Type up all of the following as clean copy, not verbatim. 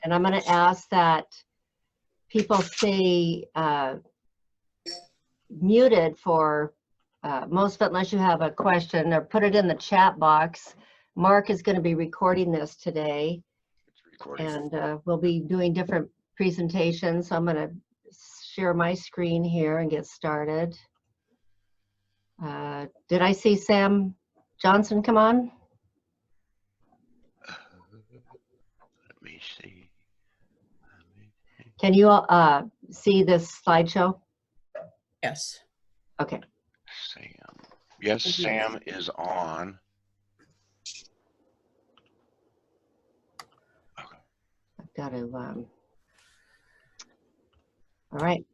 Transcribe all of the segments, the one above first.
And I'm going to ask that people stay muted for most of it, unless you have a question, or put it in the chat box. Mark is going to be recording this today, and we'll be doing different presentations. So I'm going to share my screen here and get started. Did I see Sam Johnson come on? Let me see. Can you all see this slideshow? Yes. Okay. Sam. Yes, Sam is on. Okay. I've got to, all right.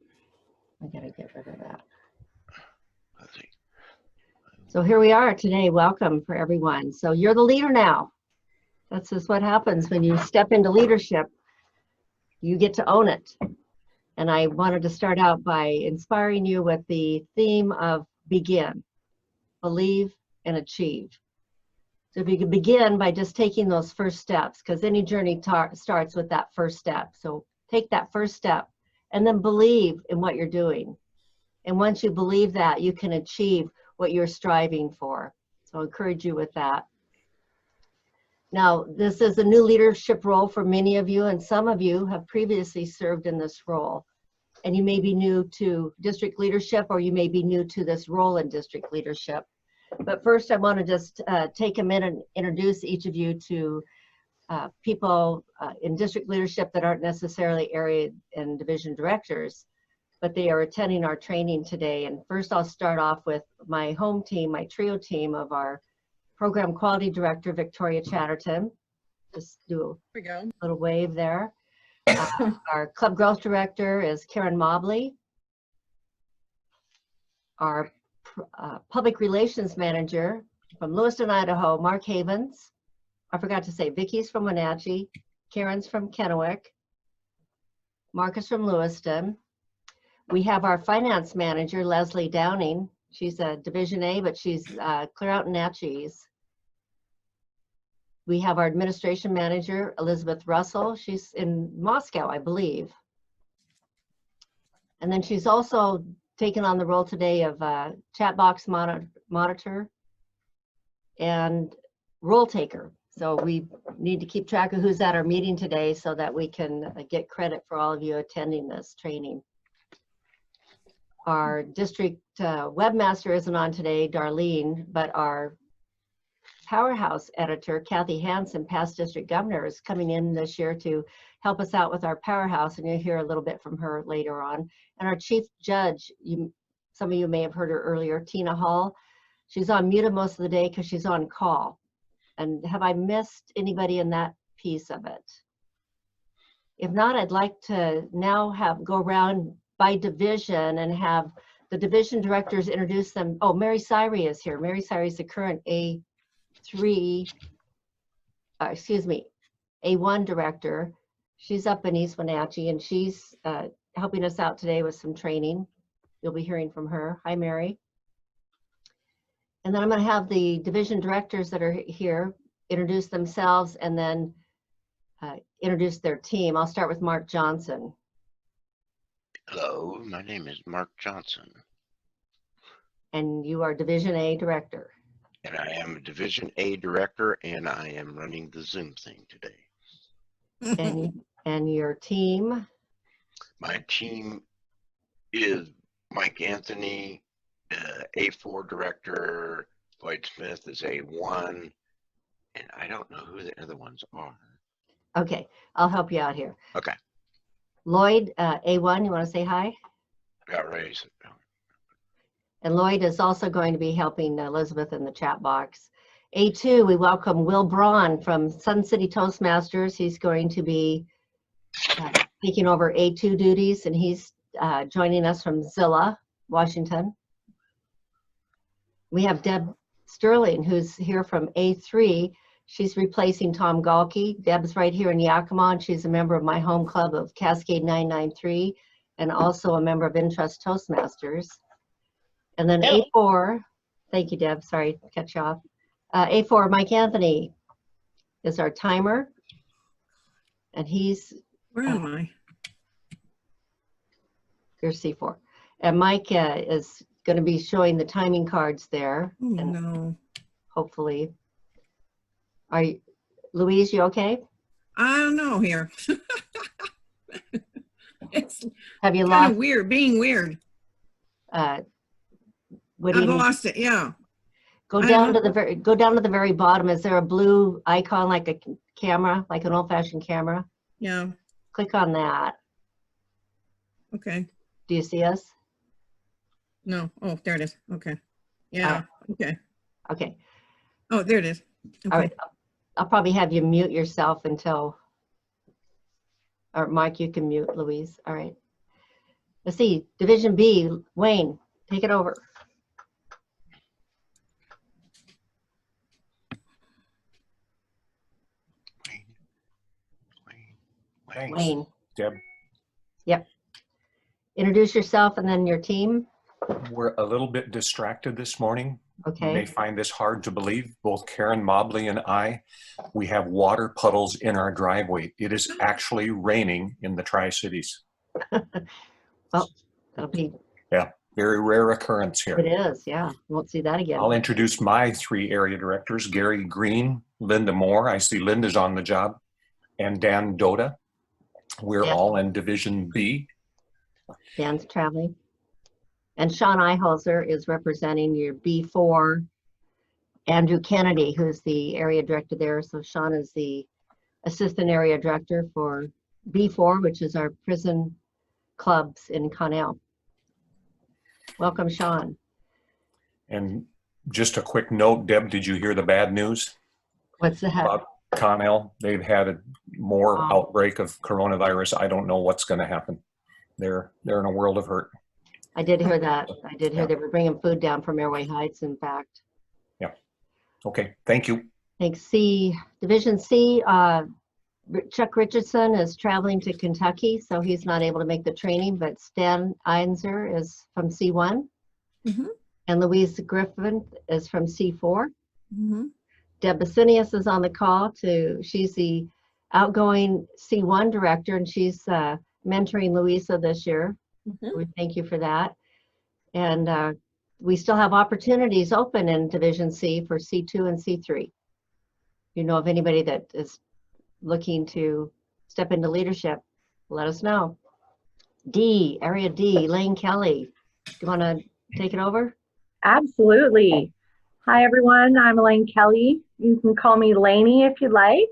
I got to get rid of that. Let's see. So here we are today. Welcome for everyone. So you're the leader now. That's just what happens when you step into leadership. You get to own it. And I wanted to start out by inspiring you with the theme of begin, believe, and achieve. So if you can begin by just taking those first steps, because any journey starts with that first step. So take that first step and then believe in what you're doing. And once you believe that, you can achieve what you're striving for. So I encourage you with that. Now, this is a new leadership role for many of you, and some of you have previously served in this role. And you may be new to district leadership, or you may be new to this role in district leadership. But first, I want to just take a minute and introduce each of you to people in district leadership that aren't necessarily area and division directors, but they are attending our training today. And first, I'll start off with my home team, my trio team of our Program Quality Director, Victoria Chatterton. Just do a little wave there. Our Club Growth Director is Karen Mobley. Our Public Relations Manager from Lewiston, Idaho, Mark Havens. I forgot to say, Vicky's from Wenatchee, Karen's from Kennewick, Marcus from Lewiston. We have our Finance Manager, Leslie Downing. She's a Division A, but she's clear out in Natchez. We have our Administration Manager, Elizabeth Russell. She's in Moscow, I believe. And then she's also taken on the role today of chat box monitor and role taker. So we need to keep track of who's at our meeting today so that we can get credit for all of you attending this training. Our district webmaster isn't on today, Darlene, but our powerhouse editor, Kathy Hansen, past district governor, is coming in this year to help us out with our powerhouse, and you'll hear a little bit from her later on. And our chief judge, some of you may have heard her earlier, Tina Hall. She's on mute most of the day because she's on call. And have I missed anybody in that piece of it? If not, I'd like to now go around by division and have the division directors introduce them. Oh, Mary Syrie is here. Mary Syrie is the current A1 director. She's up in East Wenatchee, and she's helping us out today with some training. You'll be hearing from her. Hi, Mary. And then I'm going to have the division directors that are here introduce themselves and then introduce their team. I'll start with Mark Johnson. Hello, my name is Mark Johnson. And you are Division A director. And I am a Division A director, and I am running the Zoom thing today. And your team? My team is Mike Anthony, A4 director, Lloyd Smith is A1, and I don't know who the other ones are. Okay, I'll help you out here. Okay. Lloyd, A1, you want to say hi? Got raised. And Lloyd is also going to be helping Elizabeth in the chat box. A2, we welcome Will Braun from Sun City Toastmasters. He's going to be taking over A2 duties, and he's joining us from Zillah, Washington. We have Deb Sterling, who's here from A3. She's replacing Tom Galkey. Deb's right here in Yakima, and she's a member of my home club of Cascade 993 and also a member of Intrust Toastmasters. And then A4, thank you, Deb, sorry to cut you off. A4, Mike Anthony is our timer. And he's, Where am I? you're C4. And Mike is going to be showing the timing cards there. Oh, And no. hopefully, are you, Louise, you okay? I don't know here. It's Have you kind lost, of weird, being weird. what do I've you need? lost it, yeah. Go I down don't to the very bottom. Is there a blue icon like a camera, like an old-fashioned camera? Yeah, Click on that. okay. Do you see us? No, oh, there it is. Okay. Yeah, okay. Okay. Oh, there it is. All Okay. right. I'll probably have you mute yourself until, or Mike, you can mute Louise. All right. Let's see. Division B, Wayne, take it over. Thanks, Wayne. Deb. Yep. Introduce yourself and then your team. We're a little bit distracted this morning. You may Okay. find this hard to believe. Both Karen Mobley and I, we have water puddles in our driveway. It is actually raining in the Tri-Cities. Well, that'll be, Yeah, very rare occurrence here. it is. Yeah. Won't see that again. I'll introduce my 3 area directors, Gary Green, Linda Moore. I see Linda's on the job, and Dan Doda. We're Yeah. all in Division B. Dan's traveling. And Sean Eiholzer is representing your B4. Andrew Kennedy, who's the area director there. So Sean is the assistant area director for B4, which is our prison clubs in Connell. Welcome, Sean. And just a quick note, Deb, did you hear the bad news What's the heck? about Connell? They've had more outbreak of coronavirus. I don't know what's going to happen. They're in a world of hurt. I did hear that. I did hear Yeah. they were bringing food down from Airway Heights, in fact. Yeah. Okay. Thank you. Thanks. C, Division C, Chuck Richardson is traveling to Kentucky, so he's not able to make the training, but Stan Einzer is from C1. Mm-hmm. And Louise Griffin is from C4. Mm-hmm. Deb Basinius is on the call she's the outgoing C1 director, and she's mentoring Louisa this year. Mm-hmm. We thank you for that. And we still have opportunities open in Division C for C2 and C3. If you know of anybody that is looking to step into leadership, let us know. D, Area D, Lane Kelly. Do you want to take it over? Absolutely. Hi, everyone. I'm Elaine Kelly. You can call me Lainey if you like.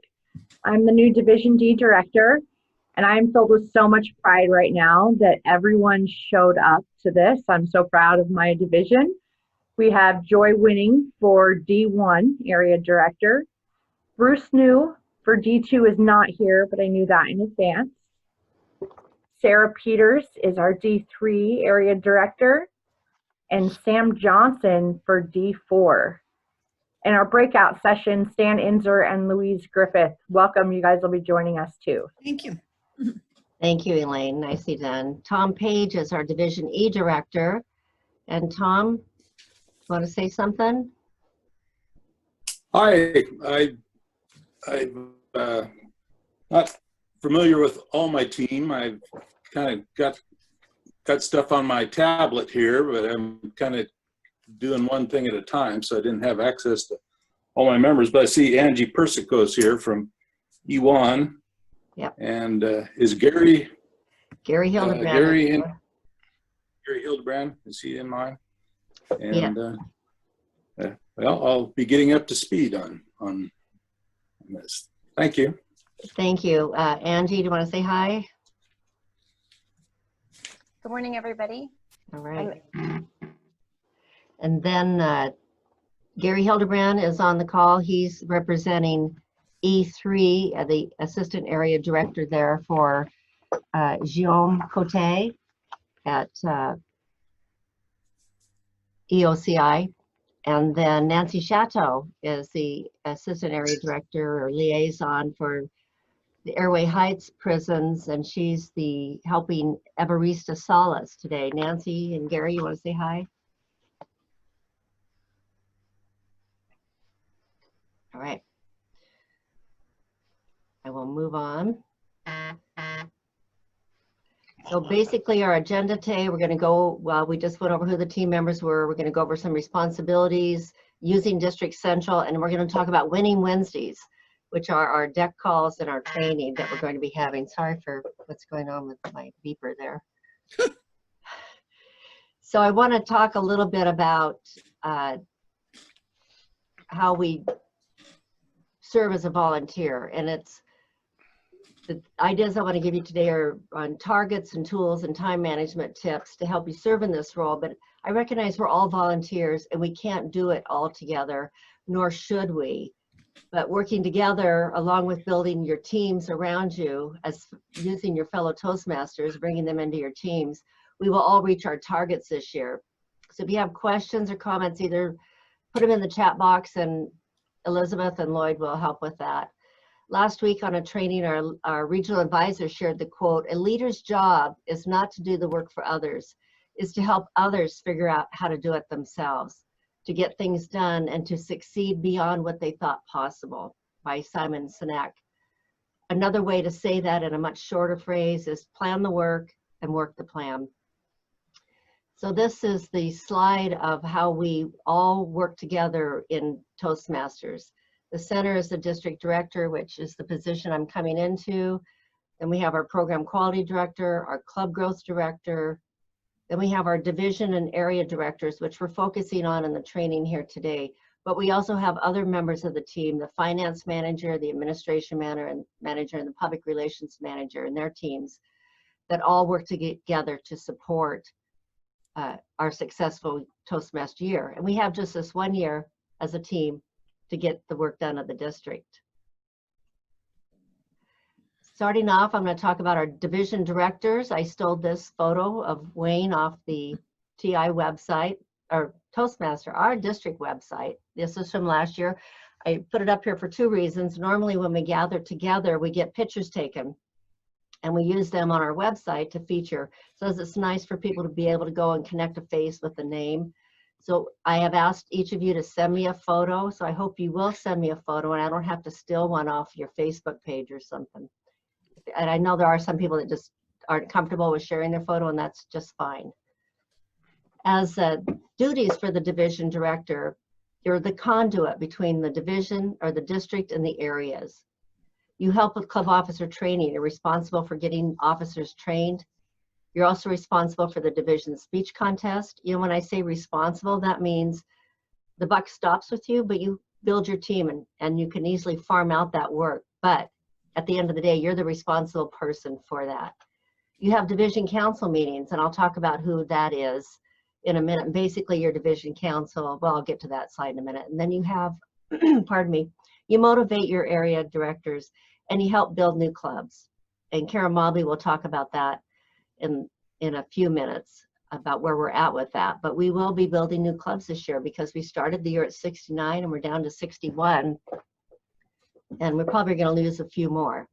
I'm the new Division D director, and I'm filled with so much pride right now that everyone showed up to this. I'm so proud of my division. We have Joy Winning for D1 area director. Bruce New for D2 is not here, but I knew that in advance. Sarah Peters is our D3 area director. And Sam Johnson for D4. In our breakout session, Stan Inzer and Louise Griffith. Welcome, you guys will be joining us too. Thank you. Thank you, Elaine. Nicely done. Tom Page is our Division E director. And Tom, want to say something? Hi, I'm not familiar with all my team. I've kind of got stuff on my tablet here, but I'm kind of doing one thing at a time, so I didn't have access to all my members. But I see Angie Persico's here from E1. Yep. And is Gary Hildebrand. Gary Hildebrand, is he in mine? And well, I'll be getting up to speed on this. Thank you. Thank you. Angie, do you want to say hi? Good morning, everybody. All right. And then Gary Hildebrand is on the call. He's representing E3, the assistant area director there for Guillaume Cote at EOCI. And then Nancy Chateau is the assistant area director or liaison for the Airway Heights prisons, and she's the helping Evarista Salas today. Nancy and Gary, you want to say hi? All right. I will move on. So basically our agenda today, we're going to go, well, we just went over who the team members were. We're going to go over some responsibilities using District Central, and we're going to talk about Winning Wednesdays, which are our deck calls and our training that we're going to be having. Sorry for what's going on with my beeper there. So I want to talk a little bit about how we serve as a volunteer, and it's the ideas I want to give you today are on targets and tools and time management tips to help you serve in this role. But I recognize we're all volunteers and we can't do it all together, nor should we. But working together, along with building your teams around you, as using your fellow Toastmasters, bringing them into your teams, we will all reach our targets this year. So if you have questions or comments, either put them in the chat box and Elizabeth and Lloyd will help with that. Last week on a training, our regional advisor shared the quote, "A leader's job is not to do the work for others, is to help others figure out how to do it themselves, to get things done and to succeed beyond what they thought possible," by Simon Sinek. Another way to say that in a much shorter phrase is plan the work and work the plan. So this is the slide of how we all work together in Toastmasters. The center is the district director, which is the position I'm coming into. Then we have our program quality director, our club growth director. Then we have our division and area directors, which we're focusing on in the training here today. But we also have other members of the team, the finance manager, the administration manager, and the public relations manager and their teams that all work together to support our successful Toastmaster year. And we have just this one year as a team to get the work done at the district. Starting off, I'm going to talk about our division directors. I stole this photo of Wayne off the TI website, or Toastmaster, our district website. This is from last year. I put it up here for two reasons. Normally when we gather together, we get pictures taken and we use them on our website to feature. So it's nice for people to be able to go and connect a face with the name. So I have asked each of you to send me a photo. So I hope you will send me a photo and I don't have to steal one off your Facebook page or something. And I know there are some people that just aren't comfortable with sharing their photo, and that's just fine. As duties for the division director, you're the conduit between the division or the district and the areas. You help with club officer training. You're responsible for getting officers trained. You're also responsible for the division speech contest. You know, when I say responsible, that means the buck stops with you, but you build your team and you can easily farm out that work. But at the end of the day, you're the responsible person for that. You have division council meetings, and I'll talk about who that is in a minute. Basically, your division council, well, I'll get to that slide in a minute. And then you have, pardon me, you motivate your area directors and you help build new clubs. And Karen Mobley will talk about that in a few minutes, about where we're at with that. But we will be building new clubs this year because we started the year at 69 and we're down to 61. And we're probably going to lose a few more.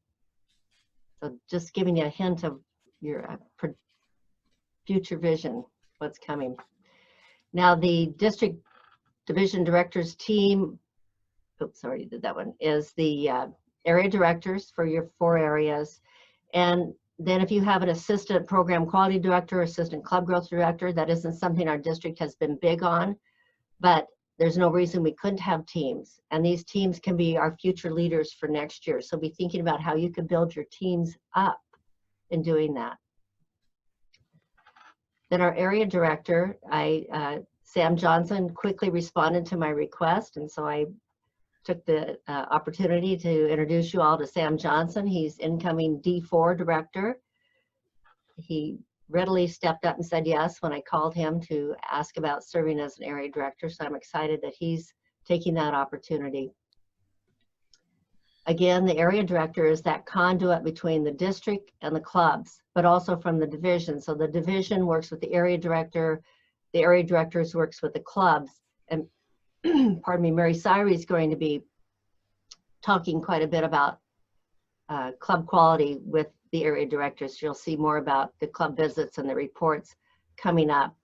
So just giving you a hint of your future vision, what's coming. Now the district division directors team, oops, sorry, did that one, is the area directors for your 4 areas. And then if you have an assistant program quality director, assistant club growth director, that isn't something our district has been big on, but there's no reason we couldn't have teams. And these teams can be our future leaders for next year. So be thinking about how you can build your teams up in doing that. Then our area director, Sam Johnson quickly responded to my request. And so I took the opportunity to introduce you all to Sam Johnson. He's incoming D4 director. He readily stepped up and said yes when I called him to ask about serving as an area director. So I'm excited that he's taking that opportunity. Again, the area director is that conduit between the district and the clubs, but also from the division. So the division works with the area director directors works with the clubs. And pardon me, Mary Syrie is going to be talking quite a bit about club quality with the area directors. You'll see more about the club visits and the reports coming up.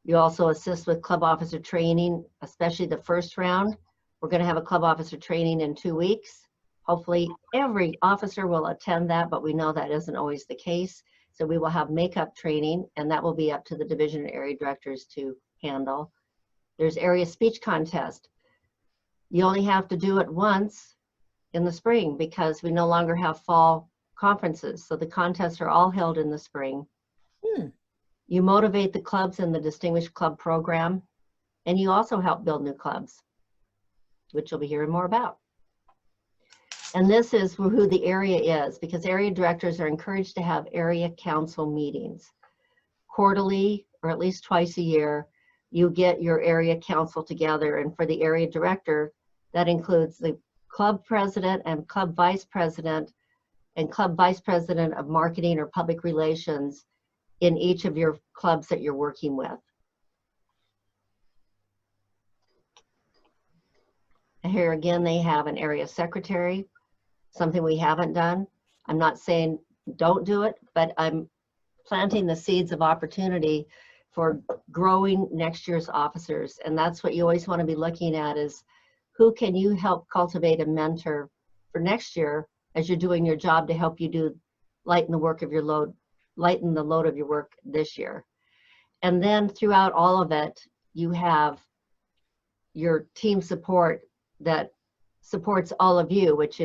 You also assist with club officer training, especially the first round. We're going to have a club officer training in 2 weeks. Hopefully every officer will attend that, but we know that isn't always the case. So we will have makeup training, and that will be up to the division and area directors to handle. There's area speech contest. You only have to do it once in the spring because we no longer have fall conferences. So the contests are all held in the spring. You motivate the clubs in the Distinguished Club program, and you also help build new clubs, which you'll be hearing more about. And this is who the area is, because area directors are encouraged to have area council meetings. Quarterly, or at least twice a year, you get your area council together, and for the area director, that includes the club president and club vice president of marketing or public relations in each of your clubs that you're working with. Here again, they have an area secretary, something we haven't done. I'm not saying don't do it, but I'm planting the seeds of opportunity for growing next year's officers. And that's what you always want to be looking at, is who can you help cultivate and mentor for next year as you're doing your job to help you lighten the load of your work this year. And then throughout all of it, you have your team support that supports all of you, which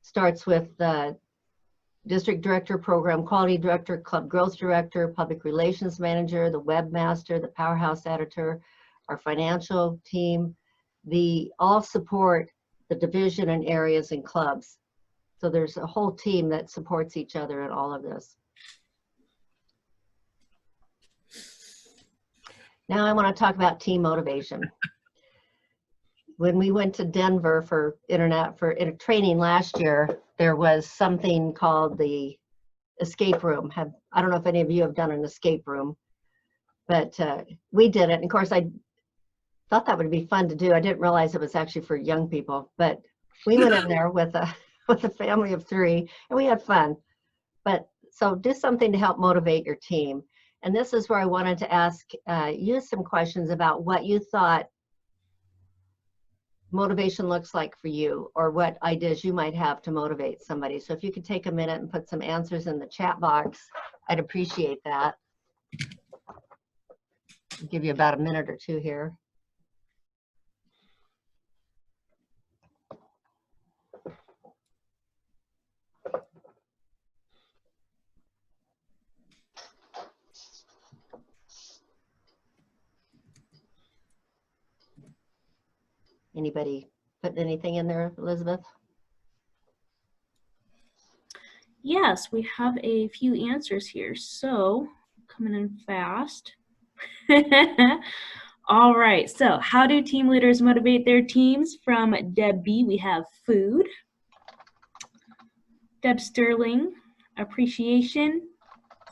starts with the district director, program quality director, club growth director, public relations manager, the webmaster, the powerhouse editor, our financial team. All support the division and areas and clubs. So there's a whole team that supports each other in all of this. Now I want to talk about team motivation. When we went to Denver for training last year, there was something called the escape room. I don't know if any of you have done an escape room, but we did it. And of course, I thought that would be fun to do. I didn't realize it was actually for young people, but we went in there with a family of 3, and we had fun. But so do something to help motivate your team. And this is where I wanted to ask you some questions about what you thought motivation looks like for you, or what ideas you might have to motivate somebody. So if you could take a minute and put some answers in the chat box, I'd appreciate that. I'll give you about a minute or 2 here. Anybody putting anything in there, Elizabeth? Yes, we have a few answers here. So coming in fast. All right, so how do team leaders motivate their teams? From Deb B, we have food. Deb Sterling, appreciation.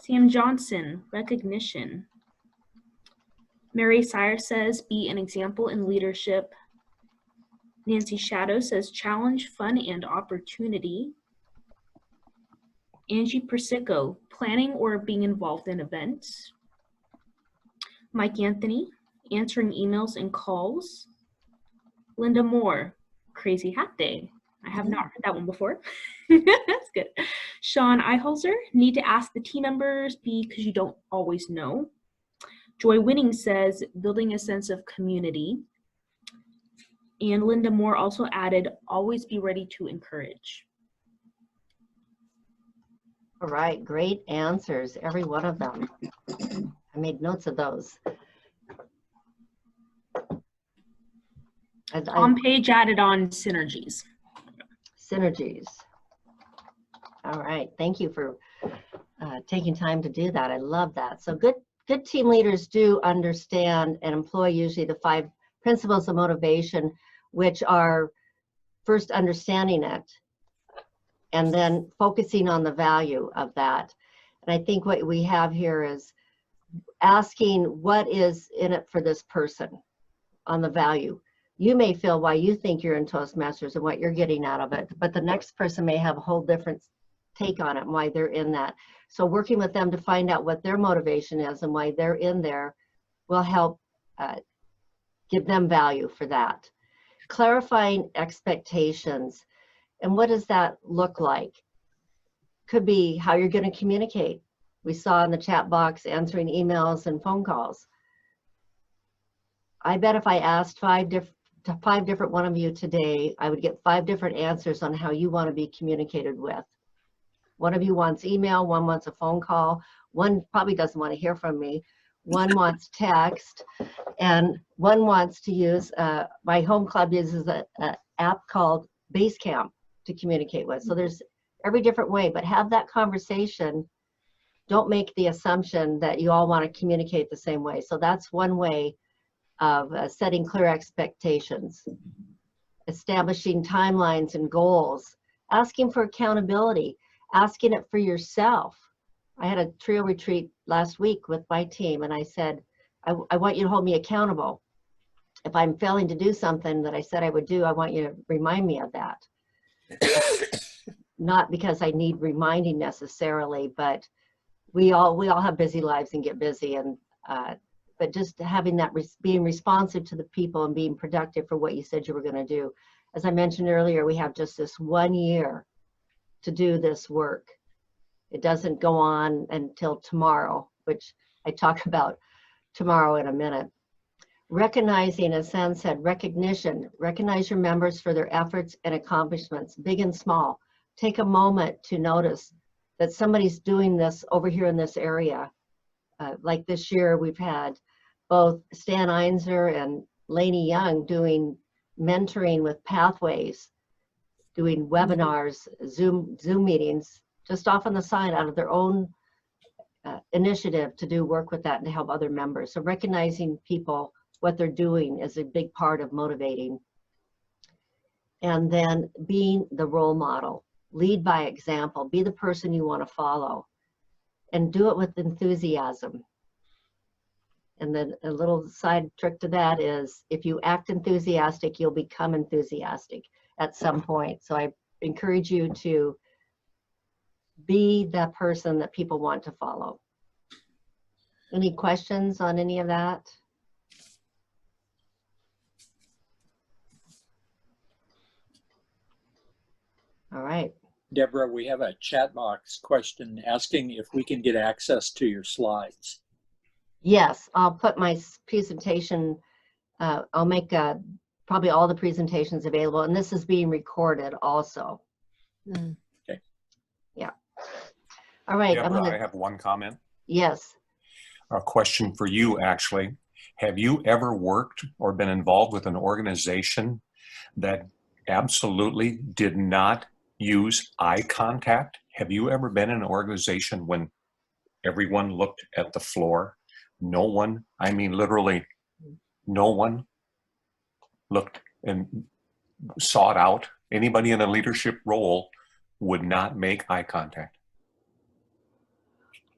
Sam Johnson, recognition. Mary Sire says, be an example in leadership. Nancy Shadow says, challenge, fun, and opportunity. Angie Persico, planning or being involved in events. Mike Anthony, answering emails and calls. Linda Moore, crazy hat day. I have not heard that one before. That's good. Sean Eiholzer, need to ask the team members because you don't always know. Joy Winning says, building a sense of community. And Linda Moore also added, always be ready to encourage. All right, great answers, every one of them. I made notes of those. Tom Page added on synergies. Synergies. All right, thank you for taking time to do that. I love that. So good team leaders do understand and employ usually the 5 principles of motivation, which are first understanding it and then focusing on the value of that. And I think what we have here is asking what is in it for this person on the value. You may feel why you think you're in Toastmasters and what you're getting out of it, but the next person may have a whole different take on it and why they're in that. So working with them to find out what their motivation is and why they're in there will help give them value for that. Clarifying expectations. And what does that look like? Could be how you're going to communicate. We saw in the chat box answering emails and phone calls. I bet if I asked five different one of you today, I would get 5 different answers on how you want to be communicated with. One of you wants email, one wants a phone call, one probably doesn't want to hear from me, one wants text, and one wants to use, my home club uses an app called Basecamp to communicate with. So there's every different way, but have that conversation. Don't make the assumption that you all want to communicate the same way. So that's one way of setting clear expectations, establishing timelines and goals, asking for accountability, asking it for yourself. I had a trio retreat last week with my team, and I said, I want you to hold me accountable. If I'm failing to do something that I said I would do, I want you to remind me of that. Not because I need reminding necessarily, but we all have busy lives and get busy, and but just having that, being responsive to the people and being productive for what you said you were going to do. As I mentioned earlier, we have just this 1 year to do this work. It doesn't go on until tomorrow, which I talk about tomorrow in a minute. Recognizing, as San said, recognition. Recognize your members for their efforts and accomplishments, big and small. Take a moment to notice that somebody's doing this over here in this area. Like this year, we've had both Stan Einzer and Lainey Young doing mentoring with Pathways, doing webinars, Zoom meetings, just off on the side out of their own initiative to do work with that and to help other members. So recognizing people, what they're doing is a big part of motivating. And then being the role model. Lead by example. Be the person you want to follow. And do it with enthusiasm. And then a little side trick to that is if you act enthusiastic, you'll become enthusiastic at some point. So I encourage you to be that person that people want to follow. Any questions on any of that? All right. Deborah, we have a chat box question asking if we can get access to your slides. Yes, I'll put my presentation, I'll make probably all the presentations available, and this is being recorded also. Okay. Yeah. All right. Deborah, I have one comment. Yes. A question for you, actually. Have you ever worked or been involved with an organization that absolutely did not use eye contact? Have you ever been in an organization when everyone looked at the floor? No one, I mean literally no one looked and sought out. Anybody in a leadership role would not make eye contact.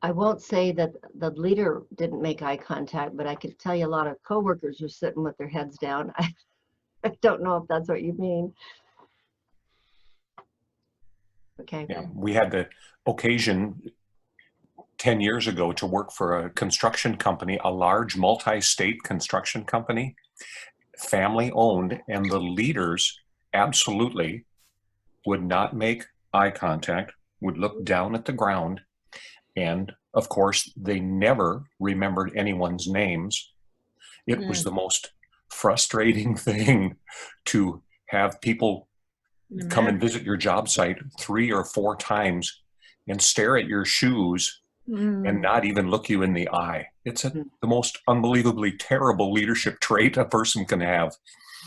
I won't say that the leader didn't make eye contact, but I could tell you a lot of coworkers are sitting with their heads down. I don't know if that's what you mean. Okay. Yeah, we had the occasion 10 years ago to work for a construction company, a large multi-state construction company, family owned, and the leaders absolutely would not make eye contact, would look down at the ground, and of course they never remembered anyone's names. It was the most frustrating thing to have people come and visit your job site 3 or 4 times and stare at your shoes and not even look you in the eye. It's the most unbelievably terrible leadership trait a person can have.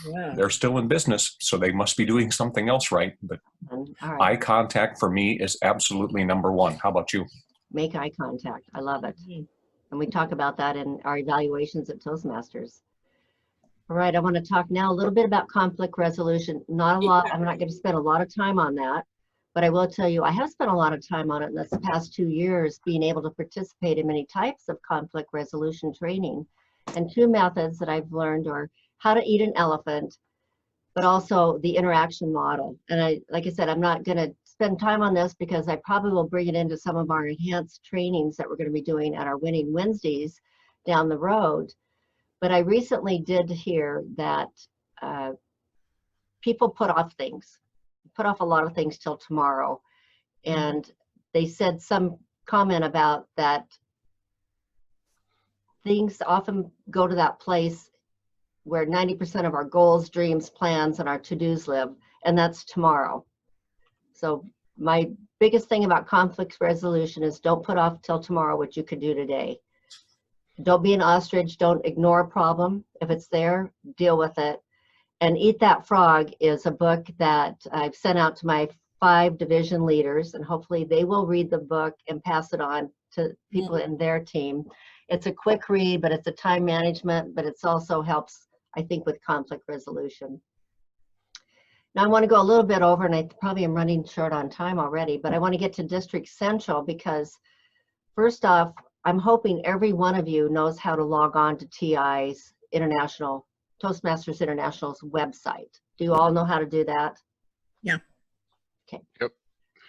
Yeah. They're still in business, so they must be doing something else right. But eye contact for me is absolutely number one. How about you? Make eye contact. I love it. And we talk about that in our evaluations at Toastmasters. All right, I want to talk now a little bit about conflict resolution. Not a lot, I'm not going to spend a lot of time on that, but I will tell you I have spent a lot of time on it in the past 2 years, being able to participate in many types of conflict resolution training. And 2 methods that I've learned are how to eat an elephant, but also the interaction model. And like I said, I'm not going to spend time on this because I probably will bring it into some of our enhanced trainings that we're going to be doing at our Winning Wednesdays down the road. But I recently did hear that people put off things. put off a lot of things till tomorrow. And they said some comment about that things often go to that place where 90% of our goals, dreams, plans, and our to-dos live, and that's tomorrow. So my biggest thing about conflict resolution is don't put off till tomorrow what you could do today. Don't be an ostrich. Don't ignore a problem. If it's there, deal with it. And Eat That Frog is a book that I've sent out to my 5 division leaders, and hopefully they will read the book and pass it on to people in their team. It's a quick read, but it's a time management, but it's also helps, I think, with conflict resolution. Now I want to go a little bit over, and I probably am running short on time already, but I want to get to District Central because first off, I'm hoping every one of you knows how to log on to TI's International, Toastmasters International's website. Do you all know how to do that? Yeah. Okay. Yep.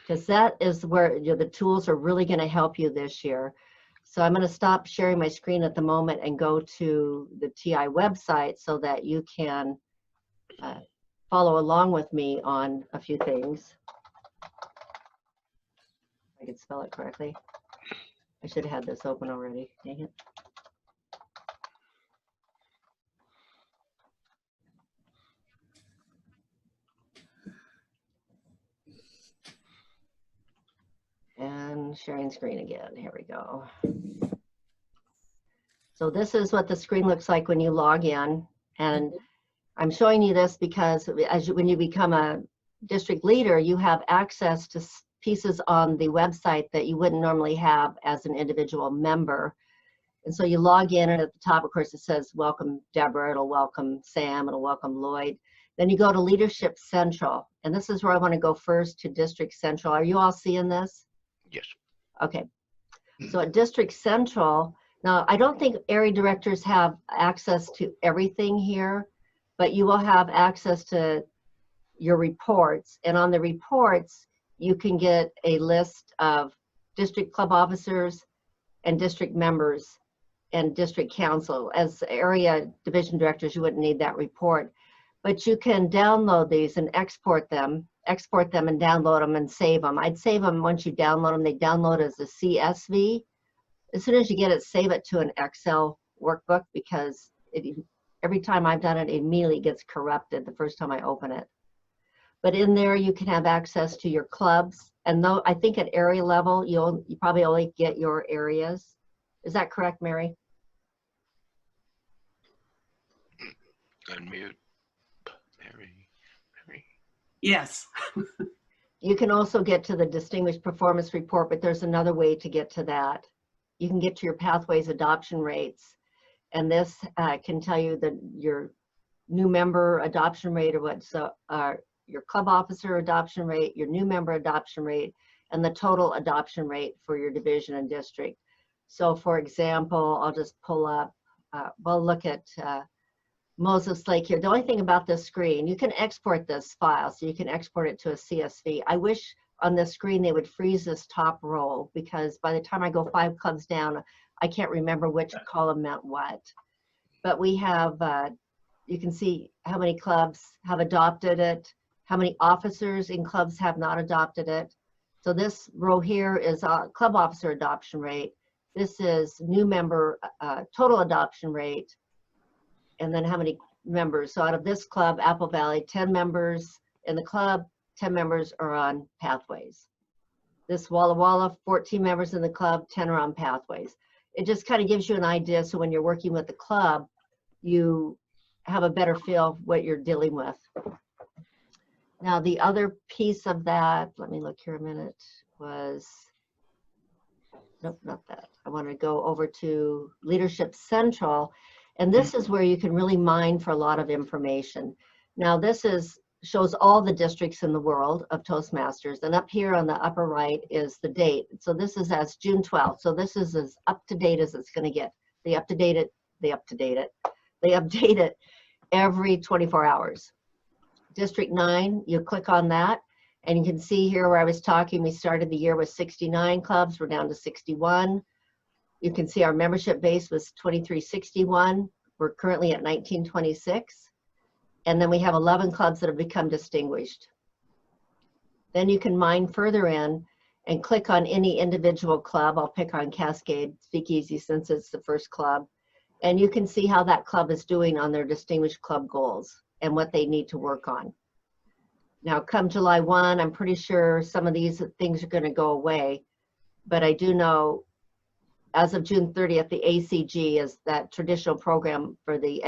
Because that is where the tools are really going to help you this year. So I'm going to stop sharing my screen at the moment and go to the TI website so that you can follow along with me on a few things. I can spell it correctly. I should have had this open already. Dang it. And sharing screen again. Here we go. So this is what the screen looks like when you log in. And I'm showing you this because when you become a district leader, you have access to pieces on the website that you wouldn't normally have as an individual member. And so you log in, and at the top, of course, it says, welcome Deborah, it'll welcome Sam, it'll welcome Lloyd. Then you go to Leadership Central, and this is where I want to go first, to District Central. Are you all seeing this? Yes. Okay. So at District Central, now I don't think area directors have access to everything here, but you will have access to your reports. And on the reports, you can get a list of district club officers and district members and district council. As area division directors, you wouldn't need that report, but you can download these and export them and download them and save them. I'd save them once you download them. They download as a CSV. As soon as you get it, save it to an Excel workbook, because every time I've done it, it immediately gets corrupted the first time I open it. But in there, you can have access to your clubs. And though I think at area level, you probably only get your areas. Is that correct, Mary? Unmute. Mary. Yes. You can also get to the Distinguished Performance Report, but there's another way to get to that. You can get to your Pathways adoption rates. And this can tell you your new member adoption rate, or what, so your club officer adoption rate, your new member adoption rate, and the total adoption rate for your division and district. So for example, I'll just pull up, we'll look at Moses Lake here. The only thing about this screen, you can export this file, so you can export it to a CSV. I wish on this screen they would freeze this top row, because by the time I go 5 clubs down, I can't remember which column meant what. But we have, you can see how many clubs have adopted it, how many officers in clubs have not adopted it. So this row here is club officer adoption rate. This is new member total adoption rate, and then how many members. So out of this club, Apple Valley, 10 members in the club, 10 members are on Pathways. This Walla Walla, 14 members in the club, 10 are on Pathways. It just kind of gives you an idea, so when you're working with the club, you have a better feel of what you're dealing with. Now the other piece of that, let me look here a minute, was, nope, not that. I want to go over to Leadership Central, and this is where you can really mine for a lot of information. Now this shows all the districts in the world of Toastmasters, and up here on the upper right is the date. So this is as June 12th. So this is as up to date as it's going to get. They update it every 24 hours. District 9, you click on that, and you can see here where I was talking, we started the year with 69 clubs, we're down to 61. You can see our membership base was 2361. We're currently at 1926. And then we have 11 clubs that have become distinguished. Then you can mine further in and click on any individual club. I'll pick on Cascade Speakeasy since it's the first club. And you can see how that club is doing on their distinguished club goals and what they need to work on. Now, come July 1, I'm pretty sure some of these things are going to go away. But I do know as of June 30th, the ACG is that traditional program for the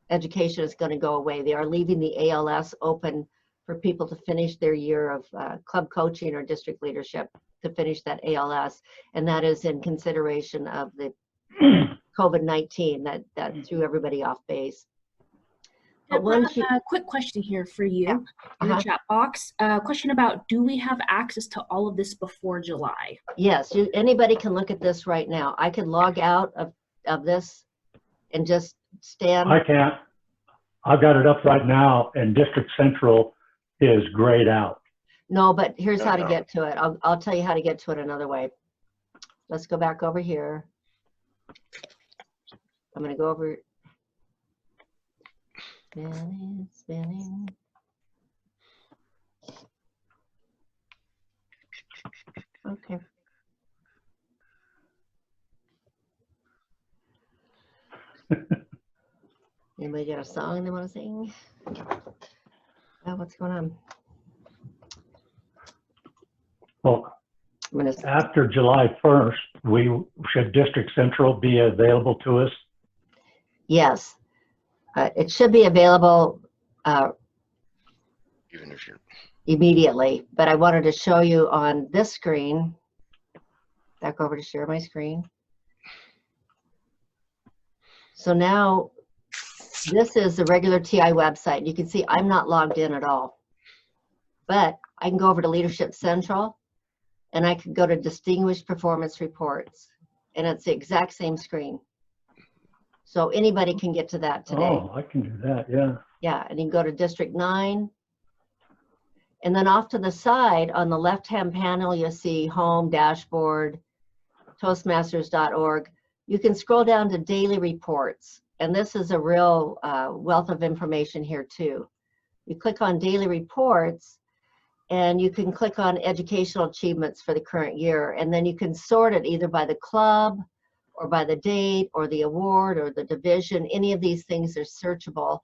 education is going to go away. They are leaving the ALS open for people to finish their year of club coaching or district leadership to finish that ALS. And that is in consideration of the COVID-19 that threw everybody off base. But Deborah, a quick question here for you in the chat box. Question about, do we have access to all of this before July? Yes, anybody can look at this right now. I can log out of this and just stand. I can't. I've got it up right now, and District Central is grayed out. No, but here's how to get to it. I'll tell you how to get to it another way. Let's go back over here. I'm going to go over. Spinning. Okay. Anybody got a song they want to sing? What's going on? Well, after July 1st, should District Central be available to us? Yes. It should be available even if you're immediately, but I wanted to show you on this screen. Back over to share my screen. So now this is the regular TI website. You can see I'm not logged in at all, but I can go over to Leadership Central and I can go to Distinguished Performance Reports, and it's the exact same screen. So anybody can get to that today. Oh, I can do that, yeah. Yeah, and you can go to District 9. And then off to the side on the left-hand panel, you'll see Home, Dashboard, Toastmasters.org. You can scroll down to Daily Reports. And this is a real wealth of information here too. You click on Daily Reports, and you can click on Educational Achievements for the current year. And then you can sort it either by the club, or by the date, or the award, or the division. Any of these things are searchable.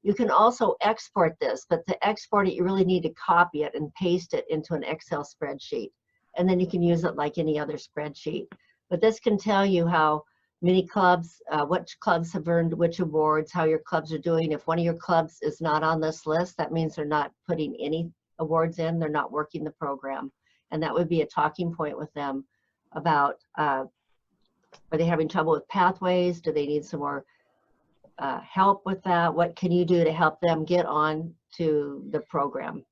You can also export this, but to export it, you really need to copy it and paste it into an Excel spreadsheet. And then you can use it like any other spreadsheet. But this can tell you how many clubs, which clubs have earned which awards, how your clubs are doing. If one of your clubs is not on this list, that means they're not putting any awards in, they're not working the program. And that would be a talking point with them about, are they having trouble with pathways? Do they need some more help with that? What can you do to help them get on to the program?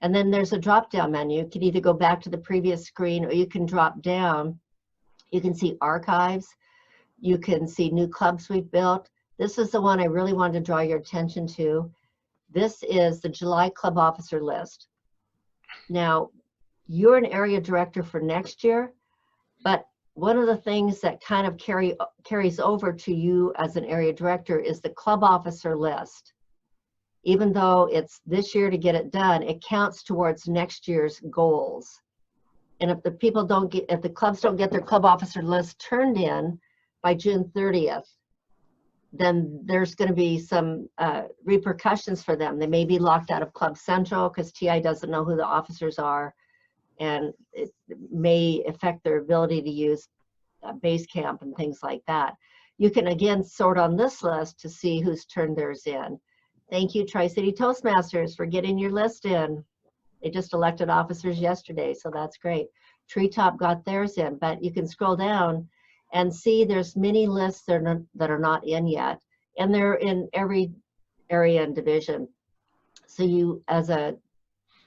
And then there's a drop-down menu. You can either go back to the previous screen, or you can drop down. You can see archives. You can see new clubs we've built. This is the one I really wanted to draw your attention to. This is the July Club Officer list. Now, you're an area director for next year, but one of the things that kind of carries over to you as an area director is the club officer list. Even though it's this year to get it done, it counts towards next year's goals. And if the people don't get, if the clubs don't get their club officer list turned in by June 30th, then there's going to be some repercussions for them. They may be locked out of Club Central because TI doesn't know who the officers are, and it may affect their ability to use base camp and things like that. You can again sort on this list to see who's turned theirs in. Thank you, Tri-City Toastmasters, for getting your list in. They just elected officers yesterday, so that's great. Treetop got theirs in, but you can scroll down and see there's many lists that are not in yet, and they're in every area and division. So you, as a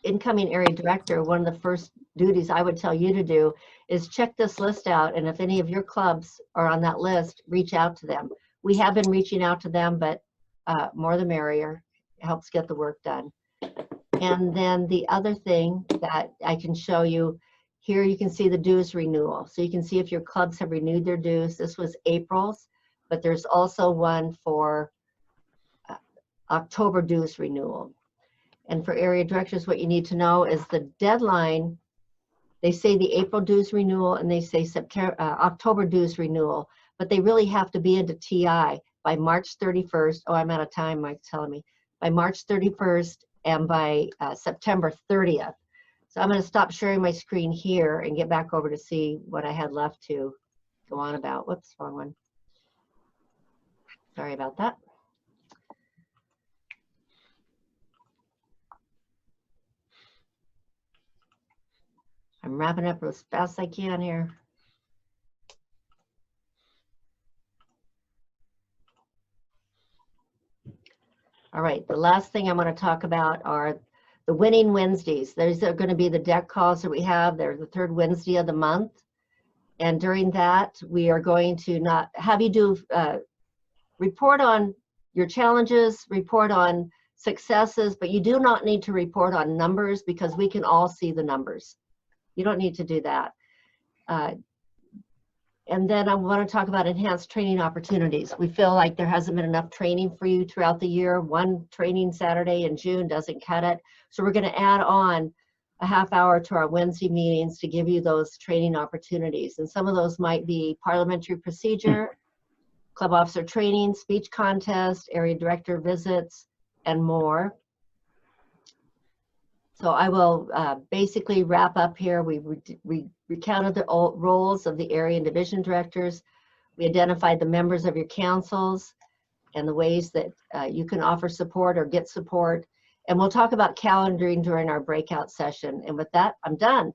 incoming area director, one of the first duties I would tell you to do is check this list out, and if any of your clubs are on that list, reach out to them. We have been reaching out to them, but more the merrier. It helps get the work done. And then the other thing that I can show you, here you can see the dues renewal. So you can see if your clubs have renewed their dues. This was April's, but there's also one for October dues renewal. And for area directors, what you need to know is the deadline. They say the April dues renewal and they say October dues renewal, but they really have to be into TI by March 31st. Oh, I'm out of time, Mike's telling me. By March 31st and by September 30th. So I'm going to stop sharing my screen here and get back over to see what I had left to go on about. Whoops, wrong one. Sorry about that. I'm wrapping up as fast as I can here. All right, the last thing I'm going to talk about are the winning Wednesdays. Those are going to be the deck calls that we have. They're the third Wednesday of the month. And during that, we are going to not have you do report on your challenges, report on successes, but you do not need to report on numbers because we can all see the numbers. You don't need to do that. And then I want to talk about enhanced training opportunities. We feel like there hasn't been enough training for you throughout the year. One training Saturday in June doesn't cut it. So we're going to add on a half hour to our Wednesday meetings to give you those training opportunities. And some of those might be parliamentary procedure, club officer training, speech contest, area director visits, and more. So I will basically wrap up here. We recounted the roles of the area and division directors. We identified the members of your councils and the ways that you can offer support or get support. And we'll talk about calendaring during our breakout session. And with that, I'm done,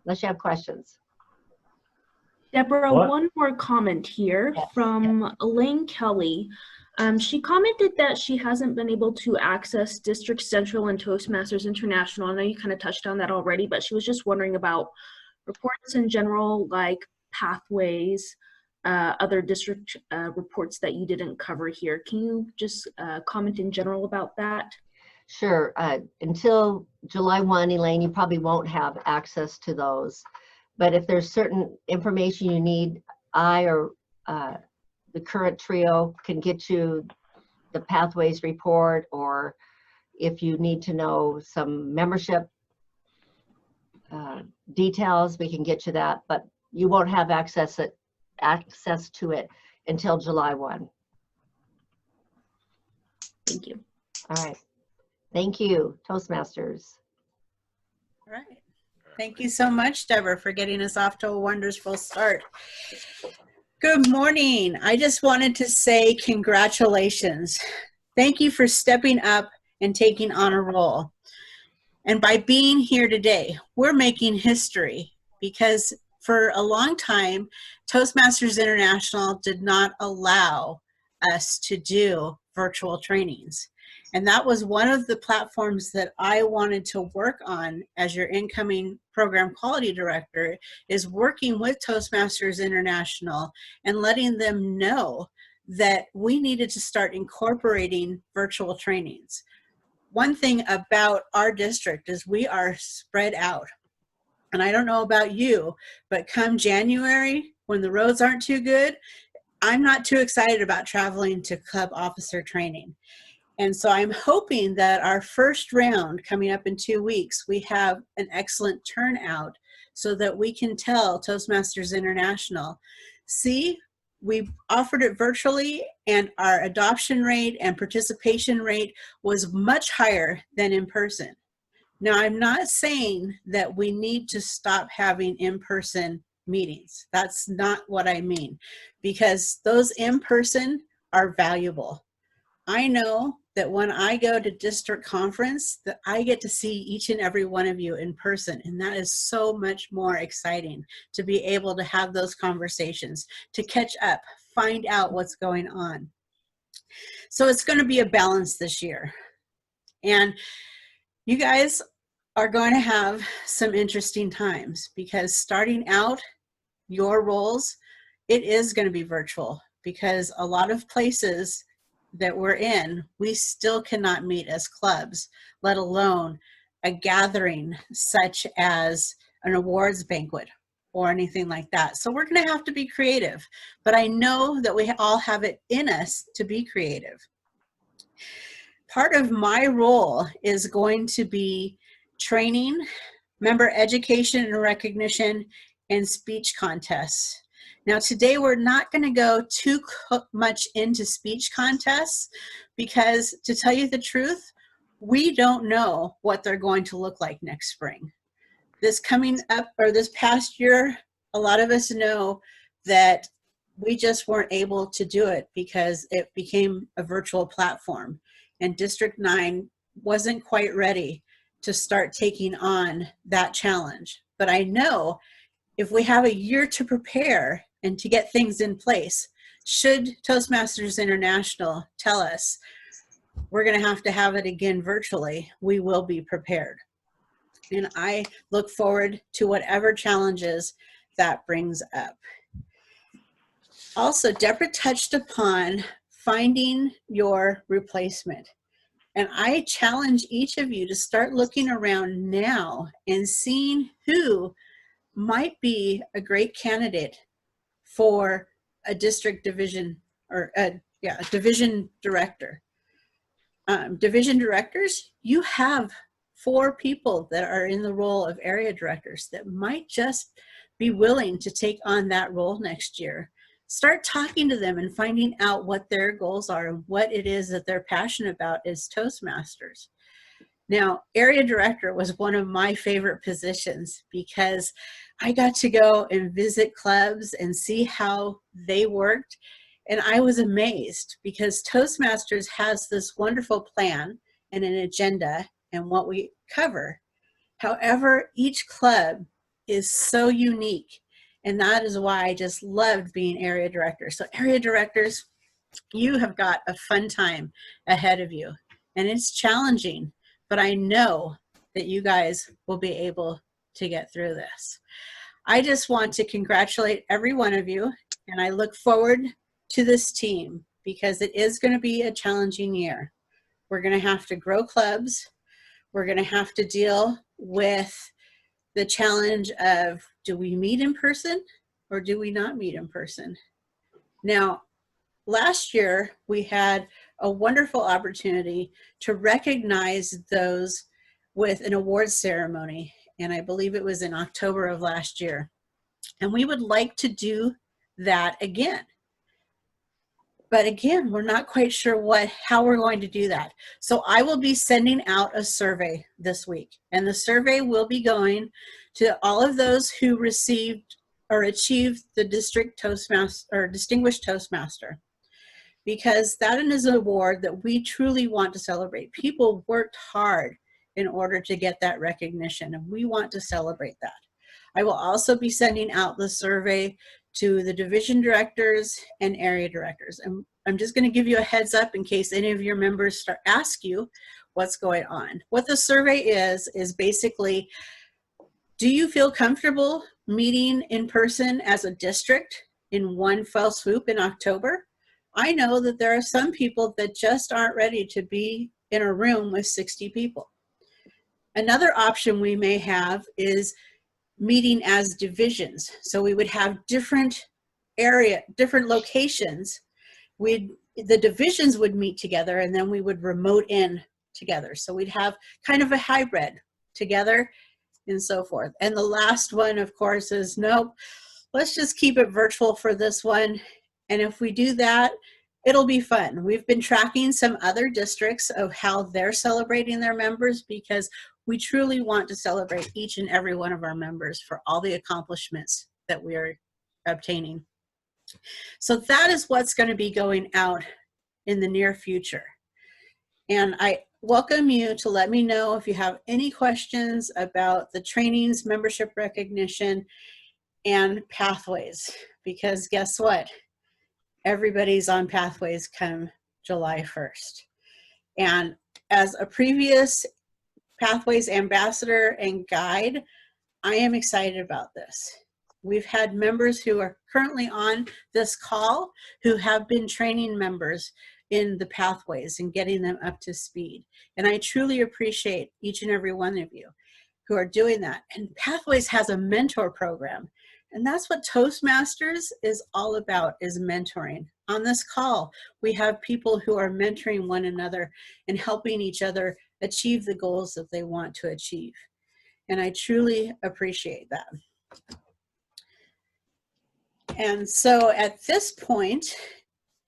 unless you have questions. Deborah, one more comment here from Elaine Kelly. She commented that she hasn't been able to access District Central and Toastmasters International. I know you kind of touched on that already, but she was just wondering about reports in general, like pathways, other district reports that you didn't cover here. Can you just comment in general about that? Sure. Until July 1, Elaine, you probably won't have access to those. But if there's certain information you need, I or the current trio can get you the pathways report, or if you need to know some membership details, we can get you that, but you won't have access to it until July 1. Thank you. All right. Thank you, Toastmasters. All right. Thank you so much, Deborah, for getting us off to a wonderful start. Good morning. I just wanted to say congratulations. Thank you for stepping up and taking on a role. And by being here today, we're making history because for a long time, Toastmasters International did not allow us to do virtual trainings. And that was one of the platforms that I wanted to work on as your incoming program quality director, is working with Toastmasters International and letting them know that we needed to start incorporating virtual trainings. One thing about our district is we are spread out. And I don't know about you, but come January, when the roads aren't too good, I'm not too excited about traveling to club officer training. And so I'm hoping that our first round coming up in 2 weeks, we have an excellent turnout so that we can tell Toastmasters International, see, we offered it virtually and our adoption rate and participation rate was much higher than in person. Now, I'm not saying that we need to stop having in-person meetings. That's not what I mean, because those in-person are valuable. I know that when I go to district conference, that I get to see each and every one of you in person. And that is so much more exciting to be able to have those conversations, to catch up, find out what's going on. So it's going to be a balance this year. And you guys are going to have some interesting times because starting out your roles, it is going to be virtual because a lot of places that we're in, we still cannot meet as clubs, let alone a gathering such as an awards banquet or anything like that. So we're going to have to be creative, but I know that we all have it in us to be creative. part of my role is going to be training, member education and recognition, and speech contests. Now today we're not going to go too much into speech contests because, to tell you the truth, we don't know what they're going to look like next spring. This coming up, or this past year, a lot of us know that we just weren't able to do it because it became a virtual platform, and District 9 wasn't quite ready to start taking on that challenge. But I know if we have a year to prepare and to get things in place, should Toastmasters International tell us we're going to have it again virtually, we will be prepared. And I look forward to whatever challenges that brings up. Also, Deborah touched upon finding your replacement. And I challenge each of you to start looking around now and seeing who might be a great candidate for a district division, or a division director. Division directors, you have 4 people that are in the role of area directors that might just be willing to take on that role next year. Start talking to them and finding out what their goals are and what it is that they're passionate about as Toastmasters. Now, area director was one of my favorite positions because I got to go and visit clubs and see how they worked. And I was amazed because Toastmasters has this wonderful plan and an agenda and what we cover. However, each club is so unique. And that is why I just loved being area director. So area directors, you have got a fun time ahead of you. And it's challenging, but I know that you guys will be able to get through this. I just want to congratulate every one of you, and I look forward to this team because it is going to be a challenging year. We're going to have to grow clubs. We're going to have to deal with the challenge of, do we meet in person or do we not meet in person? Now, last year we had a wonderful opportunity to recognize those with an awards ceremony, and I believe it was in October of last year. And we would like to do that again. But again, we're not quite sure how we're going to do that. So I will be sending out a survey this week, and the survey will be going to all of those who received or achieved the district Toastmaster or distinguished Toastmaster, because that is an award that we truly want to celebrate. People worked hard in order to get that recognition, and we want to celebrate that. I will also be sending out the survey to the division directors and area directors. And I'm just going to give you a heads up in case any of your members ask you what's going on. What the survey is basically, do you feel comfortable meeting in person as a district in one fell swoop in October? I know that there are some people that just aren't ready to be in a room with 60 people. Another option we may have is meeting as divisions. So we would have different locations. The divisions would meet together, and then we would remote in together. So we'd have kind of a hybrid together and so forth. And the last one, of course, is nope, let's just keep it virtual for this one. And if we do that, it'll be fun. We've been tracking some other districts of how they're celebrating their members, because we truly want to celebrate each and every one of our members for all the accomplishments that we are obtaining. So that is what's going to be going out in the near future. And I welcome you to let me know if you have any questions about the trainings, membership recognition, and pathways, because guess what? Everybody's on pathways come July 1st. And as a previous Pathways ambassador and guide, I am excited about this. We've had members who are currently on this call who have been training members in the pathways and getting them up to speed. And I truly appreciate each and every one of you who are doing that. And Pathways has a mentor program. And that's what Toastmasters is all about, is mentoring. On this call, we have people who are mentoring one another and helping each other achieve the goals that they want to achieve. And I truly appreciate that. And so at this point,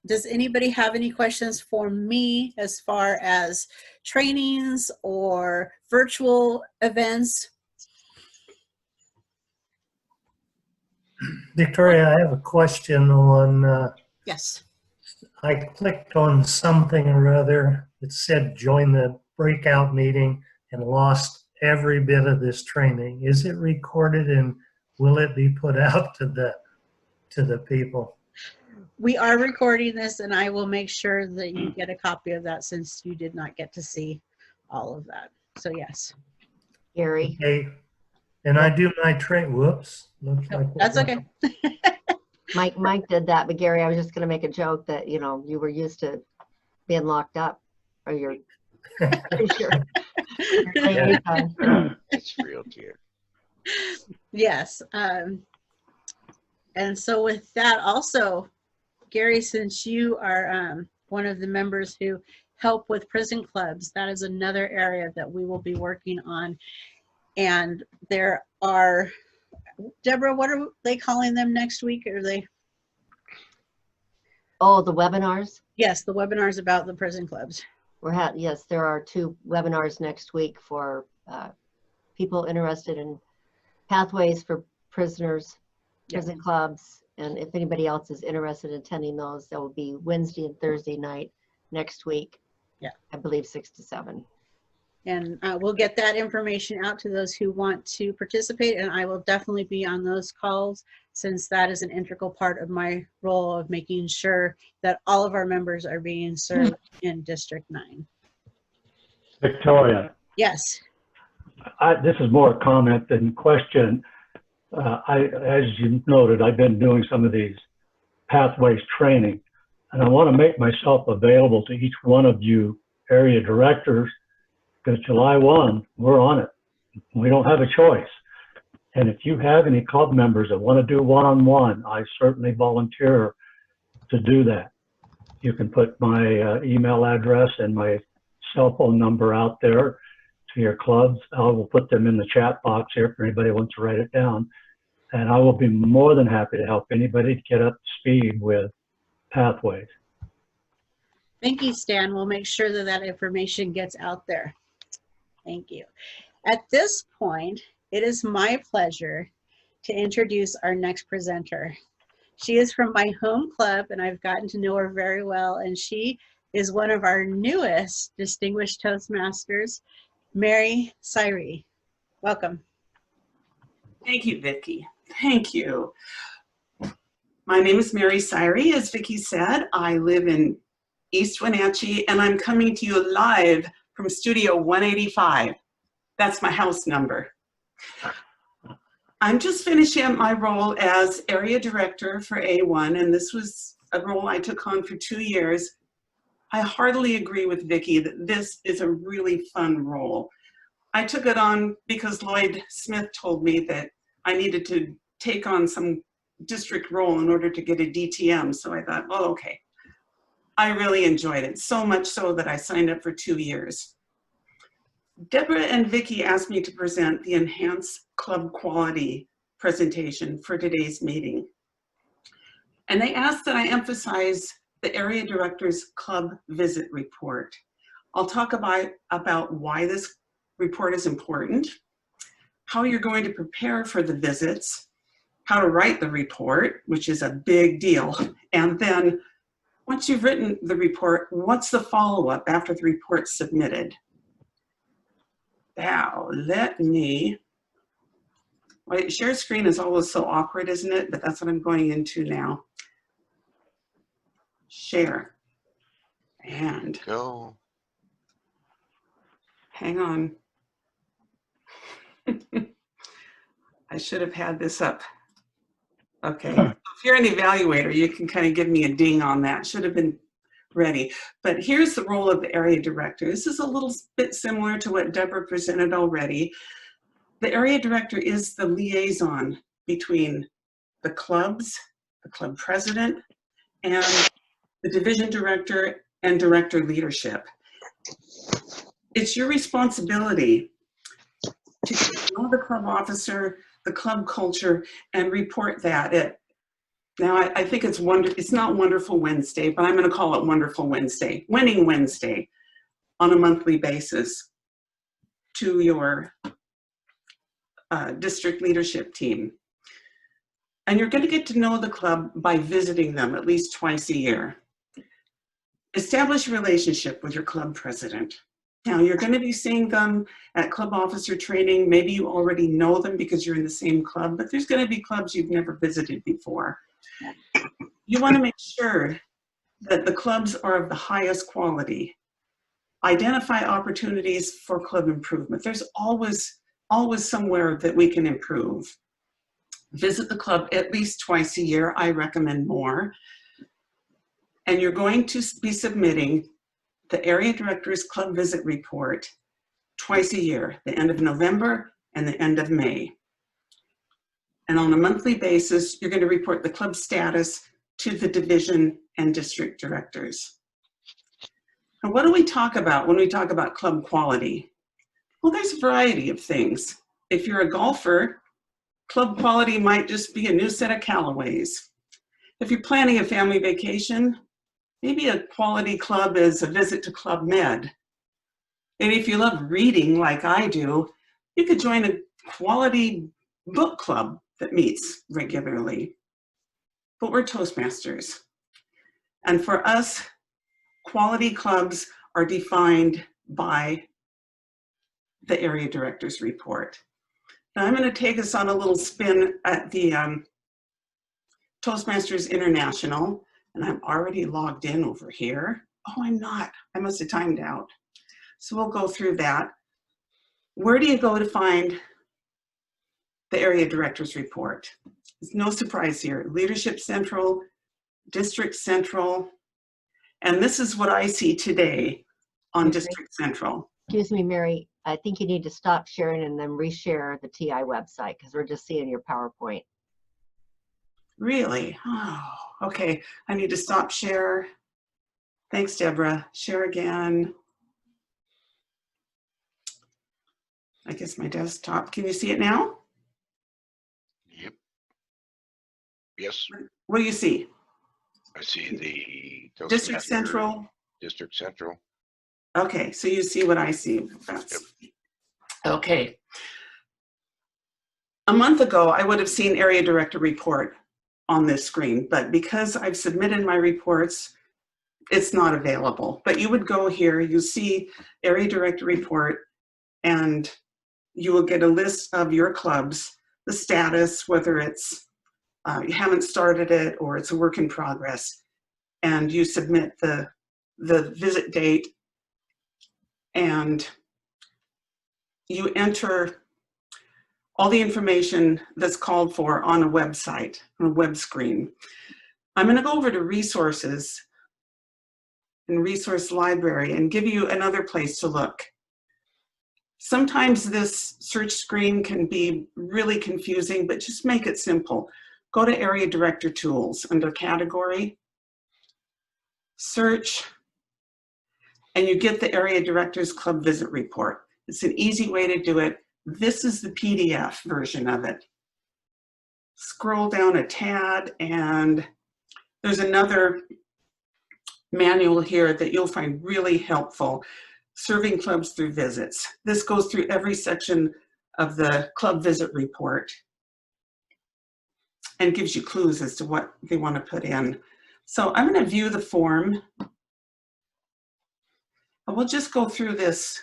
does anybody have any questions for me as far as trainings or virtual events? Victoria, I have a question on, Yes. I clicked on something or other that said join the breakout meeting and lost every bit of this training. Is it recorded and will it be put out to the people? We are recording this, and I will make sure that you get a copy of that since you did not get to see all of that. So yes. Gary. Okay. And I do my train. Whoops. Looks like That's okay. Mike did that, but Gary, I was just going to make a joke that, you know, you were used to being locked up, or you're pretty sure. It's real dear. Yes. And so with that also, Gary, since you are one of the members who help with prison clubs, that is another area that we will be working on. And there are, Deborah, what are they calling them next week? Are they? Oh, the webinars? Yes, the webinars about the prison clubs. Yes, there are 2 webinars next week for people interested in pathways for prisoners, prison clubs, and if anybody else is interested in attending those, that will be Wednesday and Thursday night next week. Yeah, I believe 6 to 7. And we'll get that information out to those who want to participate, and I will definitely be on those calls, since that is an integral part of my role of making sure that all of our members are being served in District 9. Victoria. Yes. This is more a comment than question. As you noted, I've been doing some of these pathways training, and I want to make myself available to each one of you area directors, because July 1, we're on it. We don't have a choice. And if you have any club members that want to do one-on-one, I certainly volunteer to do that. You can put my email address and my cell phone number out there to your clubs. I will put them in the chat box here for anybody who wants to write it down. And I will be more than happy to help anybody to get up to speed with pathways. Thank you, Stan. We'll make sure that that information gets out there. Thank you. At this point, it is my pleasure to introduce our next presenter. She is from my home club, and I've gotten to know her very well, and she is one of our newest Distinguished Toastmasters, Mary Syrie. Welcome. Thank you, Vicki. Thank you. My name is Mary Syrie, as Vicki said. I live in East Wenatchee, and I'm coming to you live from Studio 185. That's my house number. I'm just finishing up my role as area director for A1, and this was a role I took on for 2 years. I heartily agree with Vicki that this is a really fun role. I took it on because Lloyd Smith told me that I needed to take on some district role in order to get a DTM, so I thought, well, okay. I really enjoyed it, so much so that I signed up for 2 years. Deborah and Vicki asked me to present the Enhanced Club Quality presentation for today's meeting. And they asked that I emphasize the Area Director's Club Visit Report. I'll talk about why this report is important, how you're going to prepare for the visits, how to write the report, which is a big deal, and then once you've written the report, what's the follow-up after the report's submitted? Now, let me, well, share screen is always so awkward, isn't it? But that's what I'm going into now. Share. And go. Hang on. I should have had this up. Okay. If you're an evaluator, you can kind of give me a ding on that. Should have been ready. But here's the role of the area director. This is a little bit similar to what Deborah presented already. The area director is the liaison between the clubs, the club president, and the division director and director leadership. It's your responsibility to know the club officer, the club culture, and report that. Now, I think it's not Wonderful Wednesday, but I'm going to call it Wonderful Wednesday, Winning Wednesday, on a monthly basis to your district leadership team. And you're going to get to know the club by visiting them at least twice a year. Establish a relationship with your club president. Now, you're going to be seeing them at club officer training. Maybe you already know them because you're in the same club, but there's going to be clubs you've never visited before. You want to make sure that the clubs are of the highest quality. Identify opportunities for club improvement. There's always somewhere that we can improve. Visit the club at least twice a year. I recommend more. And you're going to be submitting the area director's club visit report twice a year, the end of November and the end of May. And on a monthly basis, you're going to report the club status to the division and district directors. And what do we talk about when we talk about club quality? Well, there's a variety of things. If you're a golfer, club quality might just be a new set of Callaways. If you're planning a family vacation, maybe a quality club is a visit to Club Med. And if you love reading like I do, you could join a quality book club that meets regularly. But we're Toastmasters. And for us, quality clubs are defined by the area director's report. Now I'm going to take us on a little spin at the Toastmasters International, and I'm already logged in over here. Oh, I'm not. I must have timed out. So we'll go through that. Where do you go to find the area director's report? There's no surprise here. Leadership Central, District Central, and this is what I see today on District Central. Excuse me, Mary. I think you need to stop sharing and then reshare the TI website because we're just seeing your PowerPoint. Really? Oh, okay. I need to stop share. Thanks, Deborah. Share again. I guess my desktop. Can you see it now? Yep. Yes. What do you see? I see the District Central. District Central. Okay, so you see what I see. That's okay. A month ago, I would have seen Area Director Report on this screen, but because I've submitted my reports, it's not available. But you would go here, you see Area Director Report, and you will get a list of your clubs, the status, whether it's you haven't started it or it's a work in progress, and you submit the visit date, and you enter all the information that's called for on a website, on a web screen. I'm going to go over to resources and resource library and give you another place to look. Sometimes this search screen can be really confusing, but just make it simple. Go to Area Director Tools under Category, Search, and you get the Area Director's Club Visit Report. It's an easy way to do it. This is the PDF version of it. Scroll down a tad and there's another manual here that you'll find really helpful. Serving clubs through visits. This goes through every section of the club visit report and gives you clues as to what they want to put in. So I'm going to view the form. And we'll just go through this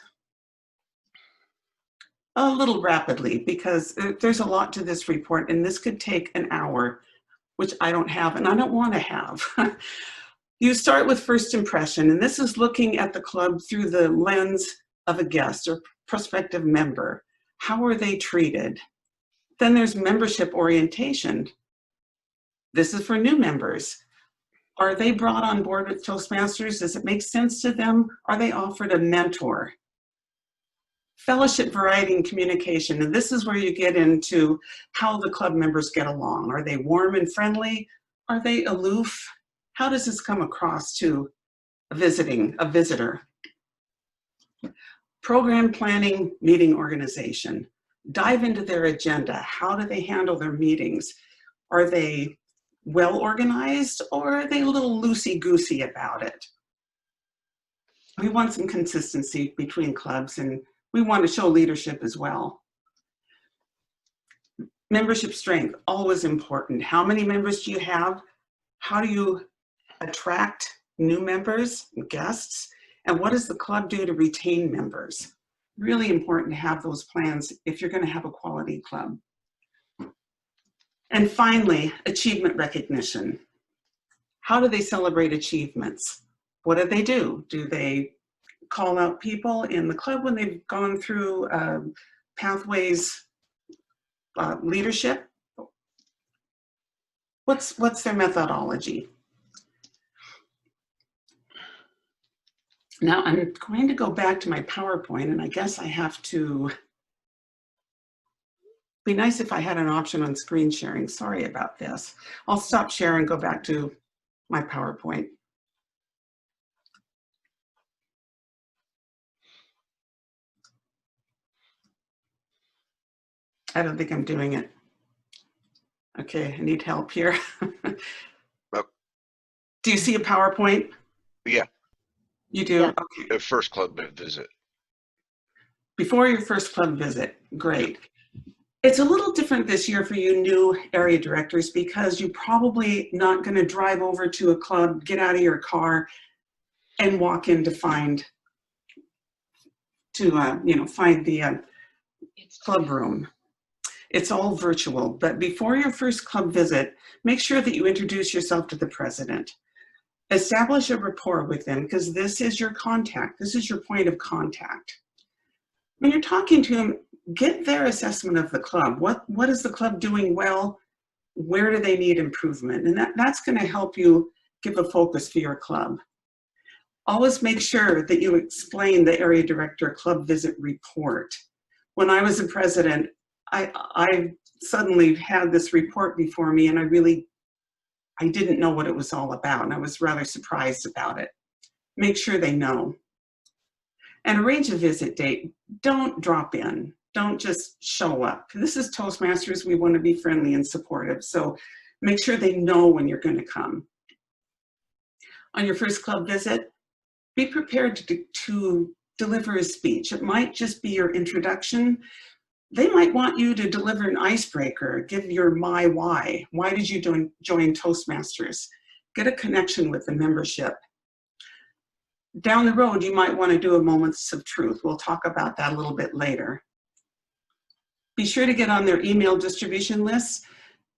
a little rapidly because there's a lot to this report and this could take an hour, which I don't have and I don't want to have. You start with first impression, and this is looking at the club through the lens of a guest or prospective member. How are they treated? Then there's membership orientation. This is for new members. Are they brought on board with Toastmasters? Does it make sense to them? Are they offered a mentor? Fellowship, variety, and communication. And this is where you get into how the club members get along. Are they warm and friendly? Are they aloof? How does this come across to a visitor? Program planning, meeting organization. Dive into their agenda. How do they handle their meetings? Are they well organized, or are they a little loosey-goosey about it? We want some consistency between clubs, and we want to show leadership as well. Membership strength, always important. How many members do you have? How do you attract new members and guests? And what does the club do to retain members? Really important to have those plans if you're going to have a quality club. And finally, achievement recognition. How do they celebrate achievements? What do they do? Do they call out people in the club when they've gone through pathways leadership? What's their methodology? Now I'm going to go back to my PowerPoint, and I guess I have to, be nice if I had an option on screen sharing. Sorry about this. I'll stop sharing and go back to my PowerPoint. I don't think I'm doing it. Okay, I need help here. Do you see a PowerPoint? Yeah. You do? Yeah. Okay. The first club visit. Before your first club visit, great. It's a little different this year for you new area directors because you're probably not going to drive over to a club, get out of your car, and walk in to find the club room. It's all virtual, but before your first club visit, make sure that you introduce yourself to the president. Establish a rapport with them because this is your contact. This is your point of contact. When you're talking to them, get their assessment of the club. What is the club doing well? Where do they need improvement? And that's going to help you give a focus for your club. Always make sure that you explain the area director club visit report. When I was the president, I suddenly had this report before me, and I didn't know what it was all about, and I was rather surprised about it. Make sure they know. And arrange a visit date. Don't drop in. Don't just show up. This is Toastmasters. We want to be friendly and supportive, so make sure they know when you're going to come. On your first club visit, be prepared to deliver a speech. It might just be your introduction. They might want you to deliver an icebreaker, give your my why. Why did you join Toastmasters? Get a connection with the membership. Down the road, you might want to do a moments of truth. We'll talk about that a little bit later. Be sure to get on their email distribution lists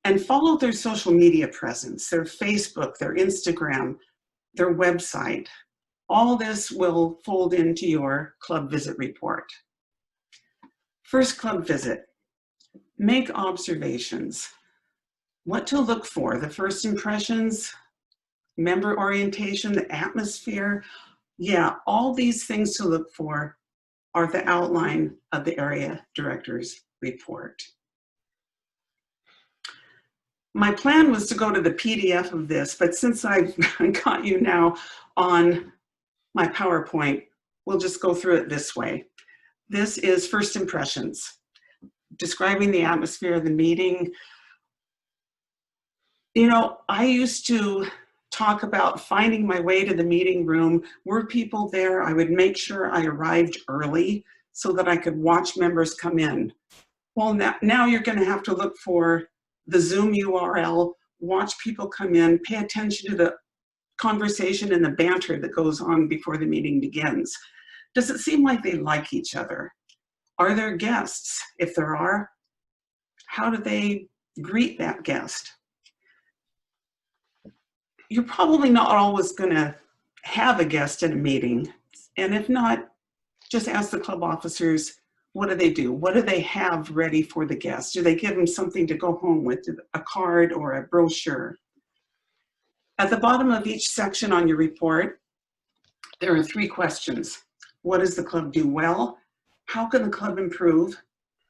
and follow their social media presence, their Facebook, their Instagram, their website. All this will fold into your club visit report. First club visit, make observations. What to look for, the first impressions, member orientation, the atmosphere. Yeah, all these things to look for are the outline of the area director's report. My plan was to go to the PDF of this, but since I've got you now on my PowerPoint, we'll just go through it this way. This is first impressions, describing the atmosphere of the meeting. You know, I used to talk about finding my way to the meeting room. Were people there? I would make sure I arrived early so that I could watch members come in. Well, now you're going to have to look for the Zoom URL, watch people come in, pay attention to the conversation and the banter that goes on before the meeting begins. Does it seem like they like each other? Are there guests? If there are, how do they greet that guest? You're probably not always going to have a guest in a meeting. And if not, just ask the club officers, what do they do? What do they have ready for the guest? Do they give them something to go home with, a card or a brochure? At the bottom of each section on your report, there are 3 questions. What does the club do well? How can the club improve?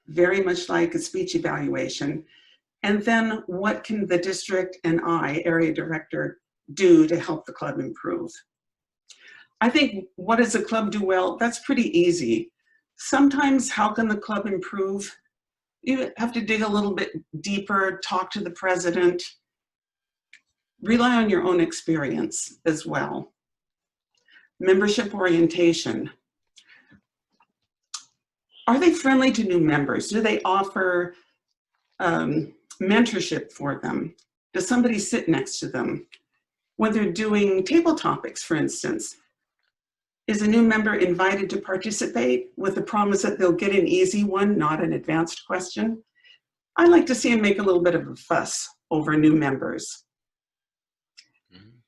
Very much like a speech evaluation. And then what can the district and I, area director, do to help the club improve? I think, what does the club do well? That's pretty easy. Sometimes, how can the club improve? You have to dig a little bit deeper, talk to the president, rely on your own experience as well. Membership orientation. Are they friendly to new members? Do they offer mentorship for them? Does somebody sit next to them? When they're doing table topics, for instance, is a new member invited to participate with the promise that they'll get an easy one, not an advanced question? I like to see them make a little bit of a fuss over new members.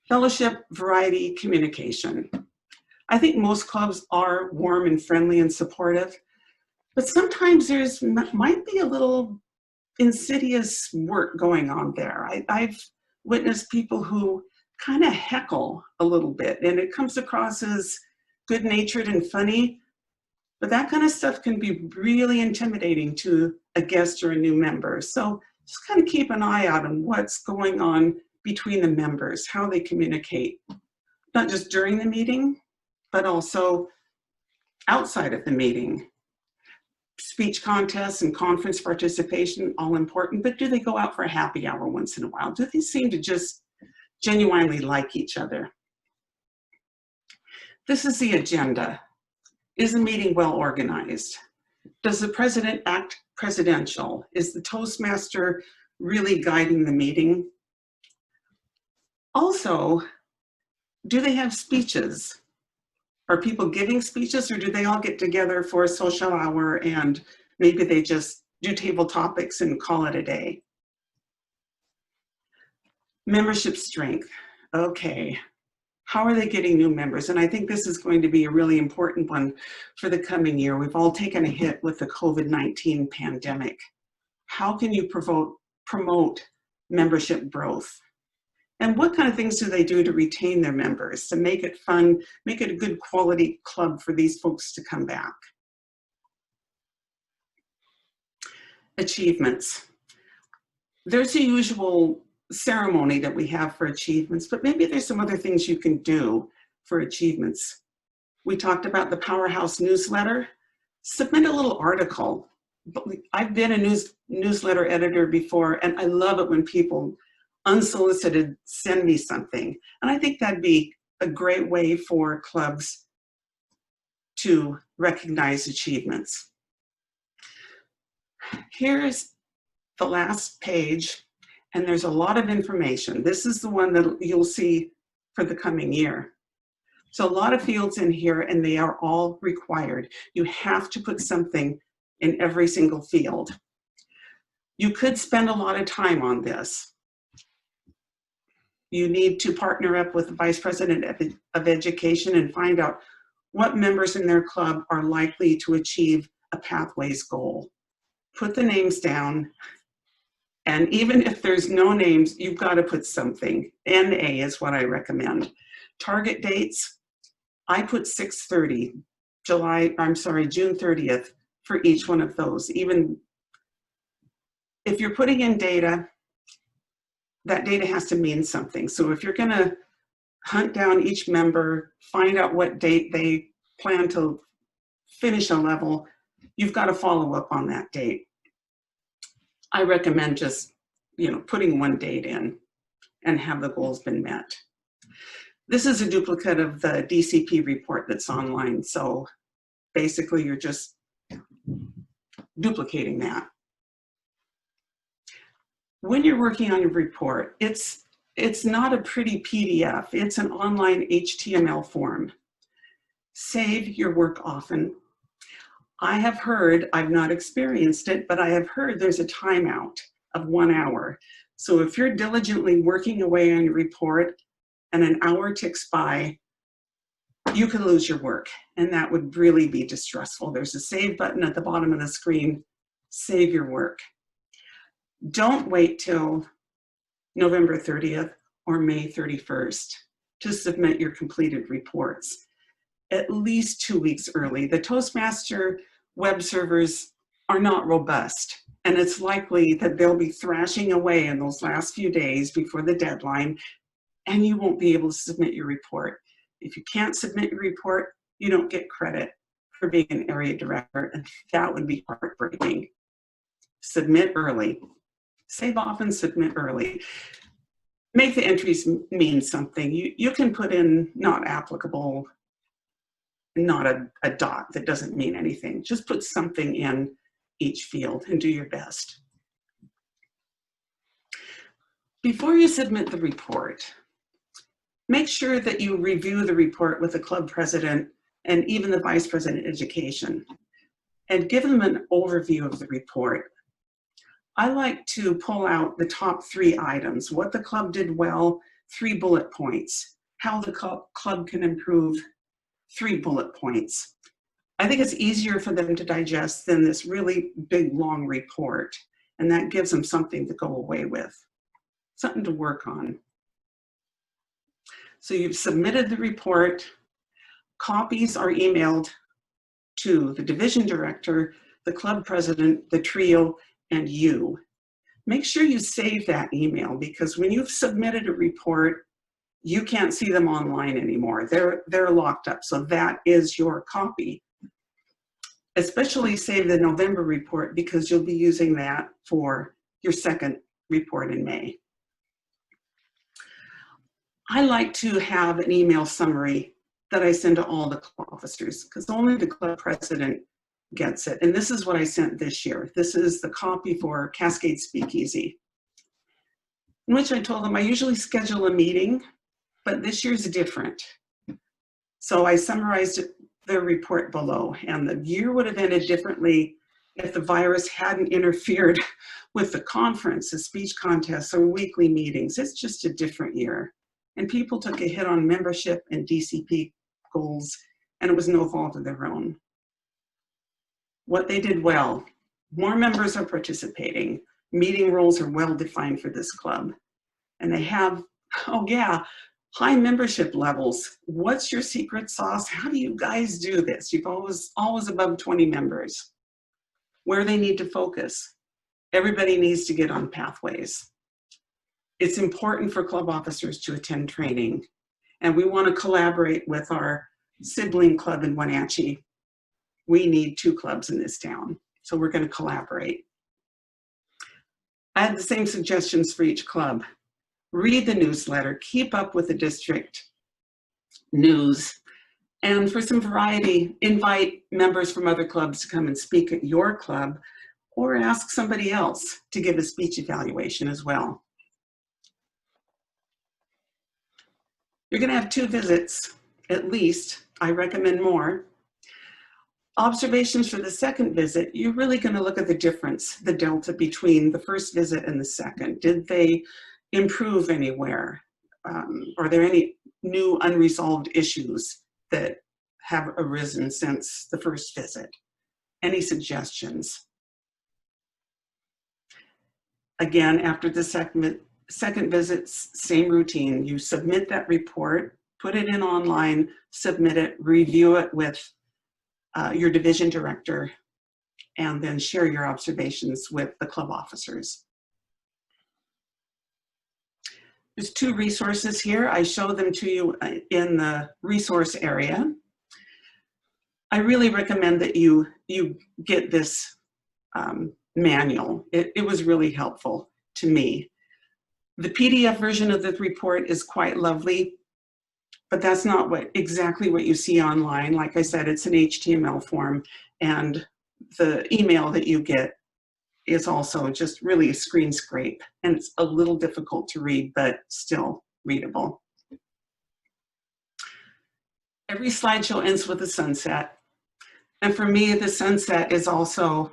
Fellowship, variety, communication. I think most clubs are warm and friendly and supportive, but sometimes there's might be a little insidious work going on there. I've witnessed people who kind of heckle a little bit, and it comes across as good-natured and funny, but that kind of stuff can be really intimidating to a guest or a new member. So just kind of keep an eye out on what's going on between the members, how they communicate, not just during the meeting, but also outside of the meeting. Speech contests and conference participation, all important, but do they go out for a happy hour once in a while? Do they seem to just genuinely like each other? This is the agenda. Is the meeting well organized? Does the president act presidential? Is the Toastmaster really guiding the meeting? Also, do they have speeches? Are people giving speeches, or do they all get together for a social hour and maybe they just do table topics and call it a day? Membership strength. Okay. How are they getting new members? And I think this is going to be a really important one for the coming year. We've all taken a hit with the COVID-19 pandemic. How can you promote membership growth? And what kind of things do they do to retain their members, to make it fun, make it a good quality club for these folks to come back? Achievements. There's a usual ceremony that we have for achievements, but maybe there's some other things you can do for achievements. We talked about the Powerhouse newsletter. Submit a little article. I've been a newsletter editor before, and I love it when people unsolicited send me something. And I think that'd be a great way for clubs to recognize achievements. Here's the last page, and there's a lot of information. This is the one that you'll see for the coming year. So a lot of fields in here, and they are all required. You have to put something in every single field. You could spend a lot of time on this. You need to partner up with the Vice President of Education and find out what members in their club are likely to achieve a Pathways goal. Put the names down, and even if there's no names, you've got to put something. NA is what I recommend. Target dates, I put 6/30, June 30th for each one of those. Even if you're putting in data, that data has to mean something. So if you're gonna hunt down each member, find out what date they plan to finish a level, you've got to follow up on that date. I recommend just, putting one date in and have the goals been met. This is a duplicate of the DCP report that's online. So basically you're just duplicating that. When you're working on your report, it's not a pretty PDF, it's an online HTML form. Save your work often. I have heard, I've not experienced it, but I have heard there's a timeout of 1 hour. So if you're diligently working away on your report and an hour ticks by, you can lose your work, and that would really be distressful. There's a save button at the bottom of the screen. Save your work. Don't wait till November 30th or May 31st to submit your completed reports. At least 2 weeks early. The Toastmaster web servers are not robust, and it's likely that they'll be thrashing away in those last few days before the deadline, and you won't be able to submit your report. If you can't submit your report, you don't get credit for being an area director, and that would be heartbreaking. Submit early. Save off and submit early. Make the entries mean something. You can put in not applicable, not a dot that doesn't mean anything. Just put something in each field and do your best. Before you submit the report, make sure that you review the report with the club president and even the vice president of education, and give them an overview of the report. I like to pull out the top 3 items: what the club did well, 3 bullet points; how the club can improve, 3 bullet points. I think it's easier for them to digest than this really big, long report, and that gives them something to go away with, something to work on. So you've submitted the report. Copies are emailed to the division director, the club president, the trio, and you. Make sure you save that email, because when you've submitted a report, you can't see them online anymore. They're locked up, so that is your copy. Especially save the November report, because you'll be using that for your second report in May. I like to have an email summary that I send to all the club officers, because only the club president gets it. And this is what I sent this year. This is the copy for Cascade Speakeasy, in which I told them I usually schedule a meeting, but this year's different. So I summarized their report below, and the year would have ended differently if the virus hadn't interfered with the conference, the speech contests, or weekly meetings. It's just a different year. And people took a hit on membership and DCP goals, and it was no fault of their own. What they did well: more members are participating, meeting roles are well defined for this club, and they have, oh yeah, high membership levels. What's your secret sauce? How do you guys do this? You've always above 20 members. Where they need to focus. Everybody needs to get on pathways. It's important for club officers to attend training, and we want to collaborate with our sibling club in Wenatchee. We need 2 clubs in this town, so we're going to collaborate. I had the same suggestions for each club. Read the newsletter, keep up with the district news, and for some variety, invite members from other clubs to come and speak at your club, or ask somebody else to give a speech evaluation as well. You're going to have 2 visits, at least. I recommend more. Observations for the second visit, you're really going to look at the difference, the delta between the first visit and the second. Did they improve anywhere? Are there any new unresolved issues that have arisen since the first visit? Any suggestions? Again, after the second visit, same routine. You submit that report, put it in online, submit it, review it with your division director, and then share your observations with the club officers. There's 2 resources here. I show them to you in the resource area. I really recommend that you get this manual. It was really helpful to me. The PDF version of the report is quite lovely, but that's not exactly what you see online. Like I said, it's an HTML form, and the email that you get is also just really a screen scrape, and it's a little difficult to read, but still readable. Every slideshow ends with a sunset, and for me, the sunset is also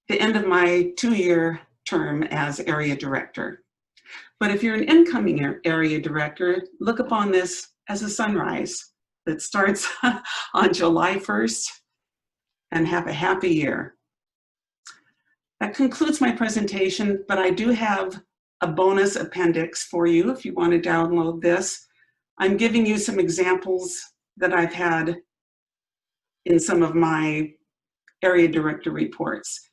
the end of my 2-year term as area director. But if you're an incoming area director, look upon this as a sunrise that starts on July 1st, and have a happy year. That concludes my presentation, but I do have a bonus appendix for you if you want to download this. I'm giving you some examples that I've had in some of my area director reports.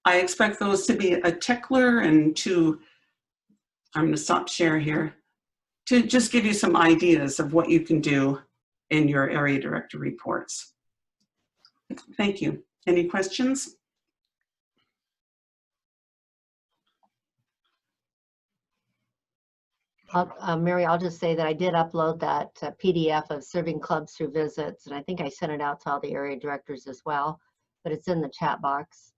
I expect those to be a tickler and to, I'm going to stop share here, to just give you some ideas of what you can do in your area director reports. Thank you. Any questions? Mary, I'll just say that I did upload that PDF of serving clubs through visits, and I think I sent it out to all the area directors as well, but it's in the chat box.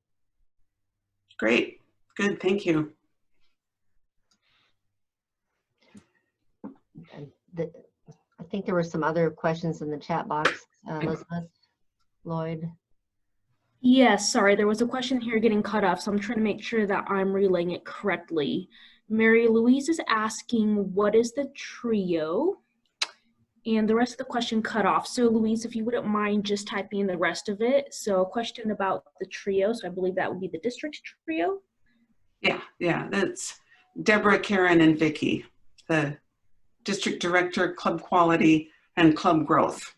Great. Good. Thank you. And I think there were some other questions in the chat box, Elizabeth, Lloyd. Yes, sorry, there was a question here getting cut off, so I'm trying to make sure that I'm relaying it correctly. Mary Louise is asking, what is the trio? And the rest of the question cut off. So Louise, if you wouldn't mind just typing in the rest of it. So a question about the trio, so I believe that would be the district trio. Yeah, that's Deborah, Karen, and Vicki, the district director, club quality, and club growth.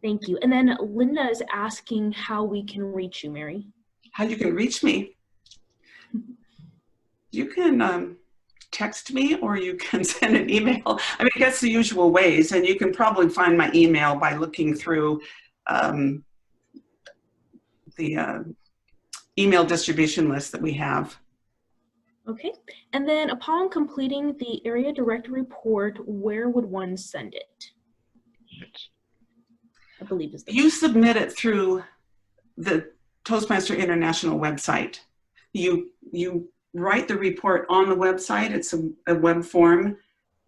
Thank you. And then Linda is asking how we can reach you, Mary. How you can reach me? You can text me, or you can send an email. I mean, I guess the usual ways, and you can probably find my email by looking through the email distribution list that we have. Okay. And then upon completing the area director report, where would one send it? I believe is the You submit it through the Toastmaster International website. You write the report on the website. It's a web form.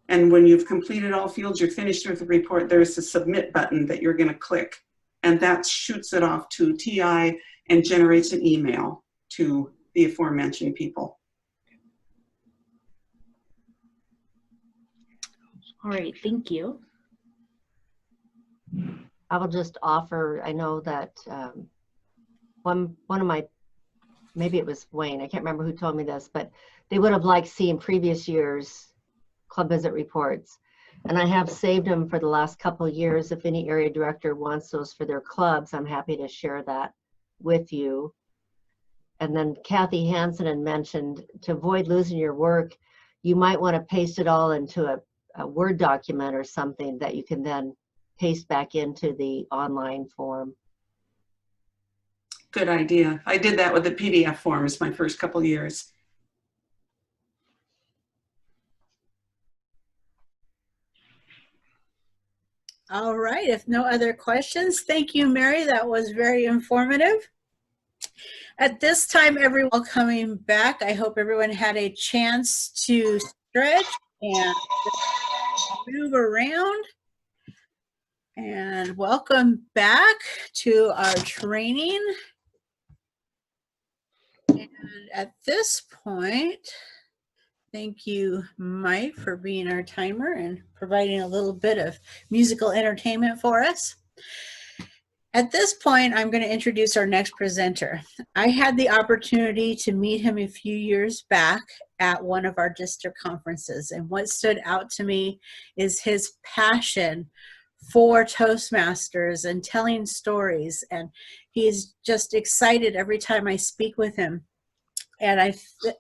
And when you've completed all fields, you're finished with the report, there's a submit button that you're going to click. And that shoots it off to TI and generates an email to the aforementioned people. All right, thank you. I will just offer, I know that one of my, maybe it was Wayne, I can't remember who told me this, but they would have liked seeing previous years' club visit reports. And I have saved them for the last couple of years. If any area director wants those for their clubs, I'm happy to share that with you. And then Kathy Hansen had mentioned, to avoid losing your work, you might want to paste it all into a Word document or something that you can then paste back into the online form. Good idea. I did that with the PDF forms my first couple of years. All right, if no other questions, thank you, Mary. That was very informative. At this time, everyone coming back, I hope everyone had a chance to stretch and move around. And welcome back to our training. And at this point, thank you, Mike, for being our timer and providing a little bit of musical entertainment for us. At this point, I'm going to introduce our next presenter. I had the opportunity to meet him a few years back at one of our district conferences. And what stood out to me is his passion for Toastmasters and telling stories. And he is just excited every time I speak with him. And I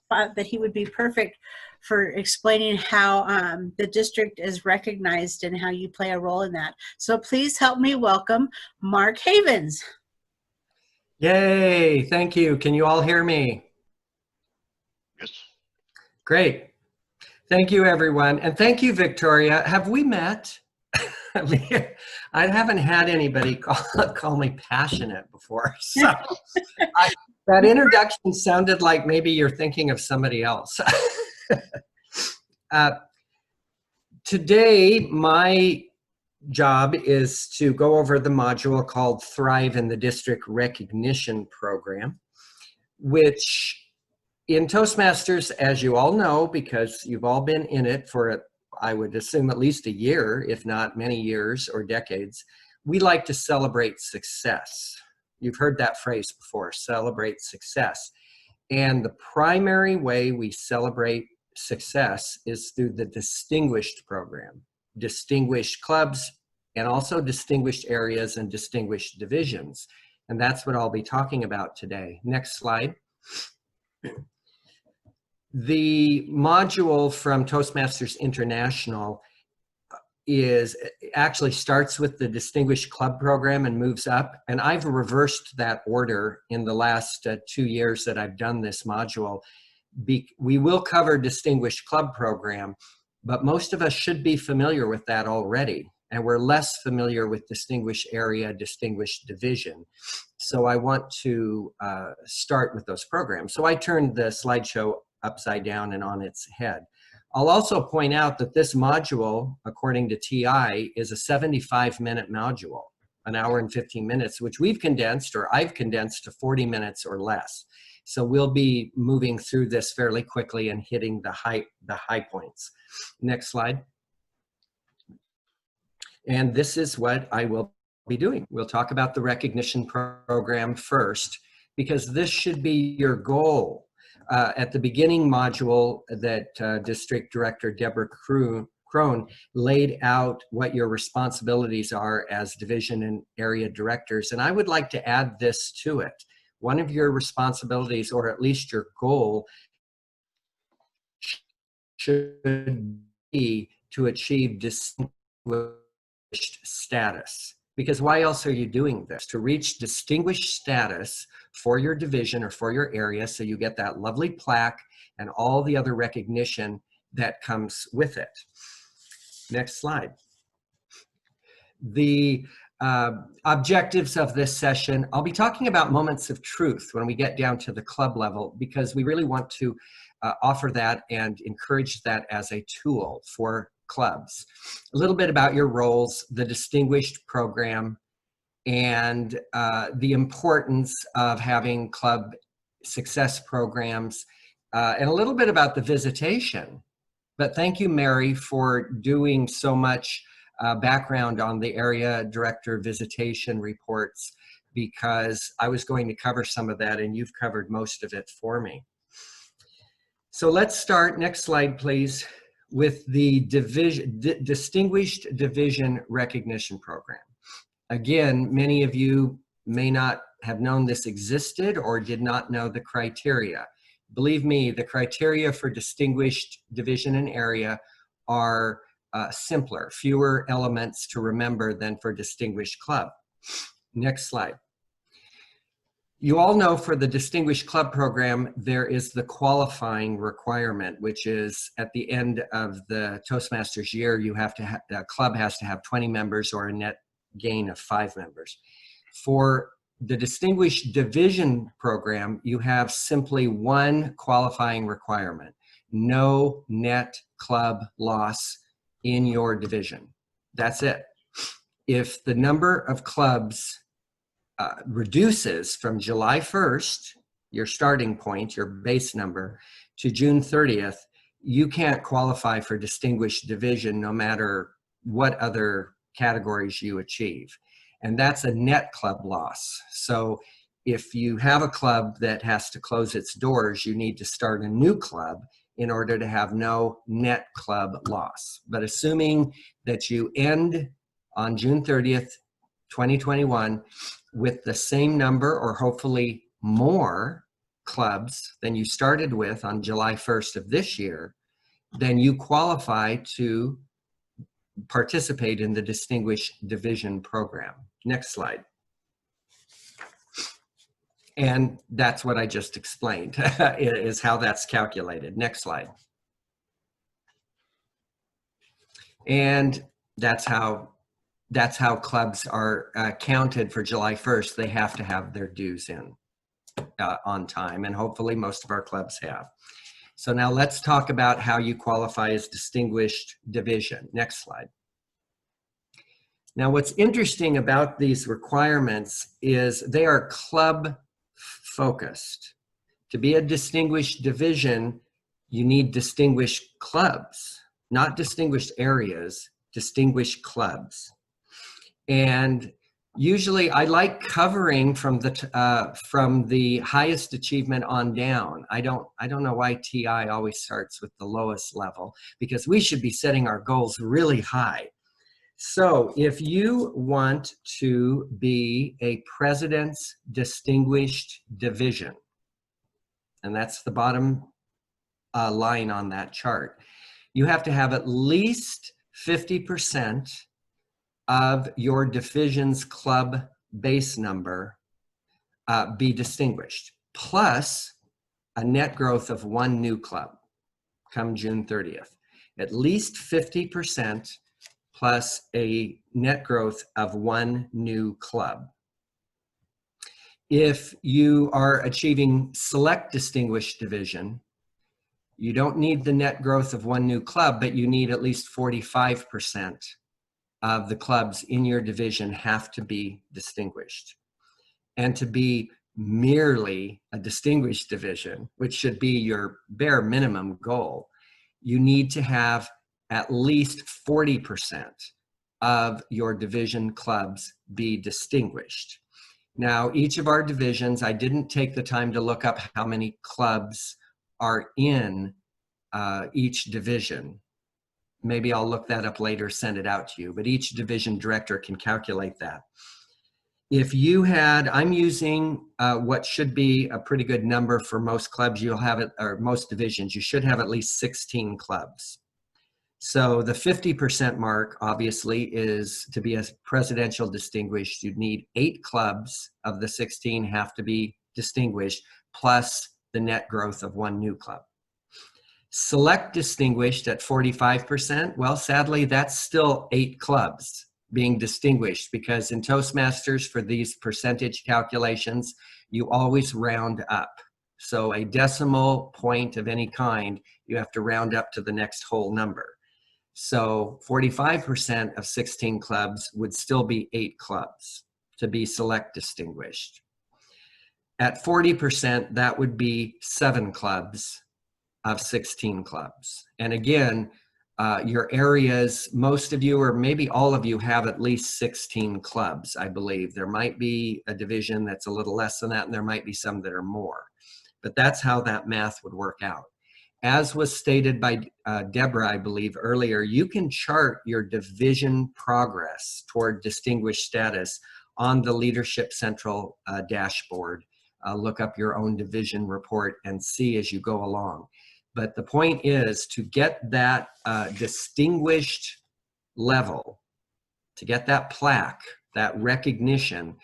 thought that he would be perfect for explaining how the district is recognized and how you play a role in that. So please help me welcome Mark Havens. Yay, thank you. Can you all hear me? Yes. Great. Thank you, everyone. And thank you, Victoria. Have we met? I haven't had anybody call me passionate before. So that introduction sounded like maybe you're thinking of somebody else. Today, my job is to go over the module called Thrive in the District Recognition Program, which in Toastmasters, as you all know, because you've all been in it for, I would assume, at least a year, if not many years or decades, we like to celebrate success. You've heard that phrase before, celebrate success. And the primary way we celebrate success is through the Distinguished program. Distinguished clubs, and also distinguished areas and distinguished divisions. And that's what I'll be talking about today. Next slide. The module from Toastmasters International actually starts with the Distinguished Club Program and moves up. And I've reversed that order in the last 2 years that I've done this module. We will cover Distinguished Club Program, but most of us should be familiar with that already. And we're less familiar with Distinguished Area, Distinguished Division. So I want to start with those programs. So I turned the slideshow upside down and on its head. I'll also point out that this module, according to TI, is a 75-minute module, an hour and 15 minutes, which we've condensed, or I've condensed, to 40 minutes or less. So we'll be moving through this fairly quickly and hitting the high points. Next slide. And this is what I will be doing. We'll talk about the recognition program first, because this should be your goal. At the beginning module that District Director Deborah Crone laid out what your responsibilities are as division and area directors. And I would like to add this to it. One of your responsibilities, or at least your goal, should be to achieve distinguished status. Because why else are you doing this? To reach distinguished status for your division or for your area, so you get that lovely plaque and all the other recognition that comes with it. Next slide. The objectives of this session, I'll be talking about moments of truth when we get down to the club level, because we really want to offer that and encourage that as a tool for clubs. A little bit about your roles, the distinguished program, and the importance of having club success programs, and a little bit about the visitation. But thank you, Mary, for doing so much background on the area director visitation reports, because I was going to cover some of that and you've covered most of it for me. So let's start, next slide please, with the Distinguished Division Recognition Program. Again, many of you may not have known this existed or did not know the criteria. Believe me, the criteria for Distinguished Division and Area are simpler, fewer elements to remember than for Distinguished Club. Next slide. You all know for the Distinguished Club Program, there is the qualifying requirement, which is at the end of the Toastmasters year, you have to the club has to have 20 members or a net gain of 5 members. For the Distinguished Division Program, you have simply one qualifying requirement: no net club loss in your division. That's it. If the number of clubs reduces from July 1st, your starting point, your base number, to June 30th, you can't qualify for Distinguished Division no matter what other categories you achieve. And that's a net club loss. So if you have a club that has to close its doors, you need to start a new club in order to have no net club loss. But assuming that you end on June 30th, 2021, with the same number or hopefully more clubs than you started with on July 1st of this year, then you qualify to participate in the Distinguished Division Program. Next slide. And that's what I just explained, is how that's calculated. Next slide. And that's how clubs are counted for July 1st. They have to have their dues in on time, and hopefully most of our clubs have. So now let's talk about how you qualify as Distinguished Division. Next slide. Now what's interesting about these requirements is they are club focused. To be a Distinguished Division, you need distinguished clubs, not distinguished areas, distinguished clubs. And usually I like covering from the highest achievement on down. I don't know why TI always starts with the lowest level, because we should be setting our goals really high. So if you want to be a President's Distinguished Division, and that's the bottom line on that chart, you have to have at least 50% of your division's club base number be distinguished, plus a net growth of 1 new club come June 30th. At least 50% plus a net growth of 1 new club. If you are achieving select distinguished division, you don't need the net growth of 1 new club, but you need at least 45% of the clubs in your division have to be distinguished. And to be merely a distinguished division, which should be your bare minimum goal, you need to have at least 40% of your division clubs be distinguished. Now, each of our divisions, I didn't take the time to look up how many clubs are in each division. Maybe I'll look that up later, send it out to you, but each division director can calculate that. If you had, I'm using what should be a pretty good number for most clubs, you'll have it, or most divisions, you should have at least 16 clubs. So the 50% mark, obviously, is to be a presidential distinguished, you'd need 8 clubs of the 16 have to be distinguished, plus the net growth of 1 new club. Select distinguished at 45%, well, sadly, that's still 8 clubs being distinguished, because in Toastmasters, for these percentage calculations, you always round up. So a decimal point of any kind, you have to round up to the next whole number. So 45% of 16 clubs would still be 8 clubs to be select distinguished. At 40%, that would be 7 clubs of 16 clubs. And again, your areas, most of you or maybe all of you have at least 16 clubs, I believe. There might be a division that's a little less than that, and there might be some that are more. But that's how that math would work out. As was stated by Deborah, I believe, earlier, you can chart your division progress toward distinguished status on the Leadership Central dashboard. Look up your own division report and see as you go along. But the point is to get that distinguished level, to get that plaque, that recognition,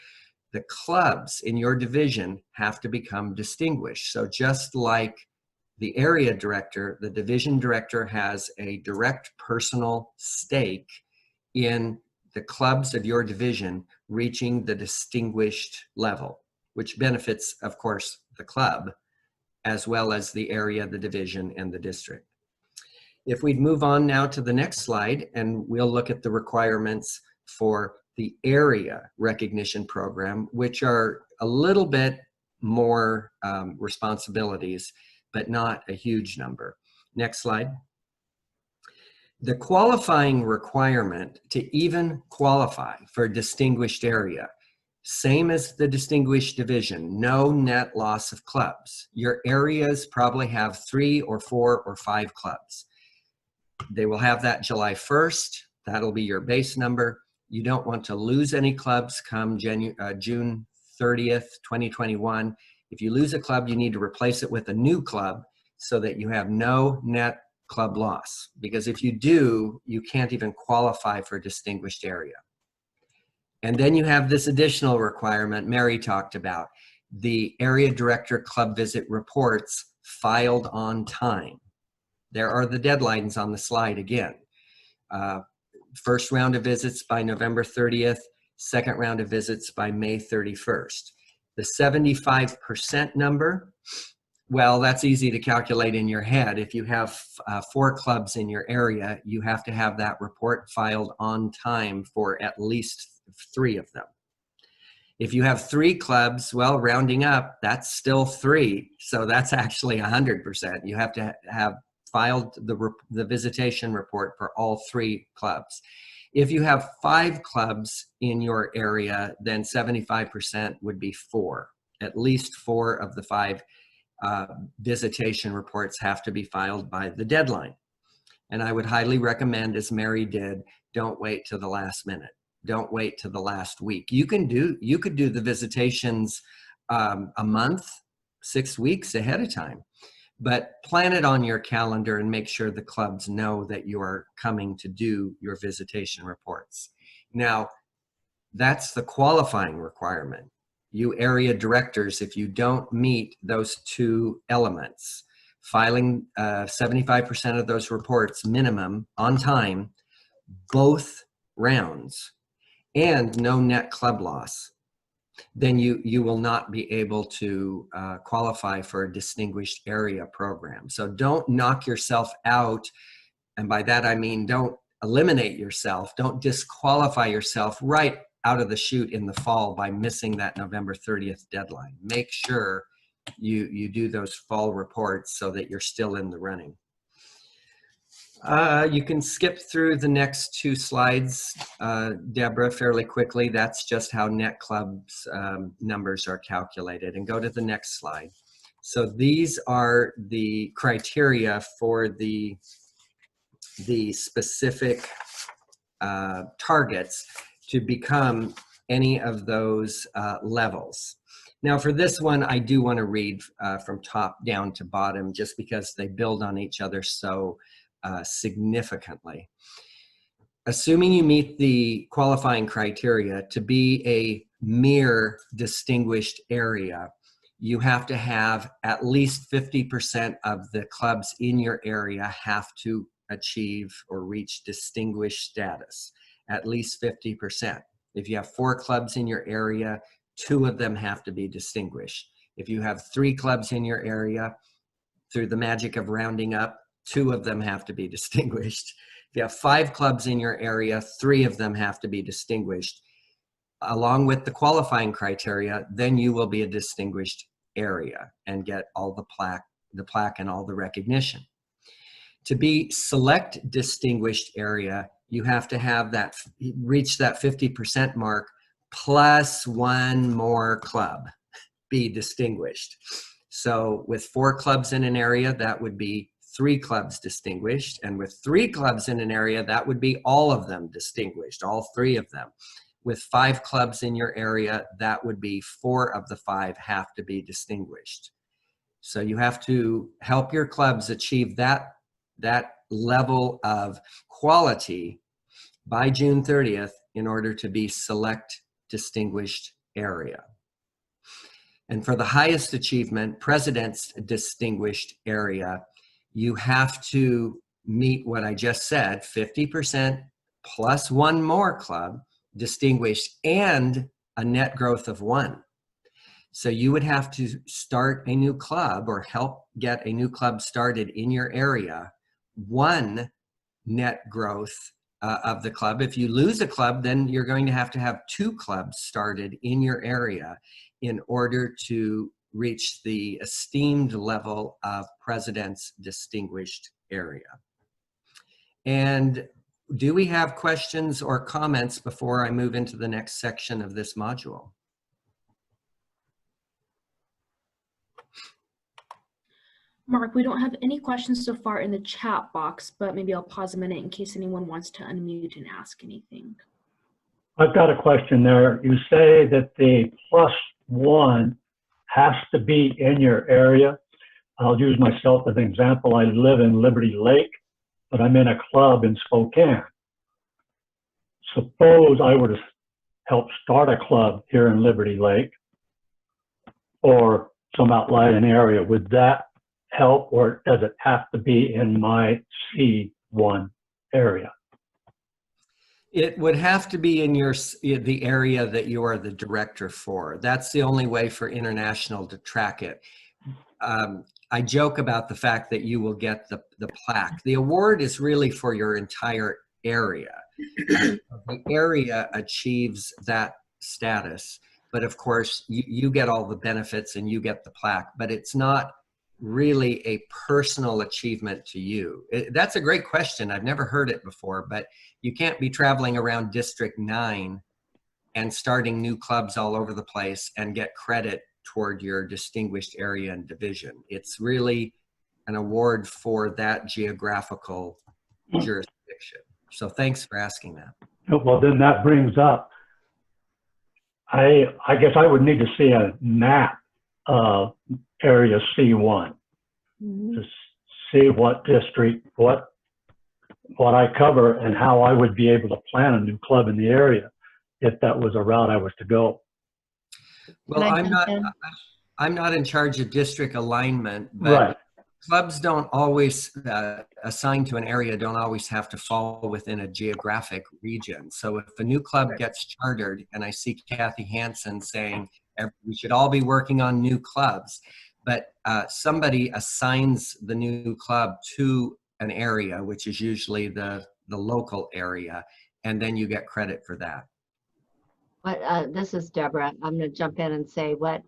the clubs in your division have to become distinguished. So just like the area director, the division director has a direct personal stake in the clubs of your division reaching the distinguished level, which benefits, of course, the club, as well as the area, the division, and the district. If we move on now to the next slide, and we'll look at the requirements for the area recognition program, which are a little bit more responsibilities, but not a huge number. Next slide. The qualifying requirement to even qualify for a distinguished area, same as the distinguished division, no net loss of clubs. Your areas probably have 3 or 4 or 5 clubs. They will have that July 1st. That'll be your base number. You don't want to lose any clubs come June 30th, 2021. If you lose a club, you need to replace it with a new club so that you have no net club loss. Because if you do, you can't even qualify for a distinguished area. And then you have this additional requirement Mary talked about, the area director club visit reports filed on time. There are the deadlines on the slide again. First round of visits by November 30th, second round of visits by May 31st. The 75% number, well, that's easy to calculate in your head. If you have 4 clubs in your area, you have to have that report filed on time for at least 3 of them. If you have 3 clubs, well, rounding up, that's still 3. So that's actually 100%. You have to have filed the visitation report for all 3 clubs. If you have 5 clubs in your area, then 75% would be 4. At least 4 of the 5 visitation reports have to be filed by the deadline. And I would highly recommend, as Mary did, don't wait till the last minute. Don't wait till the last week. You could do the visitations a month, 6 weeks ahead of time, but plan it on your calendar and make sure the clubs know that you are coming to do your visitation reports. Now, that's the qualifying requirement. You area directors, if you don't meet those two elements, filing 75% of those reports minimum on time, both rounds, and no net club loss, then you will not be able to qualify for a distinguished area program. So don't knock yourself out. And by that, I mean, don't eliminate yourself. Don't disqualify yourself right out of the chute in the fall by missing that November 30th deadline. Make sure you do those fall reports so that you're still in the running. You can skip through the next two slides, Deborah, fairly quickly. That's just how net clubs numbers are calculated. And go to the next slide. So these are the criteria for the specific targets to become any of those levels. Now for this one, I do want to read from top down to bottom just because they build on each other so significantly. Assuming you meet the qualifying criteria to be a mere distinguished area, you have to have at least 50% of the clubs in your area have to achieve or reach distinguished status, at least 50%. If you have 4 clubs in your area, 2 of them have to be distinguished. If you have 3 clubs in your area, through the magic of rounding up, 2 of them have to be distinguished. If you have 5 clubs in your area, 3 of them have to be distinguished. Along with the qualifying criteria, then you will be a distinguished area and get all the plaque and all the recognition. To be select distinguished area, you have to have that, reach that 50% mark plus 1 more club be distinguished. So with 4 clubs in an area, that would be 3 clubs distinguished. And with 3 clubs in an area, that would be all of them distinguished, all 3 of them. With 5 clubs in your area, that would be 4 of the 5 have to be distinguished. So you have to help your clubs achieve that level of quality by June 30th in order to be select distinguished area. And for the highest achievement, President's distinguished area, you have to meet what I just said, 50% plus 1 more club distinguished and a net growth of 1. So you would have to start a new club or help get a new club started in your area, 1 net growth of the club. If you lose a club, then you're going to have 2 clubs started in your area in order to reach the esteemed level of President's distinguished area. And do we have questions or comments before I move into the next section of this module? Mark, we don't have any questions so far in the chat box, but maybe I'll pause a minute in case anyone wants to unmute and ask anything. I've got a question there. You say that the +1 has to be in your area. I'll use myself as an example. I live in Liberty Lake, but I'm in a club in Spokane. Suppose I were to help start a club here in Liberty Lake or some outlying area. Would that help, or does it have to be in my C1 area? It would have to be in the area that you are the director for. That's the only way for international to track it. I joke about the fact that you will get the plaque. The award is really for your entire area. The area achieves that status, but of course you get all the benefits and you get the plaque, but it's not really a personal achievement to you. That's a great question. I've never heard it before, but you can't be traveling around District 9 and starting new clubs all over the place and get credit toward your distinguished area and division. It's really an award for that geographical jurisdiction. So thanks for asking that. Well, then that brings up, I guess I would need to see a map of area C1 to see what district, what I cover and how I would be able to plan a new club in the area if that was a route I was to go. Well, I'm not in charge of district alignment, but Right. clubs don't always, assigned to an area, don't always have to fall within a geographic region. So if a new club gets chartered, and I see Kathy Hansen saying we should all be working on new clubs, but somebody assigns the new club to an area, which is usually the local area, and then you get credit for that. But this is Deborah. I'm going to jump in and say what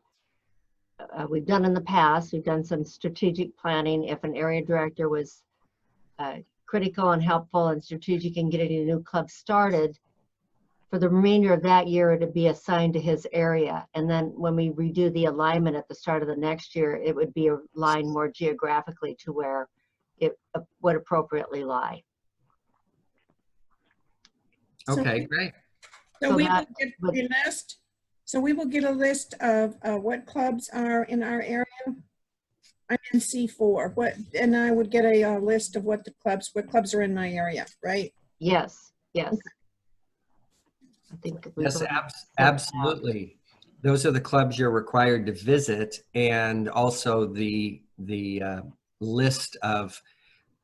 we've done in the past. We've done some strategic planning. If an area director was critical and helpful and strategic in getting a new club started, for the remainder of that year, it would be assigned to his area. And then when we redo the alignment at the start of the next year, it would be aligned more geographically to where it would appropriately lie. Okay, great. So we will get a list. So we will get a list of what clubs are in our area. I'm in C4. And I would get a list of what clubs are in my area, right? Yes. Yes. I think yes, absolutely. Those are the clubs you're required to visit, and also the list of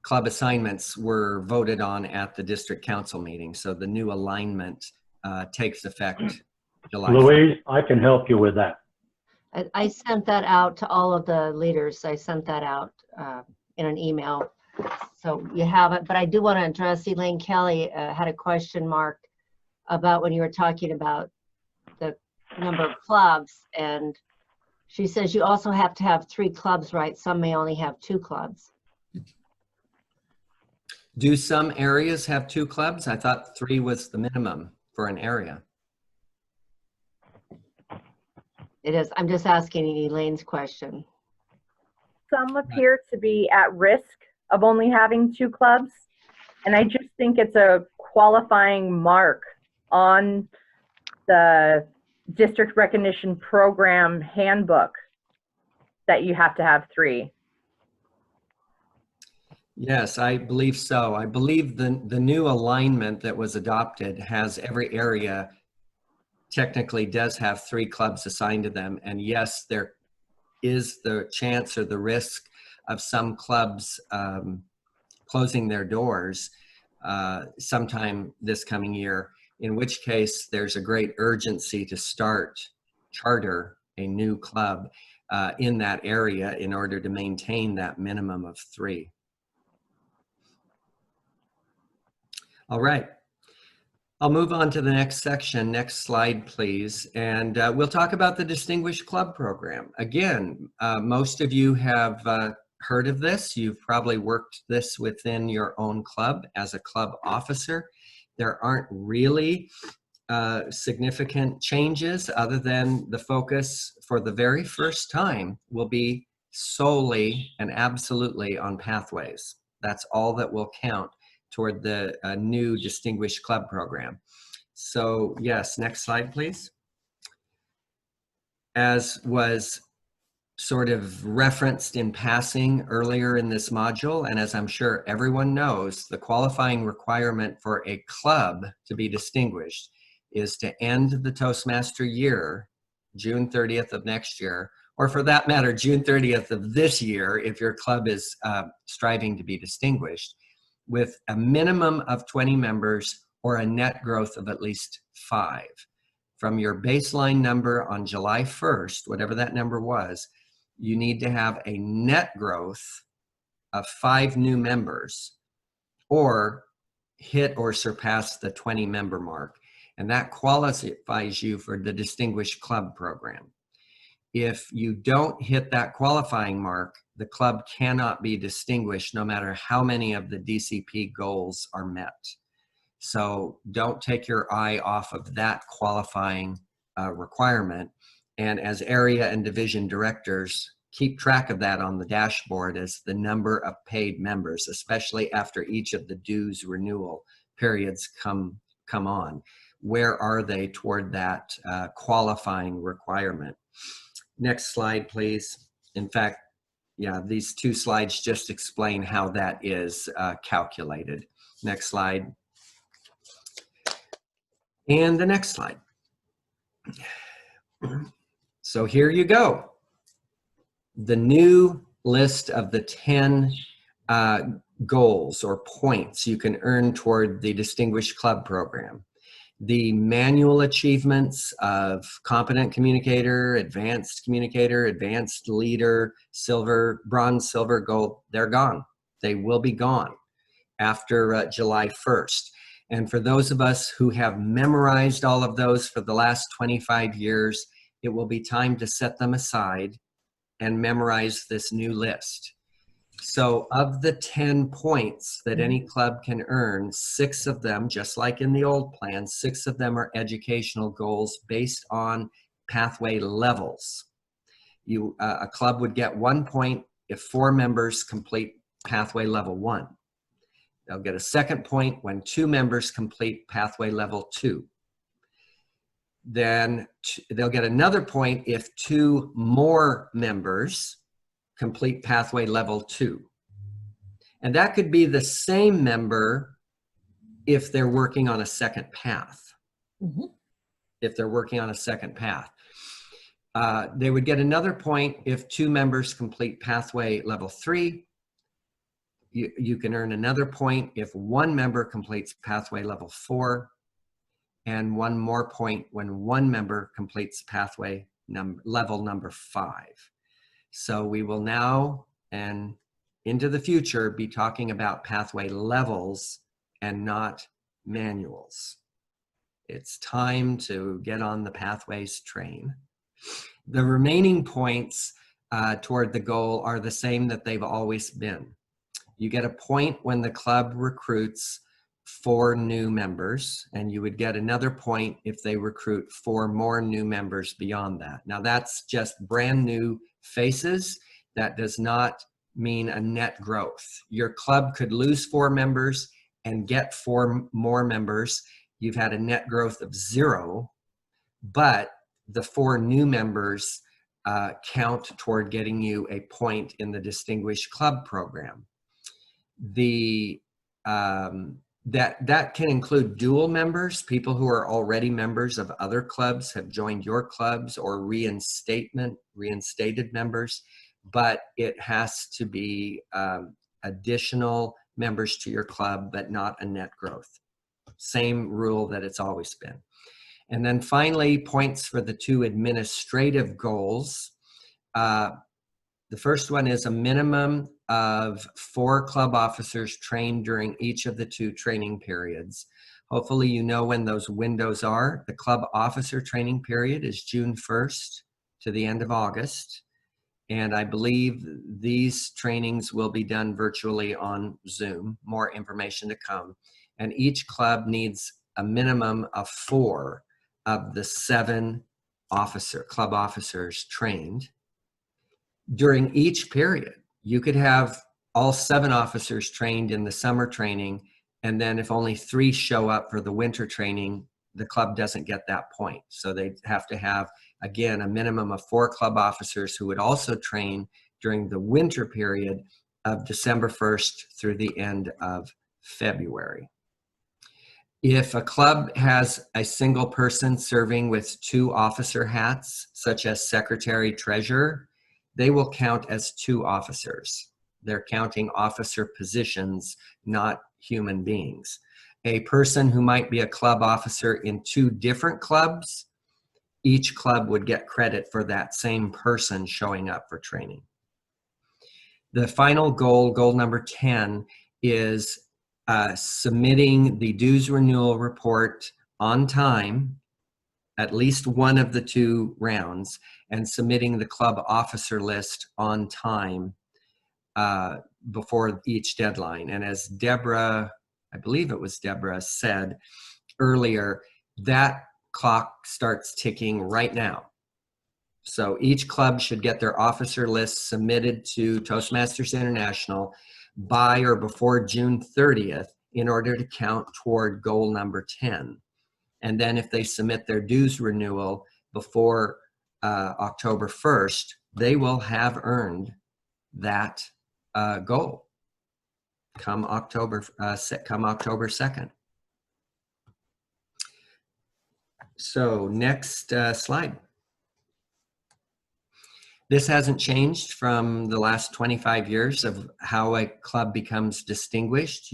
club assignments were voted on at the district council meeting. So the new alignment takes effect July 1st. Louise, I can help you with that. I sent that out to all of the leaders. I sent that out in an email. So you have it, but I do want to address Elaine Kelly had a question mark about when you were talking about the number of clubs, and she says you also have to have 3 clubs, right? Some may only have 2 clubs. Do some areas have 2 clubs? I thought 3 was the minimum for an area. It is. I'm just asking Elaine's question. Some appear to be at risk of only having 2 clubs, and I just think it's a qualifying mark on the district recognition program handbook that you have to have 3. Yes, I believe so. I believe the new alignment that was adopted has every area technically does have 3 clubs assigned to them. And yes, there is the chance or the risk of some clubs closing their doors sometime this coming year, in which case there's a great urgency to charter a new club in that area in order to maintain that minimum of 3. All right, I'll move on to the next section. Next slide, please. And we'll talk about the Distinguished Club Program. Again, most of you have heard of this. You've probably worked this within your own club as a club officer. There aren't really significant changes other than the focus for the very first time will be solely and absolutely on pathways. That's all that will count toward the new Distinguished Club Program. So yes, next slide, please. As was sort of referenced in passing earlier in this module, and as I'm sure everyone knows, the qualifying requirement for a club to be distinguished is to end the Toastmaster year, June 30th of next year, or for that matter, June 30th of this year, if your club is striving to be distinguished, with a minimum of 20 members or a net growth of at least 5. From your baseline number on July 1st, whatever that number was, you need to have a net growth of 5 new members or hit or surpass the 20 member mark. And that qualifies you for the Distinguished Club Program. If you don't hit that qualifying mark, the club cannot be distinguished no matter how many of the DCP goals are met. So don't take your eye off of that qualifying requirement. And as area and division directors, keep track of that on the dashboard as the number of paid members, especially after each of the dues renewal periods come on. Where are they toward that qualifying requirement? Next slide, please. In fact, yeah, these two slides just explain how that is calculated. Next slide. And the next slide. So here you go. The new list of the 10 goals or points you can earn toward the Distinguished Club Program. The manual achievements of competent communicator, advanced leader, silver, bronze, silver, gold, they're gone. They will be gone after July 1st. And for those of us who have memorized all of those for the last 25 years, it will be time to set them aside and memorize this new list. So of the 10 points that any club can earn, 6 of them, just like in the old plan, 6 of them are educational goals based on pathway levels. A club would get 1 point if 4 members complete pathway level 1. They'll get a 2nd point when 2 members complete pathway level 2. Then they'll get another point if 2 more members complete pathway level 2. And that could be the same member if they're working on a second path. If they're working on a second path. They would get another point if 2 members complete pathway level 3. You can earn another point if 1 member completes pathway level 4. And 1 more point when 1 member completes pathway level number 5. So we will now and into the future be talking about pathway levels and not manuals. It's time to get on the pathways train. The remaining points toward the goal are the same that they've always been. You get a point when the club recruits 4 new members, and you would get another point if they recruit 4 more new members beyond that. Now that's just brand new faces. That does not mean a net growth. Your club could lose 4 members and get 4 more members. You've had a net growth of 0, but the 4 new members count toward getting you a point in the Distinguished Club Program. That can include dual members, people who are already members of other clubs, have joined your clubs, or reinstated members, but it has to be additional members to your club, but not a net growth. Same rule that it's always been. And then finally, points for the 2 administrative goals. The first one is a minimum of 4 club officers trained during each of the 2 training periods. Hopefully you know when those windows are. The club officer training period is June 1st to the end of August. And I believe these trainings will be done virtually on Zoom. More information to come. And each club needs a minimum of 4 of the 7 club officers trained. During each period, you could have all 7 officers trained in the summer training, and then if only 3 show up for the winter training, the club doesn't get that point. So they have to have, again, a minimum of 4 club officers who would also train during the winter period of December 1st through the end of February. If a club has a single person serving with 2 officer hats, such as secretary, treasurer, they will count as 2 officers. They're counting officer positions, not human beings. A person who might be a club officer in 2 different clubs, each club would get credit for that same person showing up for training. The final goal, goal number 10, is submitting the dues renewal report on time, at least one of the 2 rounds, and submitting the club officer list on time before each deadline. And as Deborah, I believe it was Deborah, said earlier, that clock starts ticking right now. So each club should get their officer list submitted to Toastmasters International by or before June 30th in order to count toward goal number 10. And then if they submit their dues renewal before October 1st, they will have earned that goal come October 2nd. So next slide. This hasn't changed from the last 25 years of how a club becomes distinguished.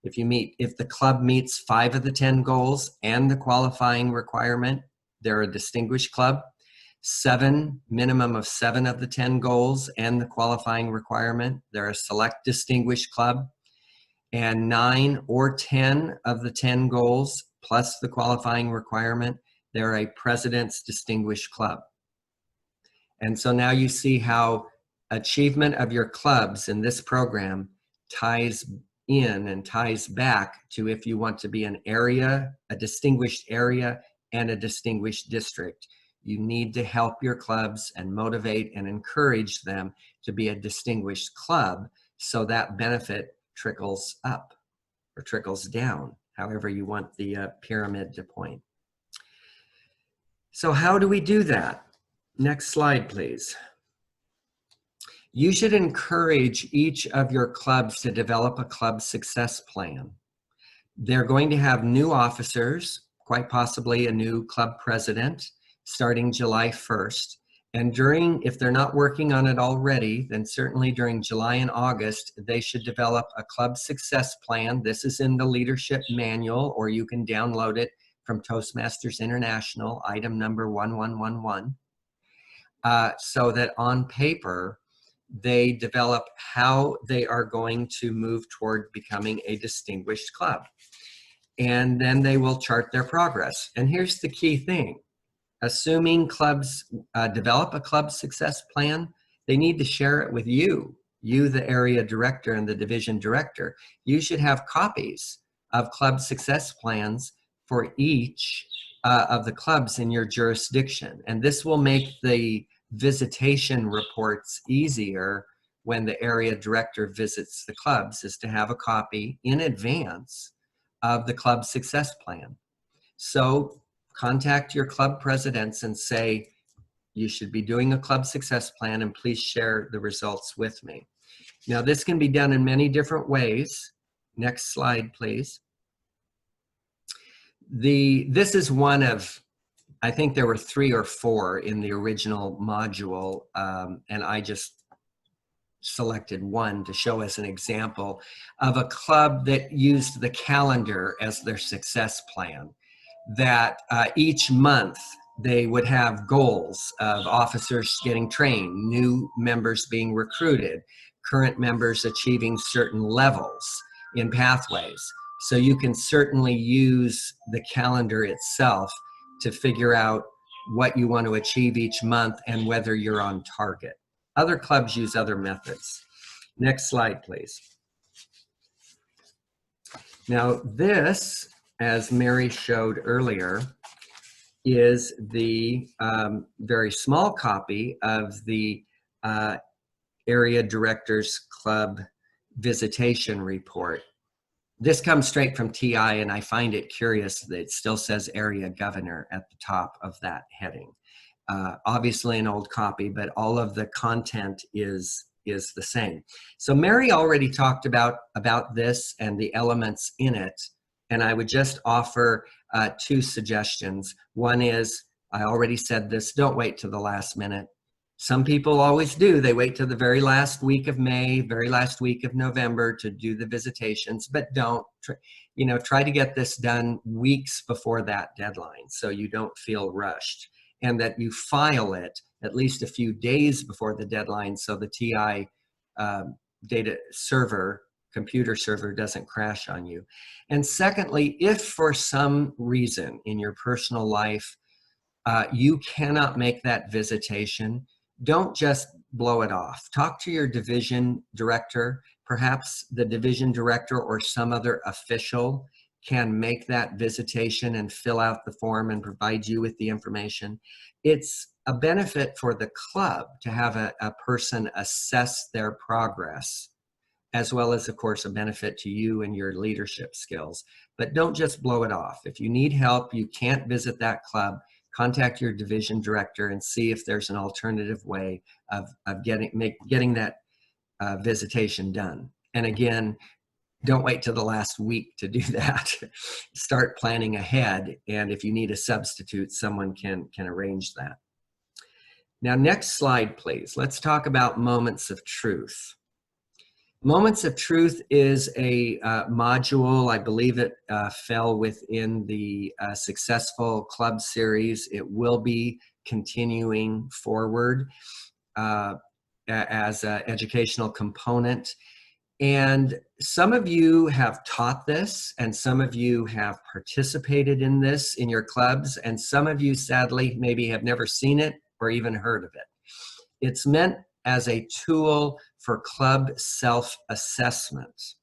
If the club meets 5 of the 10 goals and the qualifying requirement, they're a distinguished club. Minimum of 7 of the 10 goals and the qualifying requirement, they're a select distinguished club. And 9 or 10 of the 10 goals plus the qualifying requirement, they're a president's distinguished club. And so now you see how achievement of your clubs in this program ties in and ties back to if you want to be an area, a distinguished area, and a distinguished district. You need to help your clubs and motivate and encourage them to be a distinguished club so that benefit trickles up or trickles down, however you want the pyramid to point. So how do we do that? Next slide, please. You should encourage each of your clubs to develop a club success plan. They're going to have new officers, quite possibly a new club president, starting July 1st. And if they're not working on it already, then certainly during July and August, they should develop a club success plan. This is in the leadership manual, or you can download it from Toastmasters International, item number 1111. So that on paper, they develop how they are going to move toward becoming a distinguished club. And then they will chart their progress. And here's the key thing. Assuming clubs develop a club success plan, they need to share it with you, the area director and the division director. You should have copies of club success plans for each of the clubs in your jurisdiction. And this will make the visitation reports easier when the area director visits the clubs, is to have a copy in advance of the club success plan. So contact your club presidents and say, you should be doing a club success plan and please share the results with me. Now this can be done in many different ways. Next slide, please. This is one of, I think there were 3 or 4 in the original module, and I just selected one to show us an example of a club that used the calendar as their success plan. That each month they would have goals of officers getting trained, new members being recruited, current members achieving certain levels in pathways. So you can certainly use the calendar itself to figure out what you want to achieve each month and whether you're on target. Other clubs use other methods. Next slide, please. Now this, as Mary showed earlier, is the very small copy of the Area Directors Club Visitation Report. This comes straight from TI, and I find it curious that it still says Area Governor at the top of that heading. Obviously an old copy, but all of the content is the same. So Mary already talked about this and the elements in it, and I would just offer 2 suggestions. One is, I already said this, don't wait till the last minute. Some people always do. They wait till the very last week of May, very last week of November to do the visitations, but don't. Try to get this done weeks before that deadline so you don't feel rushed, and that you file it at least a few days before the deadline so the TI data server, computer server doesn't crash on you. And secondly, if for some reason in your personal life you cannot make that visitation, don't just blow it off. Talk to your division director. Perhaps the division director or some other official can make that visitation and fill out the form and provide you with the information. It's a benefit for the club to have a person assess their progress, as well as, of course, a benefit to you and your leadership skills. But don't just blow it off. If you need help, you can't visit that club, contact your division director and see if there's an alternative way of getting that visitation done. And again, don't wait till the last week to do that. Start planning ahead, and if you need a substitute, someone can arrange that. Now, next slide, please. Let's talk about moments of truth. Moments of Truth is a module. I believe it fell within the Successful Club series. It will be continuing forward as an educational component. And some of you have taught this, and some of you have participated in this in your clubs, and some of you, sadly, maybe have never seen it or even heard of it. It's meant as a tool for club self-assessment,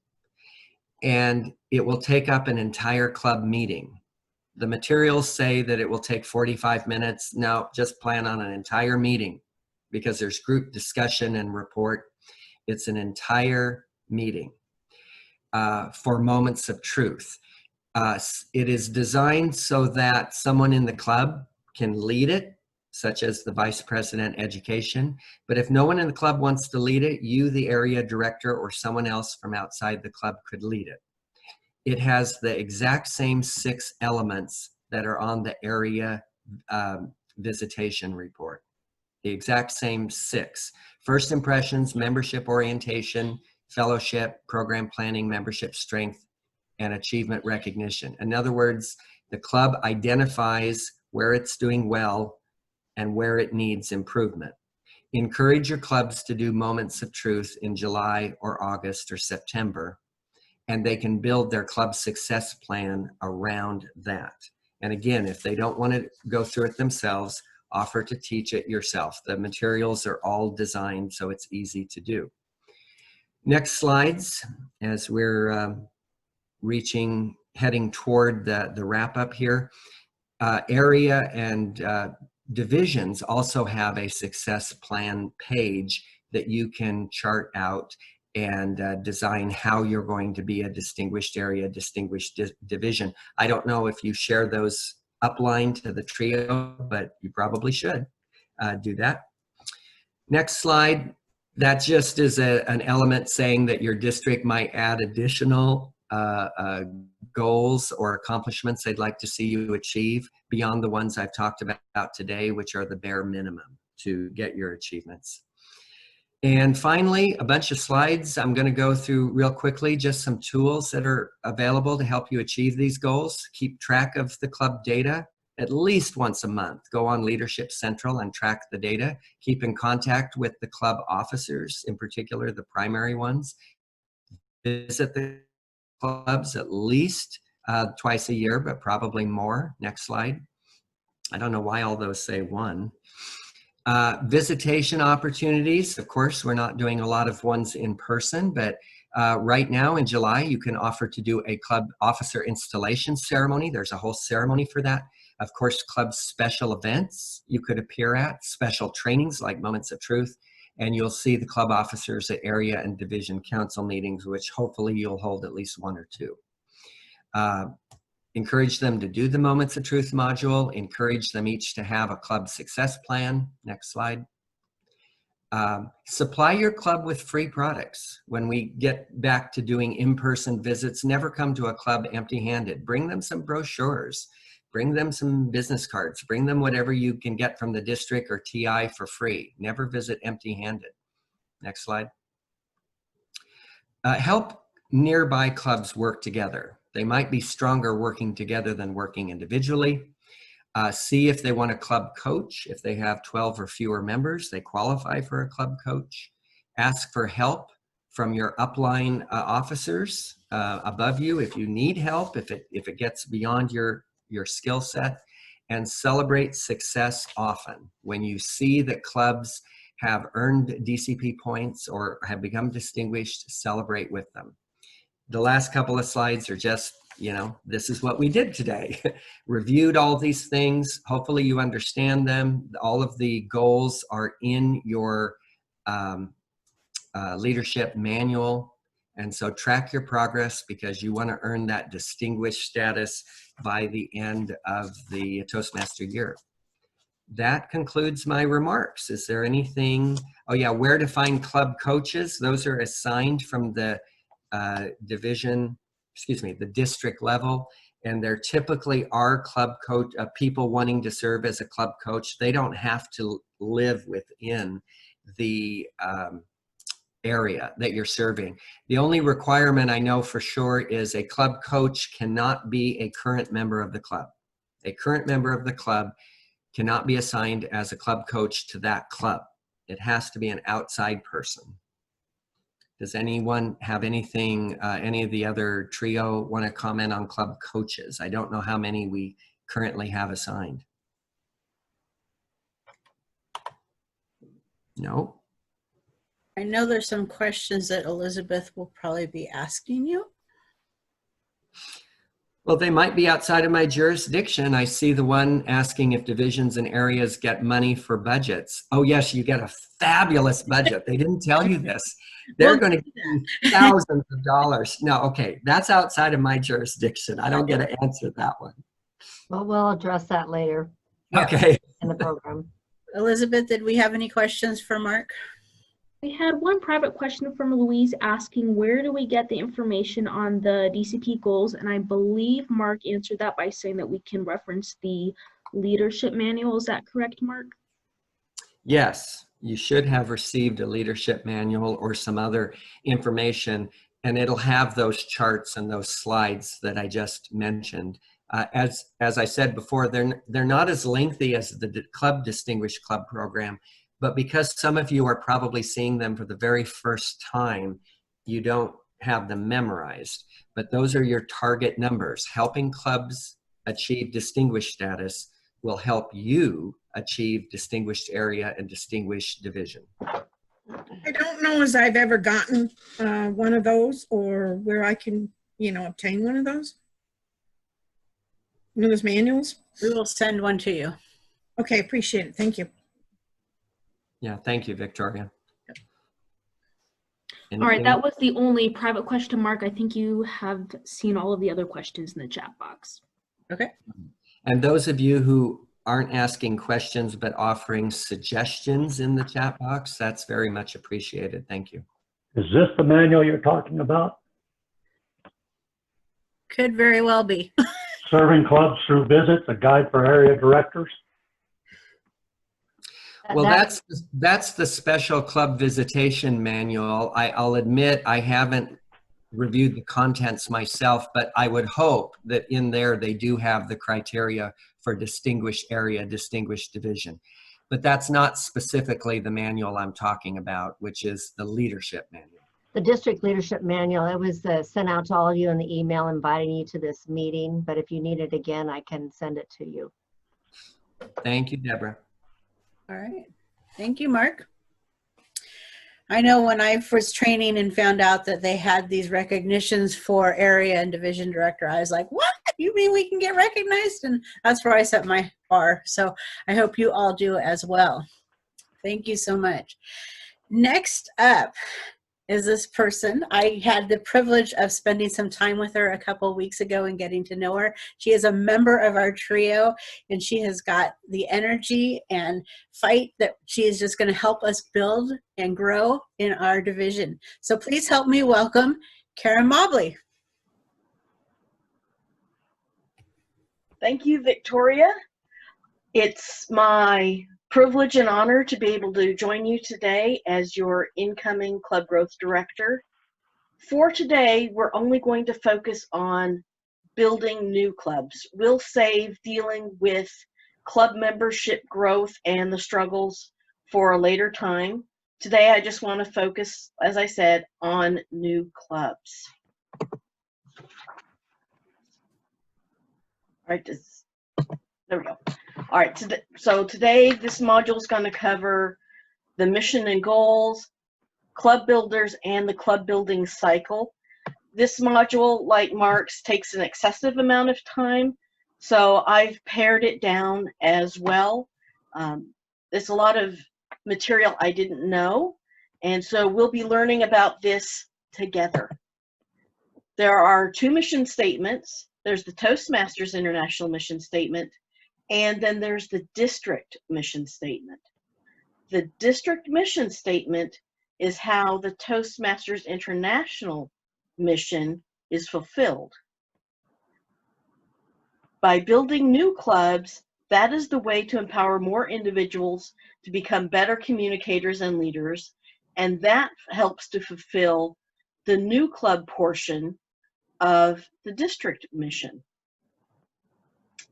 and it will take up an entire club meeting. The materials say that it will take 45 minutes. Now, just plan on an entire meeting because there's group discussion and report. It's an entire meeting for Moments of Truth. It is designed so that someone in the club can lead it, such as the Vice President Education. But if no one in the club wants to lead it, you, the area director, or someone else from outside the club could lead it. It has the exact same 6 elements that are on the area visitation report. The exact same 6. First impressions, membership orientation, fellowship, program planning, membership strength, and achievement recognition. In other words, the club identifies where it's doing well and where it needs improvement. Encourage your clubs to do Moments of Truth in July or August or September, and they can build their club success plan around that. And again, if they don't want to go through it themselves, offer to teach it yourself. The materials are all designed so it's easy to do. Next slides, as we're heading toward the wrap up here. Area and divisions also have a success plan page that you can chart out and design how you're going to be a distinguished area, distinguished division. I don't know if you share those upline to the trio, but you probably should do that. Next slide. That just is an element saying that your district might add additional goals or accomplishments they'd like to see you achieve beyond the ones I've talked about today, which are the bare minimum to get your achievements. And finally, a bunch of slides I'm going to go through real quickly, just some tools that are available to help you achieve these goals. Keep track of the club data at least once a month. Go on Leadership Central and track the data. Keep in contact with the club officers, in particular the primary ones. Visit the clubs at least twice a year, but probably more. Next slide. I don't know why all those say 1. Visitation opportunities. Of course, we're not doing a lot of ones in person, but right now in July, you can offer to do a club officer installation ceremony. There's a whole ceremony for that. Of course, club special events you could appear at, special trainings like Moments of Truth, and you'll see the club officers at area and division council meetings, which hopefully you'll hold at least 1 or 2. Encourage them to do the Moments of Truth module. Encourage them each to have a club success plan. Next slide. Supply your club with free products. When we get back to doing in-person visits, never come to a club empty-handed. Bring them some brochures. Bring them some business cards. Bring them whatever you can get from the district or TI for free. Never visit empty-handed. Next slide. Help nearby clubs work together. They might be stronger working together than working individually. See if they want a club coach. If they have 12 or fewer members, they qualify for a club coach. Ask for help from your upline officers above you if you need help, if it gets beyond your skill set. And celebrate success often. When you see that clubs have earned DCP points or have become distinguished, celebrate with them. The last couple of slides are just you know, this is what we did today. Reviewed all these things. Hopefully you understand them. All of the goals are in your leadership manual. And so track your progress, because you want to earn that distinguished status by the end of the Toastmaster year. That concludes my remarks. Is there anything? Oh yeah, where to find club coaches. Those are assigned from the the district level. And there typically are club coach people wanting to serve as a club coach. They don't have to live within the area that you're serving. The only requirement I know for sure is a club coach cannot be a current member of the club. A current member of the club cannot be assigned as a club coach to that club. It has to be an outside person. Does anyone have anything, any of the other trio want to comment on club coaches? I don't know how many we currently have assigned. No? I know there's some questions that Elizabeth will probably be asking you. Well, they might be outside of my jurisdiction. I see the one asking if divisions and areas get money for budgets. Oh yes, you get a fabulous budget. They didn't tell you this. They're going to give you thousands of dollars. No, okay, that's outside of my jurisdiction. I don't get to answer that one. Well, we'll address that later Okay. in the program. Elizabeth, did we have any questions for Mark? We had one private question from Louise asking, where do we get the information on the DCP goals? And I believe Mark answered that by saying that we can reference the leadership manual. Is that correct, Mark? Yes, you should have received a leadership manual or some other information, and it'll have those charts and those slides that I just mentioned. As I said before, they're not as lengthy as the Club Distinguished Club program, but because some of you are probably seeing them for the very first time, you don't have them memorized. But those are your target numbers. Helping clubs achieve distinguished status will help you achieve distinguished area and distinguished division. I don't know as I've ever gotten one of those, or where I can, obtain one of those. One of those manuals? We will send one to you. Okay, appreciate it. Thank you. Yeah, thank you, Victoria. All right, that was the only private question, Mark. I think you have seen all of the other questions in the chat box. Okay. And those of you who aren't asking questions but offering suggestions in the chat box, that's very much appreciated. Thank you. Is this the manual you're talking about? Could very well be. Serving clubs through visits, a guide for area directors? Well, that's the special club visitation manual. I'll admit I haven't reviewed the contents myself, but I would hope that in there they do have the criteria for distinguished area, distinguished division. But that's not specifically the manual I'm talking about, which is the leadership manual. The district leadership manual, it was sent out to all of you in the email inviting you to this meeting, but if you need it again, I can send it to you. Thank you, Deborah. All right. Thank you, Mark. I know when I was training and found out that they had these recognitions for area and division director, I was like, what? You mean we can get recognized? And that's where I set my bar. So I hope you all do as well. Thank you so much. Next up is this person. I had the privilege of spending some time with her a couple of weeks ago and getting to know her. She is a member of our trio, and she has got the energy and fight that she is just going to help us build and grow in our division. So please help me welcome Karen Mobley. Thank you, Victoria. It's my privilege and honor to be able to join you today as your incoming Club Growth Director. For today, we're only going to focus on building new clubs. We'll save dealing with club membership growth and the struggles for a later time. Today, I just want to focus, as I said, on new clubs. All right, there we go. All right, so today this module is going to cover the mission and goals, club builders, and the club building cycle. This module, like Mark's, takes an excessive amount of time, so I've pared it down as well. There's a lot of material I didn't know, and so we'll be learning about this together. There are 2 mission statements. There's the Toastmasters International Mission Statement, and then there's the District Mission Statement. The District Mission Statement is how the Toastmasters International mission is fulfilled. By building new clubs, that is the way to empower more individuals to become better communicators and leaders, and that helps to fulfill the new club portion of the district mission.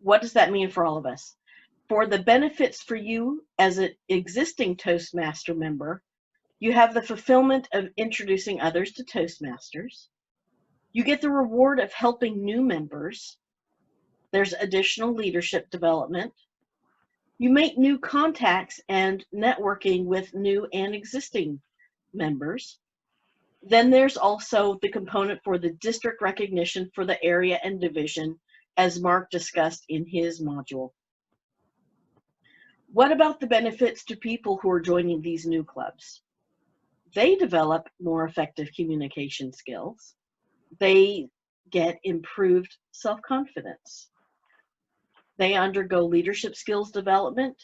What does that mean for all of us? For the benefits for you as an existing Toastmaster member, you have the fulfillment of introducing others to Toastmasters. You get the reward of helping new members. There's additional leadership development. You make new contacts and networking with new and existing members. Then there's also the component for the district recognition for the area and division, as Mark discussed in his module. What about the benefits to people who are joining these new clubs? They develop more effective communication skills. They get improved self-confidence. They undergo leadership skills development.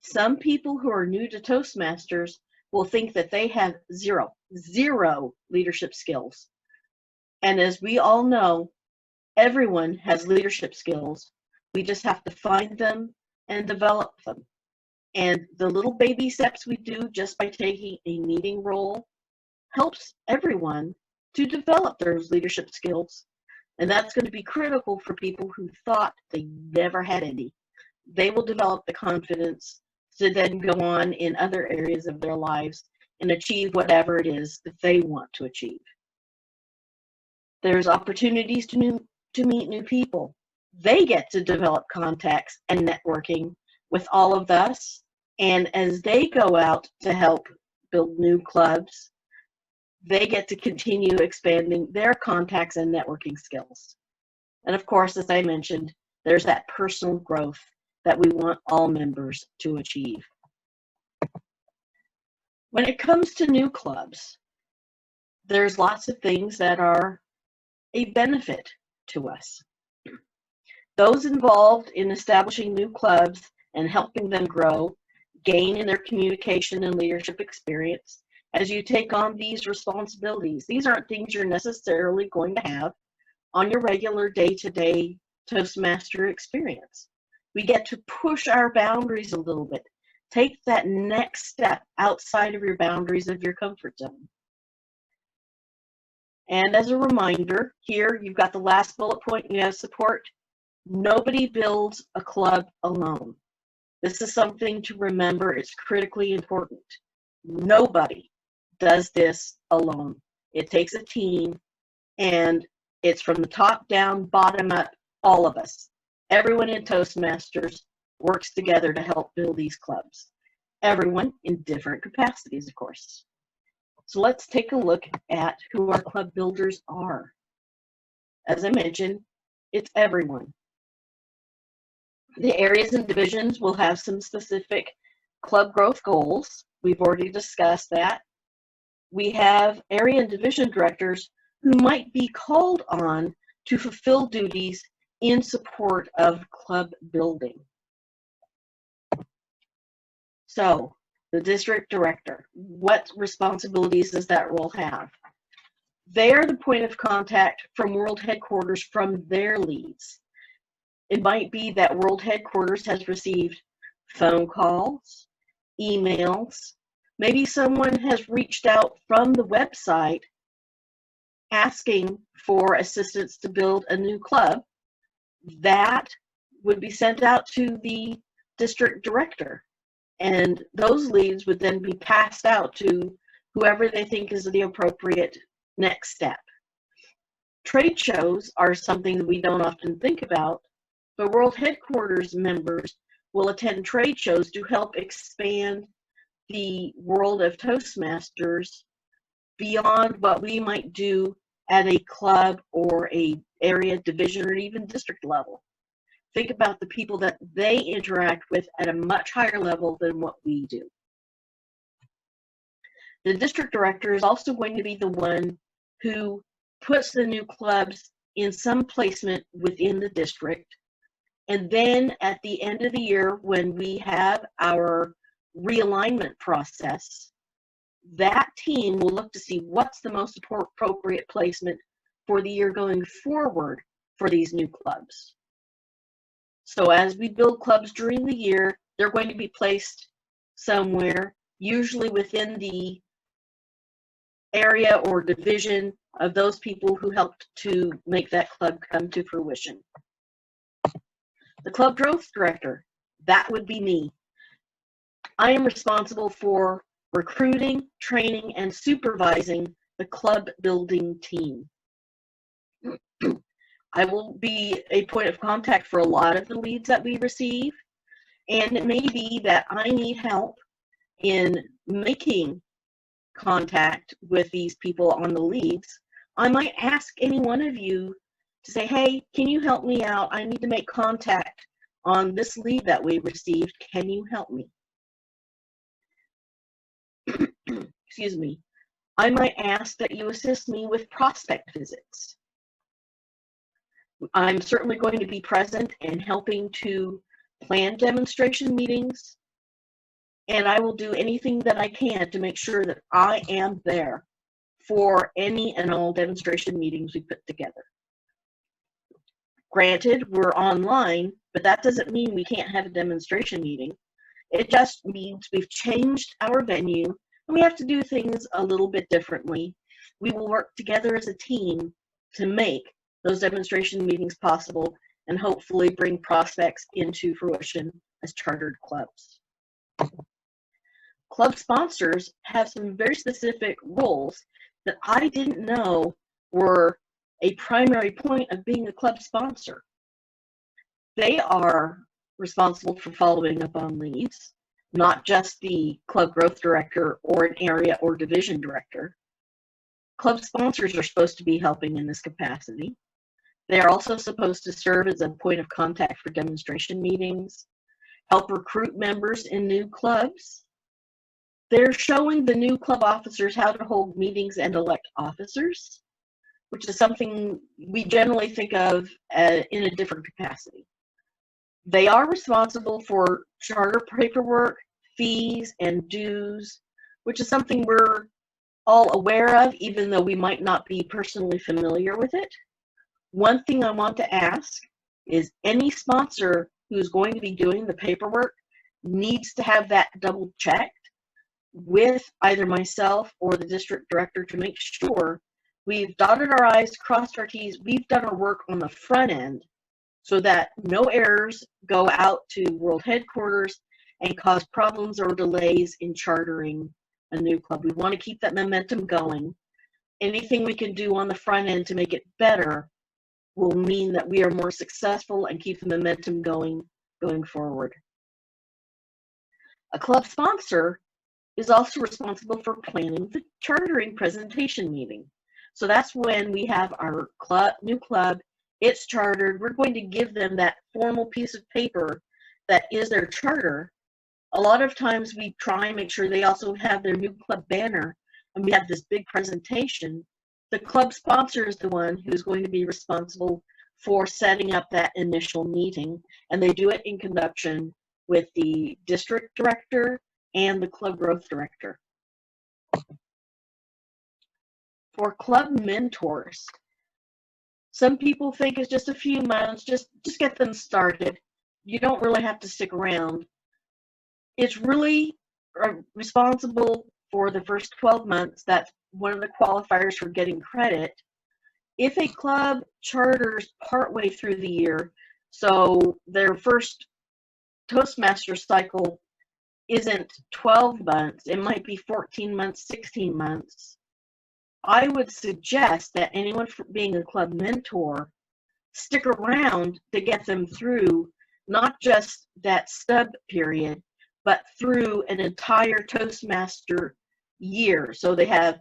Some people who are new to Toastmasters will think that they have zero leadership skills. And as we all know, everyone has leadership skills. We just have to find them and develop them. And the little baby steps we do just by taking a meeting role helps everyone to develop those leadership skills. And that's going to be critical for people who thought they never had any. They will develop the confidence to then go on in other areas of their lives and achieve whatever it is that they want to achieve. There's opportunities to meet new people. They get to develop contacts and networking with all of us. And as they go out to help build new clubs, they get to continue expanding their contacts and networking skills. And of course, as I mentioned, there's that personal growth that we want all members to achieve. When it comes to new clubs, there's lots of things that are a benefit to us. Those involved in establishing new clubs and helping them grow gain in their communication and leadership experience as you take on these responsibilities. These aren't things you're necessarily going to have on your regular day-to-day Toastmaster experience. We get to push our boundaries a little bit. Take that next step outside of your boundaries of your comfort zone. And as a reminder, here you've got the last bullet point, you have support. Nobody builds a club alone. This is something to remember. It's critically important. Nobody does this alone. It takes a team, and it's from the top down, bottom up, all of us. Everyone in Toastmasters works together to help build these clubs. Everyone in different capacities, of course. So let's take a look at who our club builders are. As I mentioned, it's everyone. The areas and divisions will have some specific club growth goals. We've already discussed that. We have area and division directors who might be called on to fulfill duties in support of club building. So, the district director, what responsibilities does that role have? They are the point of contact from World Headquarters from their leads. It might be that World Headquarters has received phone calls, emails, maybe someone has reached out from the website asking for assistance to build a new club. That would be sent out to the district director, and those leads would then be passed out to whoever they think is the appropriate next step. Trade shows are something that we don't often think about, but World Headquarters members will attend trade shows to help expand the world of Toastmasters beyond what we might do at a club or a area, division, or even district level. Think about the people that they interact with at a much higher level than what we do. The district director is also going to be the one who puts the new clubs in some placement within the district. And then at the end of the year, when we have our realignment process, that team will look to see what's the most appropriate placement for the year going forward for these new clubs. So as we build clubs during the year, they're going to be placed somewhere, usually within the area or division of those people who helped to make that club come to fruition. The club growth director, that would be me. I am responsible for recruiting, training, and supervising the club building team. I will be a point of contact for a lot of the leads that we receive, and it may be that I need help in making contact with these people on the leads. I might ask any one of you to say, hey, can you help me out? I need to make contact on this lead that we received. Can you help me? Excuse me. I might ask that you assist me with prospect visits. I'm certainly going to be present and helping to plan demonstration meetings, and I will do anything that I can to make sure that I am there for any and all demonstration meetings we put together. Granted, we're online, but that doesn't mean we can't have a demonstration meeting. It just means we've changed our venue and we have to do things a little bit differently. We will work together as a team to make those demonstration meetings possible and hopefully bring prospects into fruition as chartered clubs. Club sponsors have some very specific roles that I didn't know were a primary point of being a club sponsor. They are responsible for following up on leads, not just the club growth director or an area or division director. Club sponsors are supposed to be helping in this capacity. They are also supposed to serve as a point of contact for demonstration meetings, help recruit members in new clubs. They're showing the new club officers how to hold meetings and elect officers, which is something we generally think of in a different capacity. They are responsible for charter paperwork, fees, and dues, which is something we're all aware of, even though we might not be personally familiar with it. One thing I want to ask is any sponsor who's going to be doing the paperwork needs to have that double checked with either myself or the district director to make sure we've dotted our I's, crossed our T's, we've done our work on the front end so that no errors go out to world headquarters and cause problems or delays in chartering a new club. We want to keep that momentum going. Anything we can do on the front end to make it better will mean that we are more successful and keep the momentum going forward. A club sponsor is also responsible for planning the chartering presentation meeting. So that's when we have our new club, it's chartered, we're going to give them that formal piece of paper that is their charter. A lot of times we try and make sure they also have their new club banner, and we have this big presentation. The club sponsor is the one who's going to be responsible for setting up that initial meeting, and they do it in conjunction with the district director and the club growth director. For club mentors, some people think it's just a few months, just get them started. You don't really have to stick around. It's really responsible for the first 12 months. That's one of the qualifiers for getting credit. If a club charters partway through the year, so their first Toastmaster cycle isn't 12 months, it might be 14 months, 16 months, I would suggest that anyone being a club mentor stick around to get them through not just that stub period, but through an entire Toastmaster year. So they have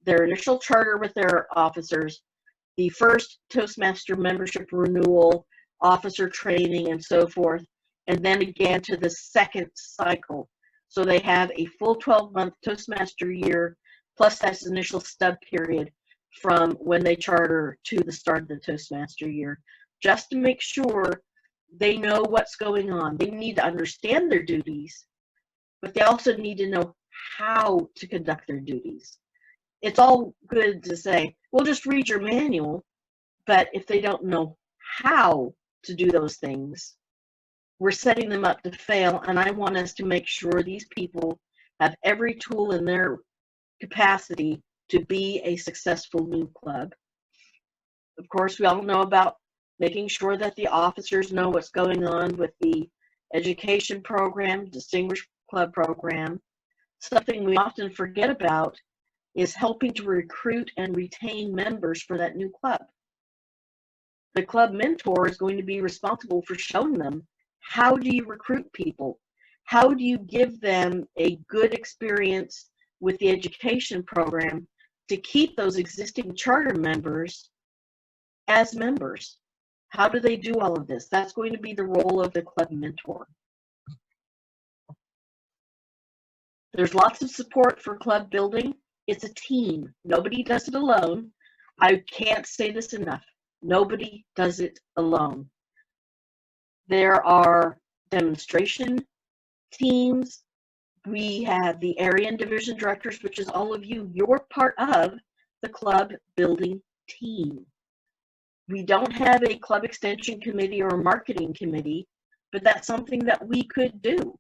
their initial charter with their officers, the first Toastmaster membership renewal, officer training, and so forth, and then again to the second cycle. So they have a full 12-month Toastmaster year, plus that initial stub period from when they charter to the start of the Toastmaster year, just to make sure they know what's going on. They need to understand their duties, but they also need to know how to conduct their duties. It's all good to say, well, just read your manual, but if they don't know how to do those things, we're setting them up to fail, and I want us to make sure these people have every tool in their capacity to be a successful new club. Of course, we all know about making sure that the officers know what's going on with the education program, distinguished club program. Something we often forget about is helping to recruit and retain members for that new club. The club mentor is going to be responsible for showing them, how do you recruit people? How do you give them a good experience with the education program to keep those existing charter members as members? How do they do all of this? That's going to be the role of the club mentor. There's lots of support for club building. It's a team. Nobody does it alone. I can't say this enough. Nobody does it alone. There are demonstration teams. We have the area and division directors, which is all of you. You're part of the club building team. We don't have a club extension committee or a marketing committee, but that's something that we could do.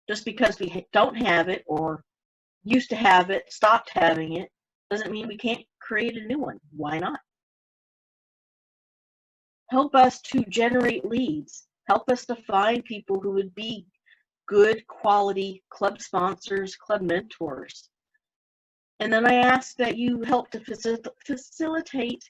Just because we don't have it or used to have it, stopped having it, doesn't mean we can't create a new one. Why not? Help us to generate leads. Help us to find people who would be good quality club sponsors, club mentors. And then I ask that you help to facilitate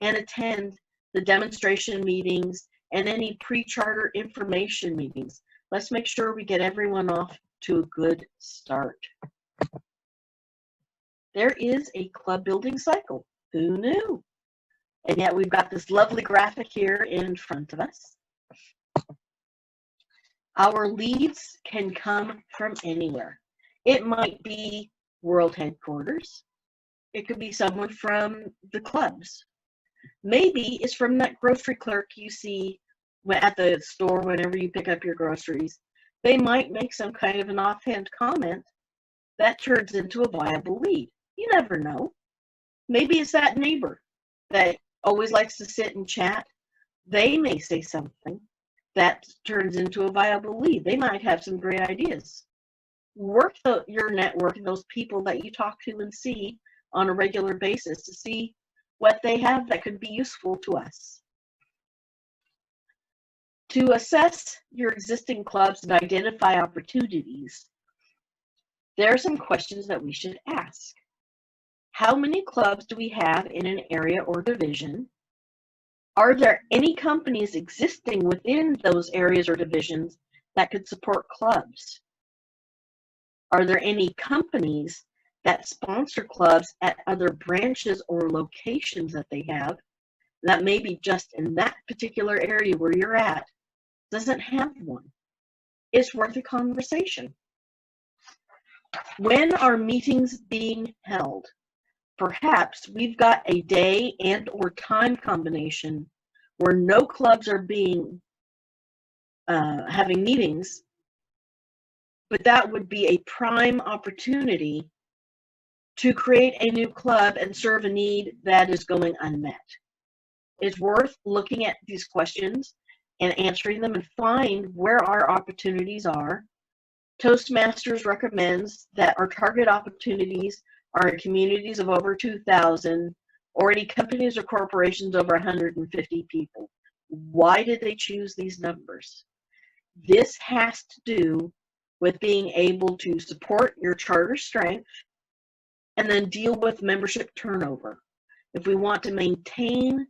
and attend the demonstration meetings and any pre-charter information meetings. Let's make sure we get everyone off to a good start. There is a club building cycle. Who knew? And yet we've got this lovely graphic here in front of us. Our leads can come from anywhere. It might be world headquarters. It could be someone from the clubs. Maybe it's from that grocery clerk you see at the store whenever you pick up your groceries. They might make some kind of an offhand comment that turns into a viable lead. You never know. Maybe it's that neighbor that always likes to sit and chat. They may say something that turns into a viable lead. They might have some great ideas. Work your network and those people that you talk to and see on a regular basis to see what they have that could be useful to us. To assess your existing clubs and identify opportunities, there are some questions that we should ask. How many clubs do we have in an area or division? Are there any companies existing within those areas or divisions that could support clubs? Are there any companies that sponsor clubs at other branches or locations that they have that maybe just in that particular area where you're at doesn't have one? It's worth a conversation. When are meetings being held? Perhaps we've got a day and or time combination where no clubs are being having meetings, but that would be a prime opportunity to create a new club and serve a need that is going unmet. It's worth looking at these questions and answering them and find where our opportunities are. Toastmasters recommends that our target opportunities are in communities of over 2,000 or any companies or corporations over 150 people. Why did they choose these numbers? This has to do with being able to support your charter strength and then deal with membership turnover. If we want to maintain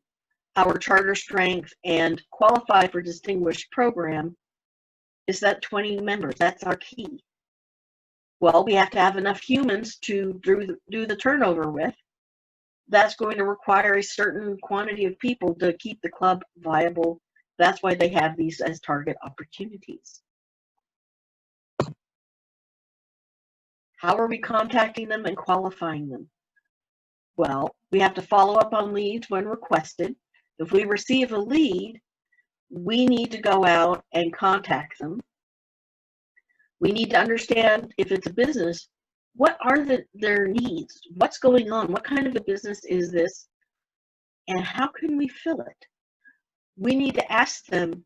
our charter strength and qualify for distinguished program, is that 20 members? That's our key. Well, we have to have enough humans to do the turnover with. that's going to require a certain quantity of people to keep the club viable. That's why they have these as target opportunities. How are we contacting them and qualifying them? Well, we have to follow up on leads when requested. If we receive a lead, we need to go out and contact them. We need to understand, if it's a business, what are their needs? What's going on? What kind of a business is this? And how can we fill it? We need to ask them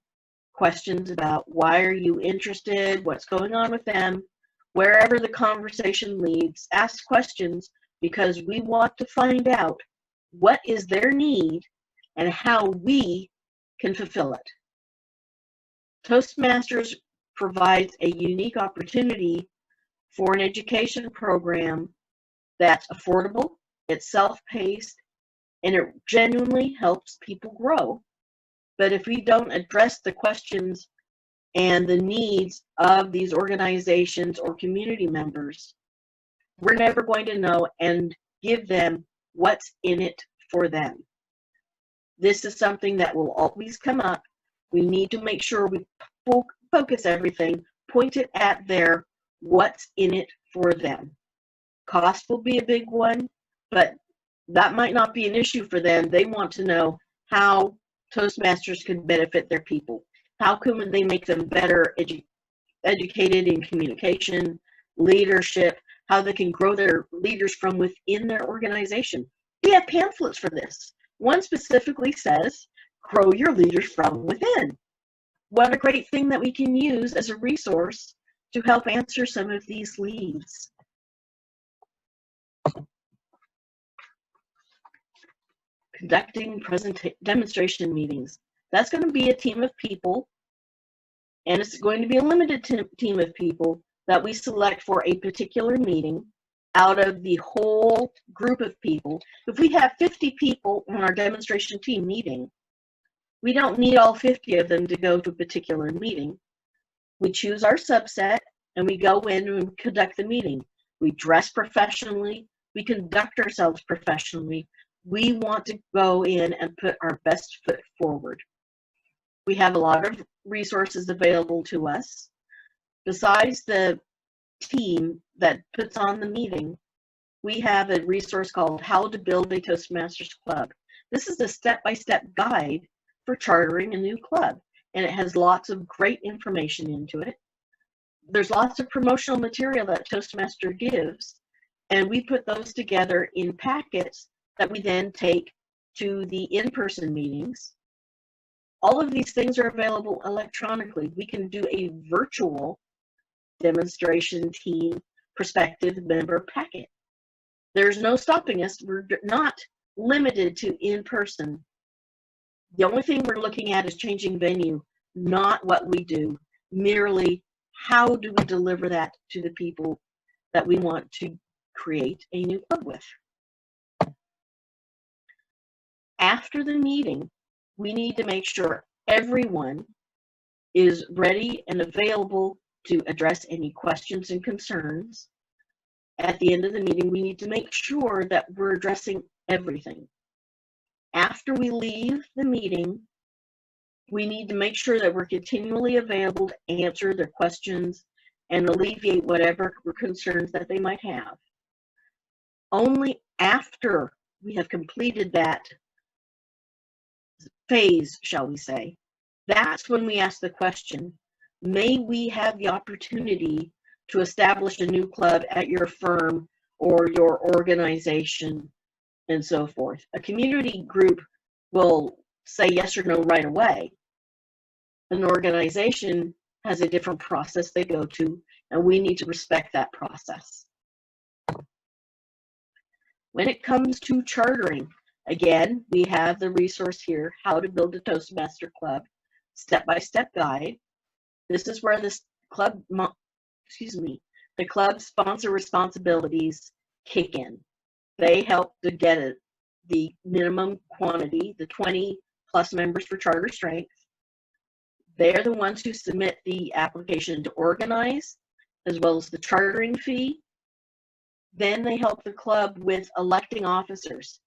questions about why are you interested? What's going on with them? Wherever the conversation leads, ask questions, because we want to find out what is their need and how we can fulfill it. Toastmasters provides a unique opportunity for an education program that's affordable, it's self-paced, and it genuinely helps people grow. But if we don't address the questions and the needs of these organizations or community members, we're never going to know and give them what's in it for them. This is something that will always come up. We need to make sure we focus everything, point it at their what's in it for them. Cost will be a big one, but that might not be an issue for them. They want to know how Toastmasters can benefit their people. How can they make them better educated in communication, leadership, how they can grow their leaders from within their organization. We have pamphlets for this. One specifically says, grow your leaders from within. What a great thing that we can use as a resource to help answer some of these leads. Conducting demonstration meetings. That's going to be a team of people, and it's going to be a limited team of people that we select for a particular meeting out of the whole group of people. If we have 50 people on our demonstration team meeting, we don't need all 50 of them to go to a particular meeting. We choose our subset and we go in and conduct the meeting. We dress professionally, we conduct ourselves professionally. We want to go in and put our best foot forward. We have a lot of resources available to us. Besides the team that puts on the meeting, we have a resource called How to Build a Toastmasters Club. This is a step-by-step guide for chartering a new club, and it has lots of great information into it. There's lots of promotional material that Toastmaster gives, and we put those together in packets that we then take to the in-person meetings. All of these things are available electronically. We can do a virtual demonstration team prospective member packet. There's no stopping us. We're not limited to in-person. The only thing we're looking at is changing venue, not what we do, merely how do we deliver that to the people that we want to create a new club with. After the meeting, we need to make sure everyone is ready and available to address any questions and concerns. At the end of the meeting, we need to make sure that we're addressing everything. After we leave the meeting, we need to make sure that we're continually available to answer their questions and alleviate whatever concerns that they might have. Only after we have completed that phase, shall we say, that's when we ask the question, may we have the opportunity to establish a new club at your firm or your organization and so forth. A community group will say yes or no right away. An organization has a different process they go to, and we need to respect that process. When it comes to chartering, again, we have the resource here, How to Build a Toastmaster Club, step-by-step guide. This is where the club sponsor responsibilities kick in. They help to get the minimum quantity, the 20 plus members for charter strength. They're the ones who submit the application to organize, as well as the chartering fee. Then they help the club with electing officers.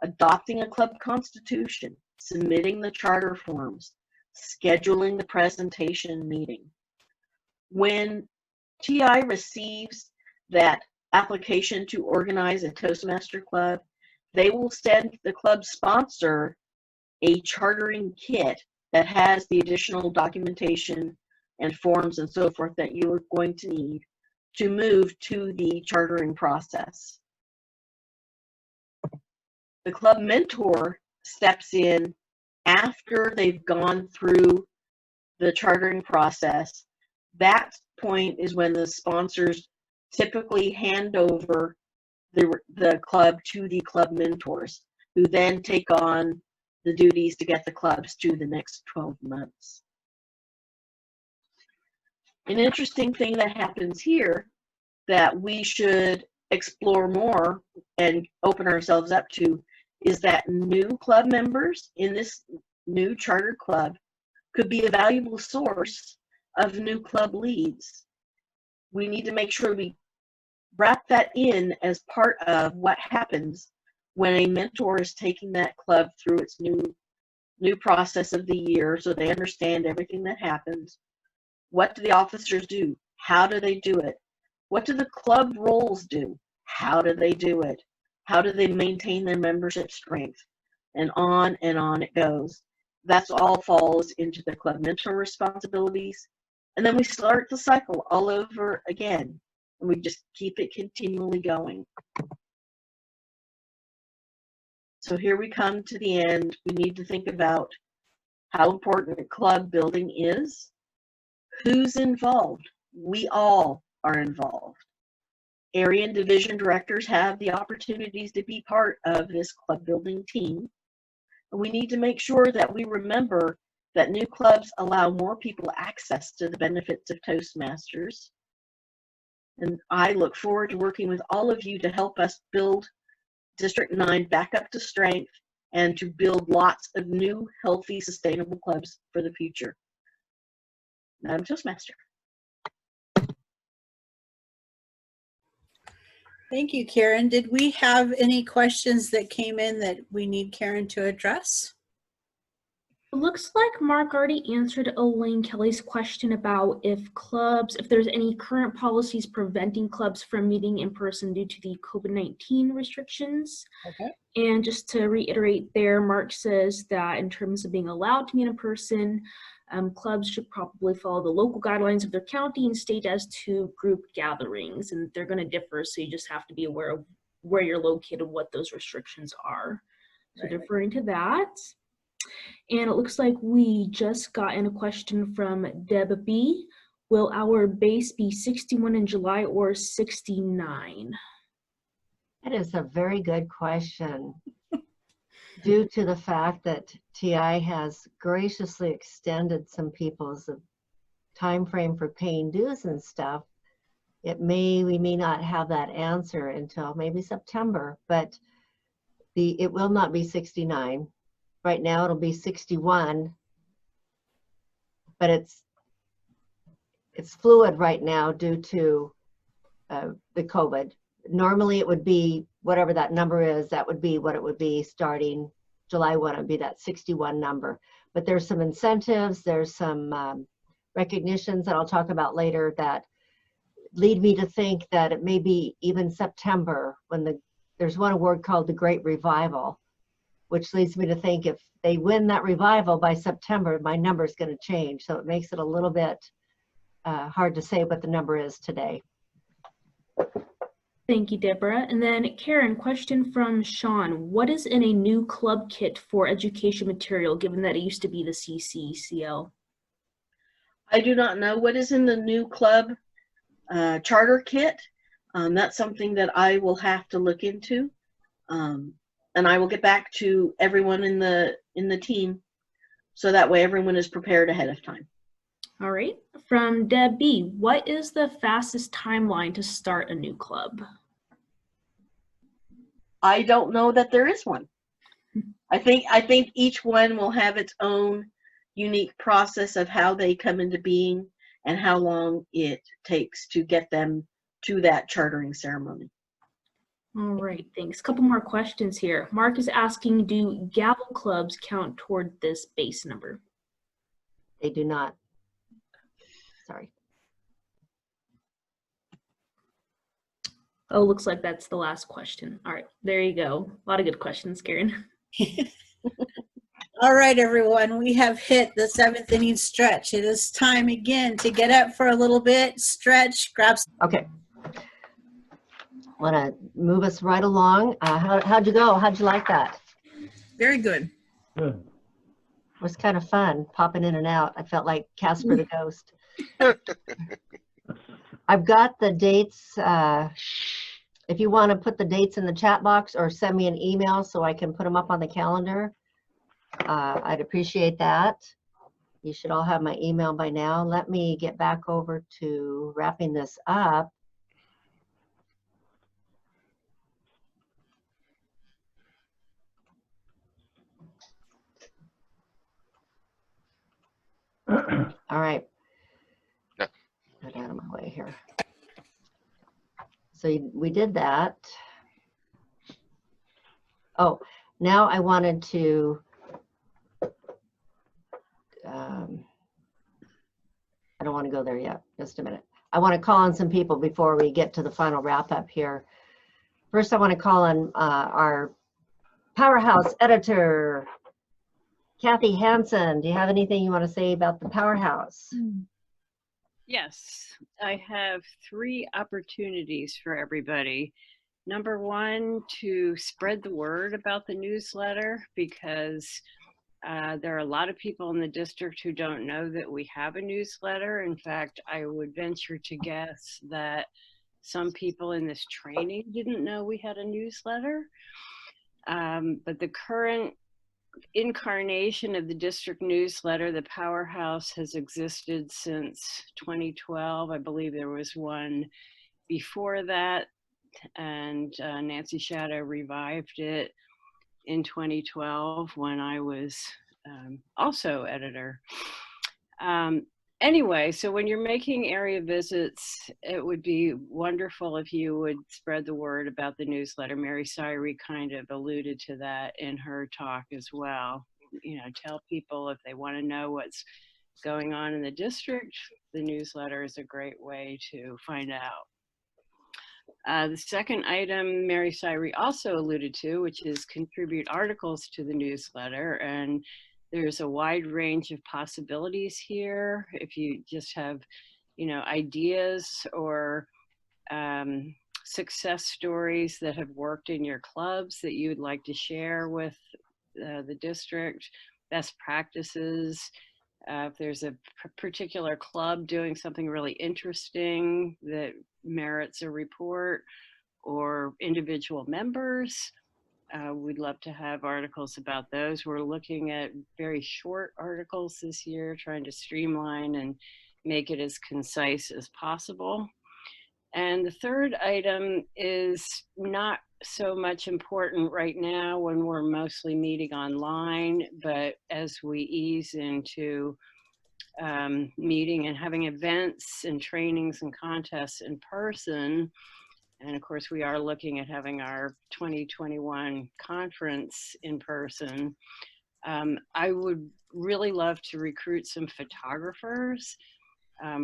adopting a club constitution, submitting the charter forms, scheduling the presentation meeting. When TI receives that application to organize a Toastmaster club, they will send the club sponsor a chartering kit that has the additional documentation and forms and so forth that you are going to need to move to the chartering process. The club mentor steps in after they've gone through the chartering process. That point is when the sponsors typically hand over the club to the club mentors, who then take on the duties to get the clubs to the next 12 months. An interesting thing that happens here that we should explore more and open ourselves up to is that new club members in this new charter club could be a valuable source of new club leads. We need to make sure we wrap that in as part of what happens when a mentor is taking that club through its new process of the year, so they understand everything that happens. What do the officers do? How do they do it? What do the club roles do? How do they do it? How do they maintain their membership strength? And on it goes. That's all falls into the club mentor responsibilities. And then we start the cycle all over again. And we just keep it continually going. So here we come to the end. We need to think about how important club building is. Who's involved? We all are involved. Area and division directors have the opportunities to be part of this club building team. And we need to make sure that we remember that new clubs allow more people access to the benefits of Toastmasters. And I look forward to working with all of you to help us build District 9 back up to strength and to build lots of new, healthy, sustainable clubs for the future. Madam Toastmaster. Thank you, Karen. Did we have any questions that came in that we need Karen to address? It looks like Mark already answered Elaine Kelly's question about if there's any current policies preventing clubs from meeting in person due to the COVID-19 restrictions. Okay. And just to reiterate there, Mark says that in terms of being allowed to meet in person, clubs should probably follow the local guidelines of their county and state as to group gatherings, and they're going to differ, so you just have to be aware of where you're located, what those restrictions are. So Right. deferring to that. And it looks like we just got in a question from Deb B. Will our base be 61 in July or 69? That is a very good question. Due to the fact that TI has graciously extended some people's time frame for paying dues and stuff, we may not have that answer until maybe September, but it will not be 69. Right now it'll be 61, but it's fluid right now due to the COVID. Normally it would be whatever that number is, that would be what it would be starting July 1, it would be that 61 number. But there's some incentives, there's some recognitions that I'll talk about later that lead me to think that it may be even September when there's one award called the Great Revival, which leads me to think if they win that revival by September, my number is going to change. So it makes it a little bit hard to say what the number is today. Thank you, Deborah. And then Karen, question from Sean. What is in a new club kit for education material, given that it used to be the CCCL? I do not know what is in the new club charter kit. That's something that I will have to look into. And I will get back to everyone in the team so that way everyone is prepared ahead of time. All right. From Deb B, what is the fastest timeline to start a new club? I don't know that there is one. I think each one will have its own unique process of how they come into being and how long it takes to get them to that chartering ceremony. All right, thanks. A couple more questions here. Mark is asking, do gavel clubs count toward this base number? They do not. Sorry. Oh, looks like that's the last question. All right, there you go. A lot of good questions, Karen. All right, everyone, we have hit the 7th inning stretch. It is time again to get up for a little bit, stretch, grab some. Okay. Want to move us right along. How'd you go? How'd you like that? Very good. Good. It was kind of fun popping in and out. I felt like Casper the Ghost. I've got the dates. If you want to put the dates in the chat box or send me an email so I can put them up on the calendar, I'd appreciate that. You should all have my email by now. Let me get back over to wrapping this up. All right. Get out of my way here. So we did that. Oh, now I wanted to I don't want to go there yet. Just a minute. I want to call on some people before we get to the final wrap up here. First, I want to call on our Powerhouse editor, Kathy Hansen. Do you have anything you want to say about the Powerhouse? Yes, I have 3 opportunities for everybody. Number 1, to spread the word about the newsletter, because there are a lot of people in the district who don't know that we have a newsletter. In fact, I would venture to guess that some people in this training didn't know we had a newsletter. But the current incarnation of the district newsletter, the Powerhouse, has existed since 2012. I believe there was one before that, and Nancy Shadow revived it in 2012 when I was also editor. Anyway, so when you're making area visits, it would be wonderful if you would spread the word about the newsletter. Mary Syrie kind of alluded to that in her talk as well. You know, tell people if they want to know what's going on in the district, the newsletter is a great way to find out. The second item Mary Syrie also alluded to, which is contribute articles to the newsletter. And there's a wide range of possibilities here. If you just have, you know, ideas or success stories that have worked in your clubs that you would like to share with the district, best practices. If there's a particular club doing something really interesting that merits a report, or individual members, we'd love to have articles about those. We're looking at very short articles this year, trying to streamline and make it as concise as possible. And the third item is not so much important right now when we're mostly meeting online, but as we ease into meeting and having events and trainings and contests in person, and of course we are looking at having our 2021 conference in person, I would really love to recruit some photographers.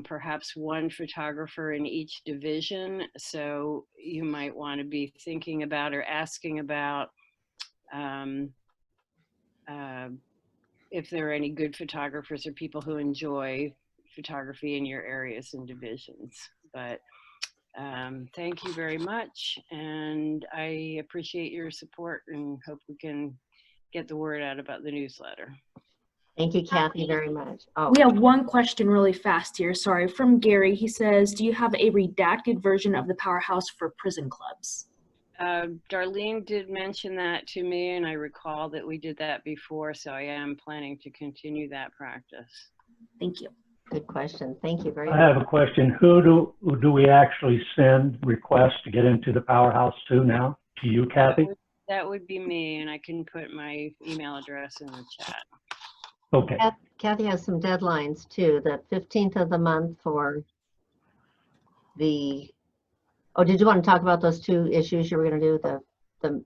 Perhaps one photographer in each division. So you might want to be thinking about or asking about if there are any good photographers or people who enjoy photography in your areas and divisions. But thank you very much, and I appreciate your support and hope we can get the word out about the newsletter. Thank you, Kathy, very much. Oh. We have one question really fast here, sorry, from Gary. He says, do you have a redacted version of the Powerhouse for prison clubs? Darlene did mention that to me, and I recall that we did that before, so I am planning to continue that practice. Thank you. Good question. Thank you very much. I have a question. Who do we actually send requests to get into the Powerhouse to now? To you, Kathy? That would be me, and I can put my email address in the chat. Okay. Kathy has some deadlines too. The 15th of the month for the Oh, did you want to talk about those two issues you were going to do,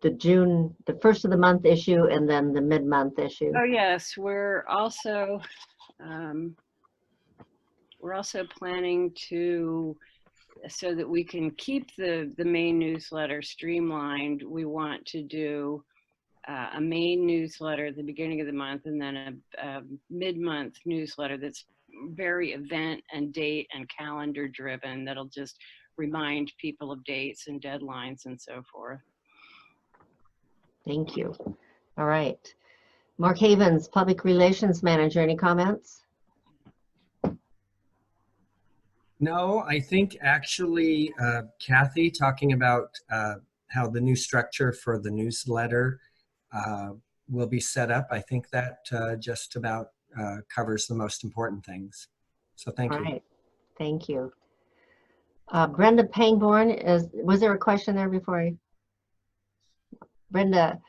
the June, the first of the month issue and then the mid-month issue? Oh yes, we're also planning to, so that we can keep the main newsletter streamlined, we want to do a main newsletter at the beginning of the month and then a mid-month newsletter that's very event and date and calendar driven, that'll just remind people of dates and deadlines and so forth. Thank you. All right. Mark Havens, Public Relations Manager, any comments? No, I think actually Kathy talking about how the new structure for the newsletter will be set up. I think that just about covers the most important things. So thank you. All right. Thank you. Brenda Pangborn, was there a question there before Brenda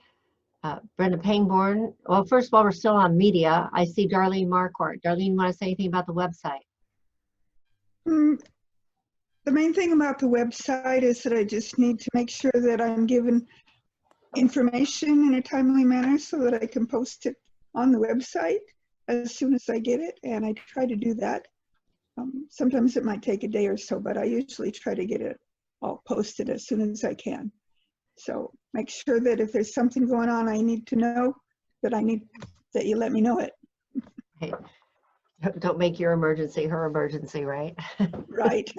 Pangborn. Well, first of all, we're still on media. I see Darlene Marquardt. Darlene, want to say anything about the website? The main thing about the website is that I just need to make sure that I'm given information in a timely manner so that I can post it on the website as soon as I get it, and I try to do that. Sometimes it might take a day or so, but I usually try to get it all posted as soon as I can. So make sure that if there's something going on I need to know, that you let me know it. Okay. Don't make your emergency her emergency, right? Right.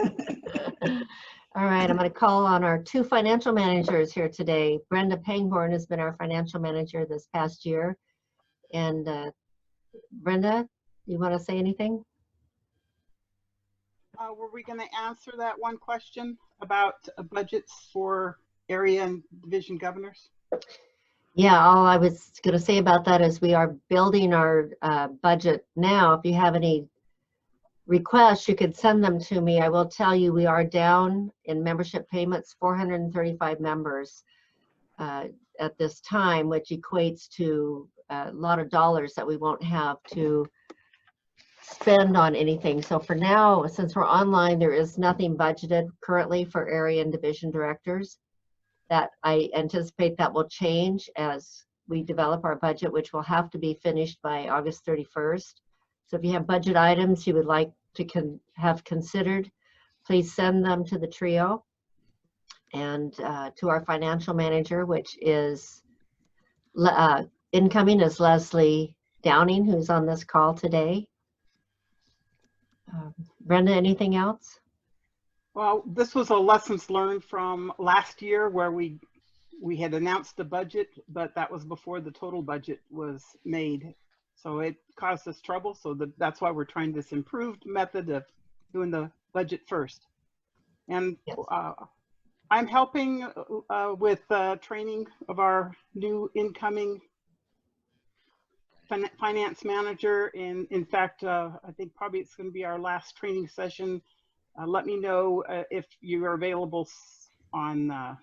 All right, I'm going to call on our two financial managers here today. Brenda Pangborn has been our financial manager this past year. And Brenda, you want to say anything? Were we going to answer that one question about budgets for area and division governors? Yeah, all I was going to say about that is we are building our budget now. If you have any requests, you could send them to me. I will tell you we are down in membership payments, 435 members at this time, which equates to a lot of dollars that we won't have to spend on anything. So for now, since we're online, there is nothing budgeted currently for area and division directors. That I anticipate that will change as we develop our budget, which will have to be finished by August 31st. So if you have budget items you would like to have considered, please send them to the trio and to our financial manager, which is incoming is Leslie Downing, who's on this call today. Brenda, anything else? Well, this was a lessons learned from last year where we had announced the budget, but that was before the total budget was made. So it caused us trouble. So that's why we're trying this improved method of doing the budget first. And yes. I'm helping with training of our new incoming finance manager. In fact, I think probably it's going to be our last training session. Let me know if you are available on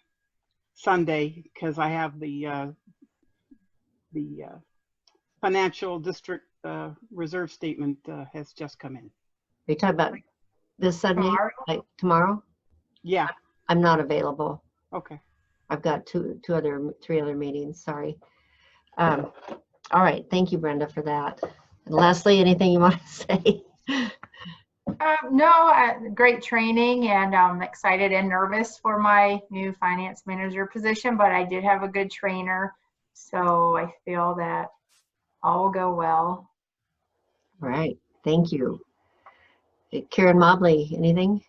Sunday, because I have the financial district reserve statement has just come in. Are you talking about this Sunday, like tomorrow? Yeah. I'm not available. Okay. I've got three other meetings, sorry. All right, thank you, Brenda, for that. And Leslie, anything you want to say? No, great training, and I'm excited and nervous for my new finance manager position, but I did have a good trainer, so I feel that all will go well. All right, thank you. Karen Mobley, anything?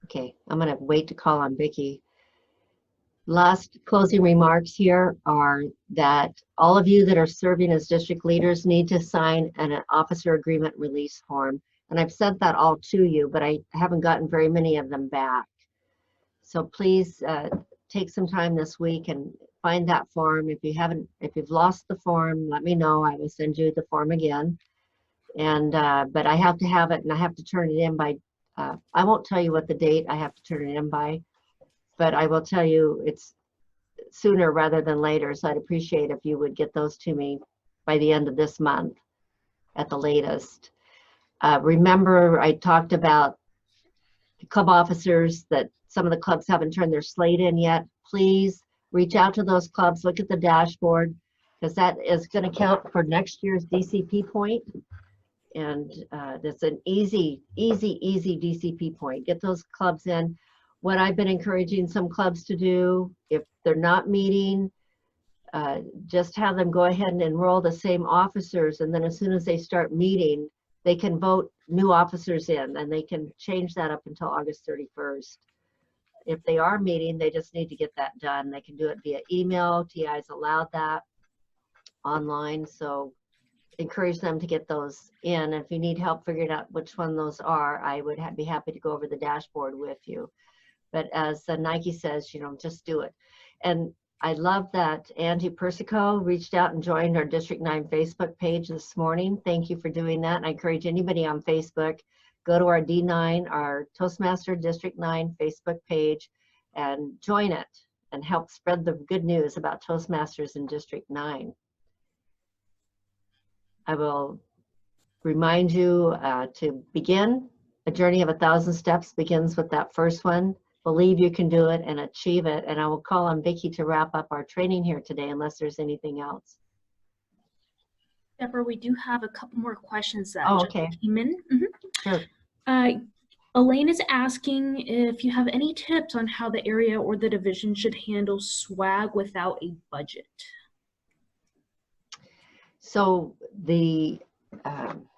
Okay, I'm going to wait to call on Vicki. Last closing remarks here are that all of you that are serving as district leaders need to sign an officer agreement release form. And I've sent that all to you, but I haven't gotten very many of them back. So please take some time this week and find that form. If you've lost the form, let me know. I will send you the form again. And but I have to have it, and I have to turn it in by, I won't tell you what the date I have to turn it in by, but I will tell you it's sooner rather than later. So I'd appreciate if you would get those to me by the end of this month at the latest. Remember, I talked about the club officers that some of the clubs haven't turned their slate in yet. Please reach out to those clubs, look at the dashboard, because that is going to count for next year's DCP point. And that's an easy DCP point. Get those clubs in. What I've been encouraging some clubs to do, if they're not meeting, just have them go ahead and enroll the same officers, and then as soon as they start meeting, they can vote new officers in, and they can change that up until August 31st. If they are meeting, they just need to get that done. They can do it via email. TI's allowed that online, so encourage them to get those in. If you need help figuring out which one those are, I would be happy to go over the dashboard with you. But as Nike says, you know, just do it. And I love that Angie Persico reached out and joined our District 9 Facebook page this morning. Thank you for doing that. And I encourage anybody on Facebook, go to our D9, our Toastmaster District 9 Facebook page, and join it and help spread the good news about Toastmasters in District 9. I will remind you to begin. A journey of 1,000 steps begins with that first one. Believe you can do it and achieve it. And I will call on Vicki to wrap up our training here today unless there's anything else. Deborah, we do have a couple more questions that okay. came in. Sure. Elaine is asking if you have any tips on how the area or the division should handle swag without a budget. So the, I'm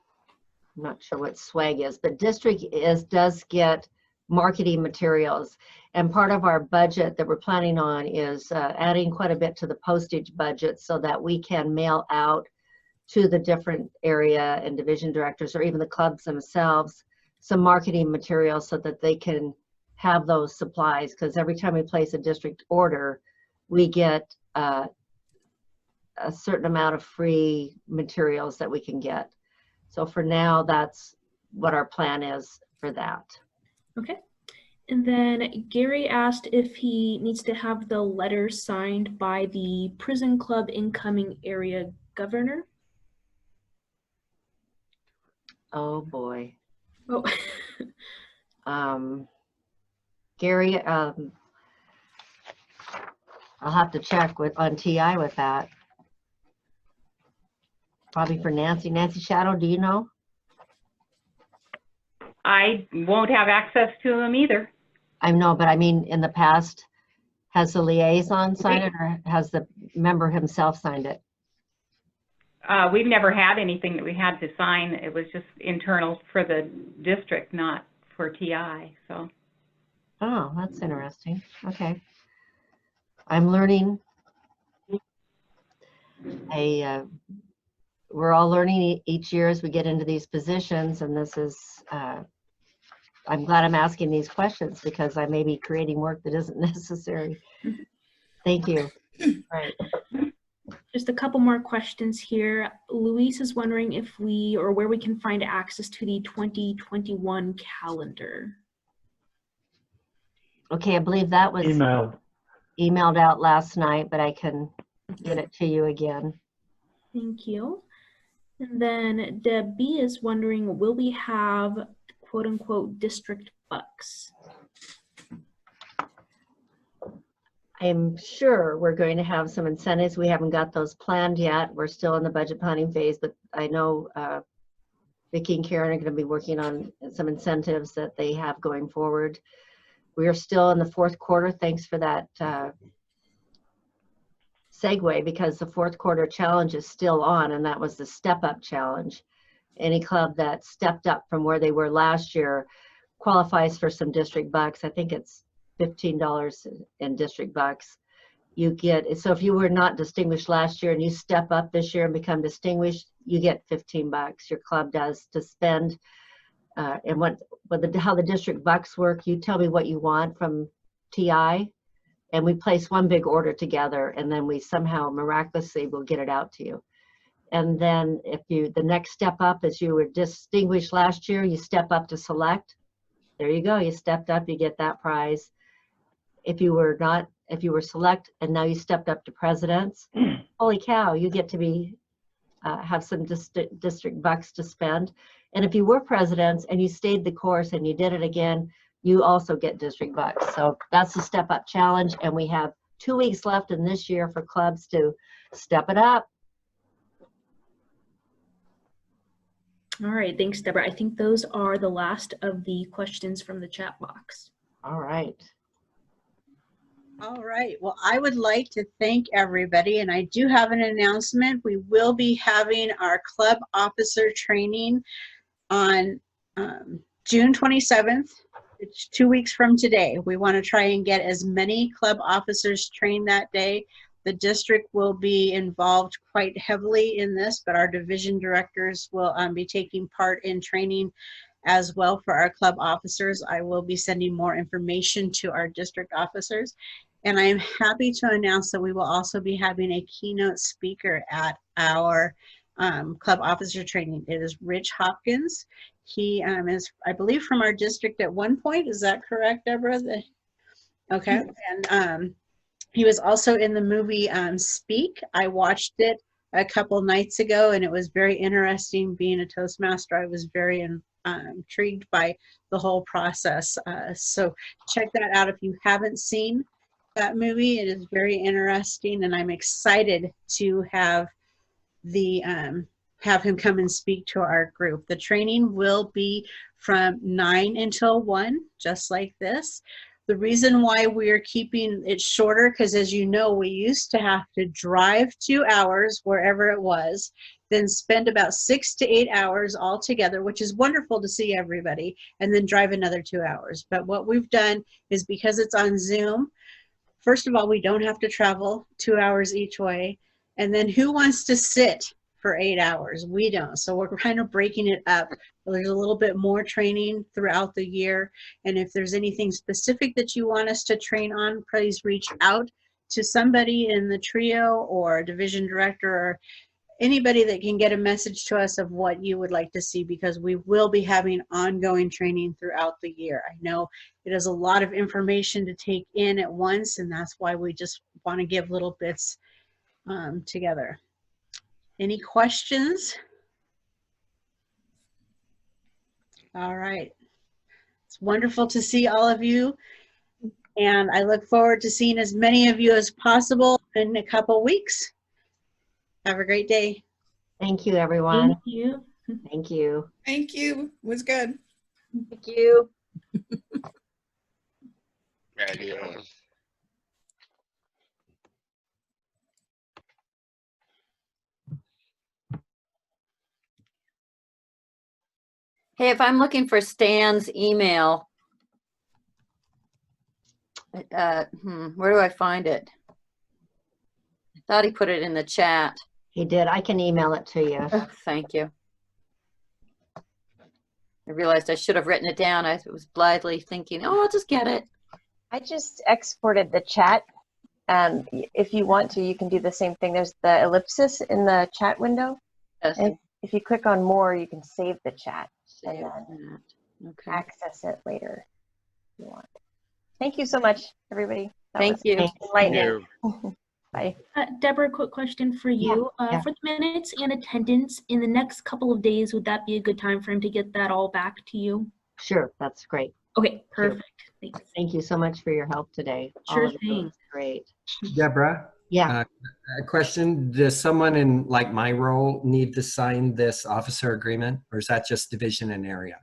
not sure what swag is, but district does get marketing materials. And part of our budget that we're planning on is adding quite a bit to the postage budget so that we can mail out to the different area and division directors or even the clubs themselves some marketing materials so that they can have those supplies. Because every time we place a district order, we get a certain amount of free materials that we can get. So for now, that's what our plan is for that. Okay. And then Gary asked if he needs to have the letter signed by the prison club incoming area governor. Oh boy. Oh. Gary, I'll have to check on TI with that. Probably for Nancy. Nancy Shadow, do you know? I won't have access to them either. I know, but I mean, in the past, has the liaison signed it or has the member himself signed it? We've never had anything that we had to sign. It was just internal for the district, not for TI. So. Oh, that's interesting. Okay. I'm learning. We're all learning each year as we get into these positions, and this is, I'm glad I'm asking these questions because I may be creating work that isn't necessary. Thank you. Right. Just a couple more questions here. Luis is wondering if we, or where we can find access to the 2021 calendar. Okay, I believe that was emailed out last night, but I can get it to you again. Thank you. And then Deb B is wondering, will we have quote unquote district bucks? I'm sure we're going to have some incentives. We haven't got those planned yet. We're still in the budget planning phase, but I know Vicki and Karen are going to be working on some incentives that they have going forward. We are still in the fourth quarter. Thanks for that segue, because the fourth quarter challenge is still on, and that was the step up challenge. Any club that stepped up from where they were last year qualifies for some district bucks. I think it's $15 in district bucks. You get, so if you were not distinguished last year and you step up this year and become distinguished, you get 15 bucks. Your club does to spend. And how the district bucks work, you tell me what you want from TI, and we place one big order together, and then we somehow miraculously will get it out to you. And then if you, the next step up is you were distinguished last year, you step up to select. There you go, you stepped up, you get that prize. If you were not, if you were select and now you stepped up to presidents, holy cow, you get to be have some district bucks to spend. And if you were presidents and you stayed the course and you did it again, you also get district bucks. So that's the Step Up Challenge, and we have 2 weeks left in this year for clubs to step it up. All right, thanks, Deborah. I think those are the last of the questions from the chat box. All right. All right. Well, I would like to thank everybody, and I do have an announcement. We will be having our club officer training on June 27th. It's 2 weeks from today. We want to try and get as many club officers trained that day. The district will be involved quite heavily in this, but our division directors will be taking part in training as well for our club officers. I will be sending more information to our district officers. And I am happy to announce that we will also be having a keynote speaker at our club officer training. It is Rich Hopkins. He is, I believe, from our district at one point. Is that correct, Deborah? Okay. And he was also in the movie Speak. I watched it a couple nights ago, and it was very interesting. Being a Toastmaster, I was very intrigued by the whole process. So check that out if you haven't seen that movie. It is very interesting, and I'm excited to have him come and speak to our group. The training will be from 9 until 1, just like this. The reason why we're keeping it shorter, because as you know, we used to have to drive 2 hours wherever it was, then spend about 6 to 8 hours all together, which is wonderful to see everybody, and then drive another 2 hours. But what we've done is, because it's on Zoom, first of all, we don't have to travel 2 hours each way. And then who wants to sit for 8 hours? We don't. So we're kind of breaking it up. There's a little bit more training throughout the year. And if there's anything specific that you want us to train on, please reach out to somebody in the trio or division director or anybody that can get a message to us of what you would like to see, because we will be having ongoing training throughout the year. I know it is a lot of information to take in at once, and that's why we just want to give little bits together. Any questions? All right. It's wonderful to see all of you, and I look forward to seeing as many of you as possible in a couple weeks. Have a great day. Thank you, everyone. Thank you. Thank you. Thank you. It was good. Thank you. Yeah. Hey, if I'm looking for Stan's email, where do I find it? I thought he put it in the chat. He did. I can email it to you. Oh, thank you. I realized I should have written it down. I was blithely thinking, oh, I'll just get it. I just exported the chat. If you want to, you can do the same thing. There's the ellipsis in the chat window. Yes. And if you click on more, you can save the chat and then okay. access it later if you want. Thank you so much, everybody. That Thank was you. enlightening. Bye. Deborah, quick question for you. Yeah. For the minutes and attendance in the next couple of days, would that be a good time frame to get that all back to you? Sure, that's great. Okay, perfect. Thanks. Thank you so much for your help today. Sure All of you. thing. Great. Deborah? Yeah. A question, does someone in like my role need to sign this officer agreement, or is that just division and area?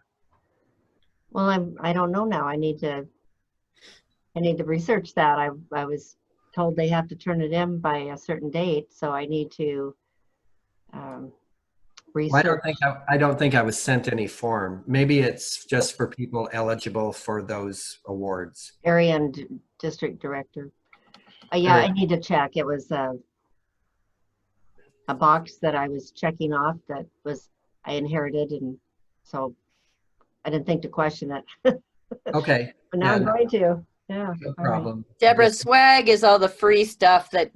Well, I don't know now. I need to research that. I was told they have to turn it in by a certain date, so I need to research. Well, I don't think I was sent any form. Maybe it's just for people eligible for those awards. Area and district director. Yeah, I need to check. It was a box that I was checking off that I inherited, and so I didn't think to question it. Okay. But now I'm going to. Yeah. No problem. Right. Deborah, swag is all the free stuff that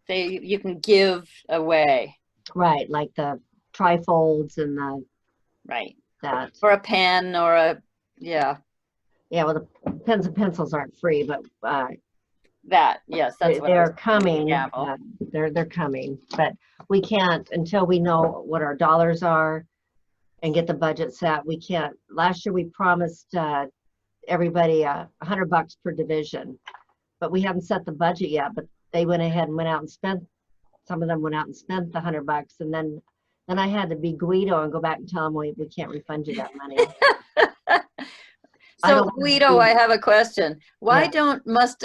you can give away. Right, like the trifolds and the that. Or a pen or a Yeah, well, the pens and pencils aren't free, but yes, that's what they're coming. Gavel. They're coming, but we can't until we know what our dollars are and get the budget set. We can't, last year we promised everybody $100 per division, but we haven't set the budget yet, but they went ahead and went out and spent, some of them went out and spent the $100, and then I had to be Guido and go back and tell them we can't refund you that money. So Guido, I have a question. Why Yeah. don't most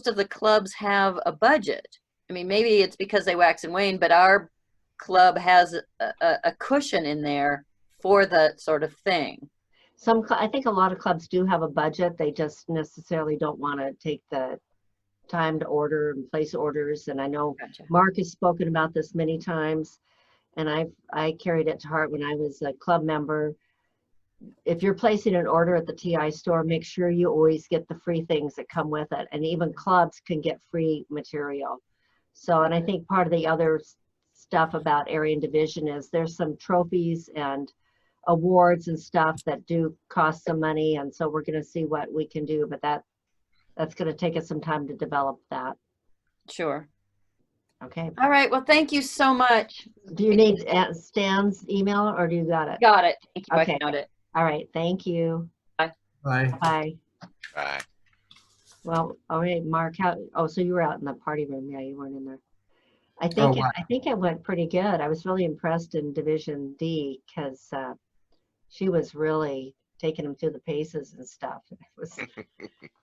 of the clubs have a budget? I mean, maybe it's because they wax and wane, but our club has a cushion in there for that sort of thing. I think a lot of clubs do have a budget. They just necessarily don't want to take the time to order and place orders. And I know Mark has spoken about this many times, and I carried it to heart when I was a club member. If you're placing an order at the TI store, make sure you always get the free things that come with it. And even clubs can get free material. So, and I think part of the other stuff about area and division is there's some trophies and awards and stuff that do cost some money. And so we're going to see what we can do, but that's going to take us some time to develop that. Sure. Okay. All right. Well, thank you so much. Do you need Stan's email or do you got it? Got it. Thank you. Okay. I found it. All right. Thank you. Bye. Bye. Bye. Bye. Well, all right, Mark. So you were out in the party room? Yeah, you weren't in there. I Oh, think wow. I think it went pretty good. I was really impressed in Division D because she was really taking them through the paces and stuff. It was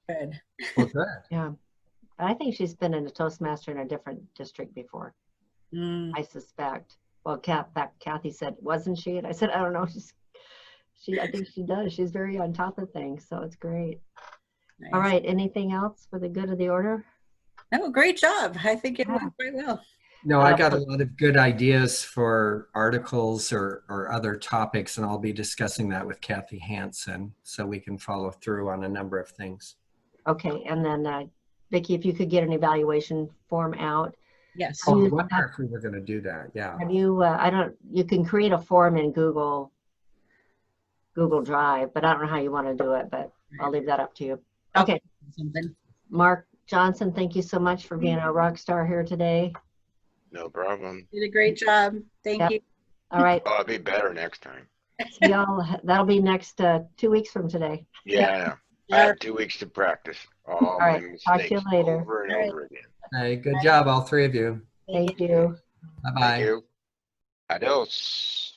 Good. Well, good. yeah. I think she's been in a Toastmaster in a different district before. I suspect. Well, Kathy said, wasn't she? And I said, I don't know. I think she does. She's very on top of things, so it's great. Nice. All right. Anything else for the good of the order? No, great job. I think it went quite well. No, I got a lot of good ideas for articles or other topics, and I'll be discussing that with Kathy Hansen so we can follow through on a number of things. Okay. And then, Vicki, if you could get an evaluation form out. Yes. Oh, I wonder if we were going to do that. Yeah. Have you, you can create a form in Google Drive, but I don't know how you want to do it, but I'll leave that up to you. Okay. Mark Johnson, thank you so much for being a rock star here today. No problem. You did a great job. Thank you. All right. Oh, I'll be better next time. See y'all. That'll be next 2 weeks from today. Yeah. I have 2 weeks to practice all my right. Talk to you mistakes later. over and over again. Hey, good job, all three of you. Thank you. Bye-bye. Thank you. Adios.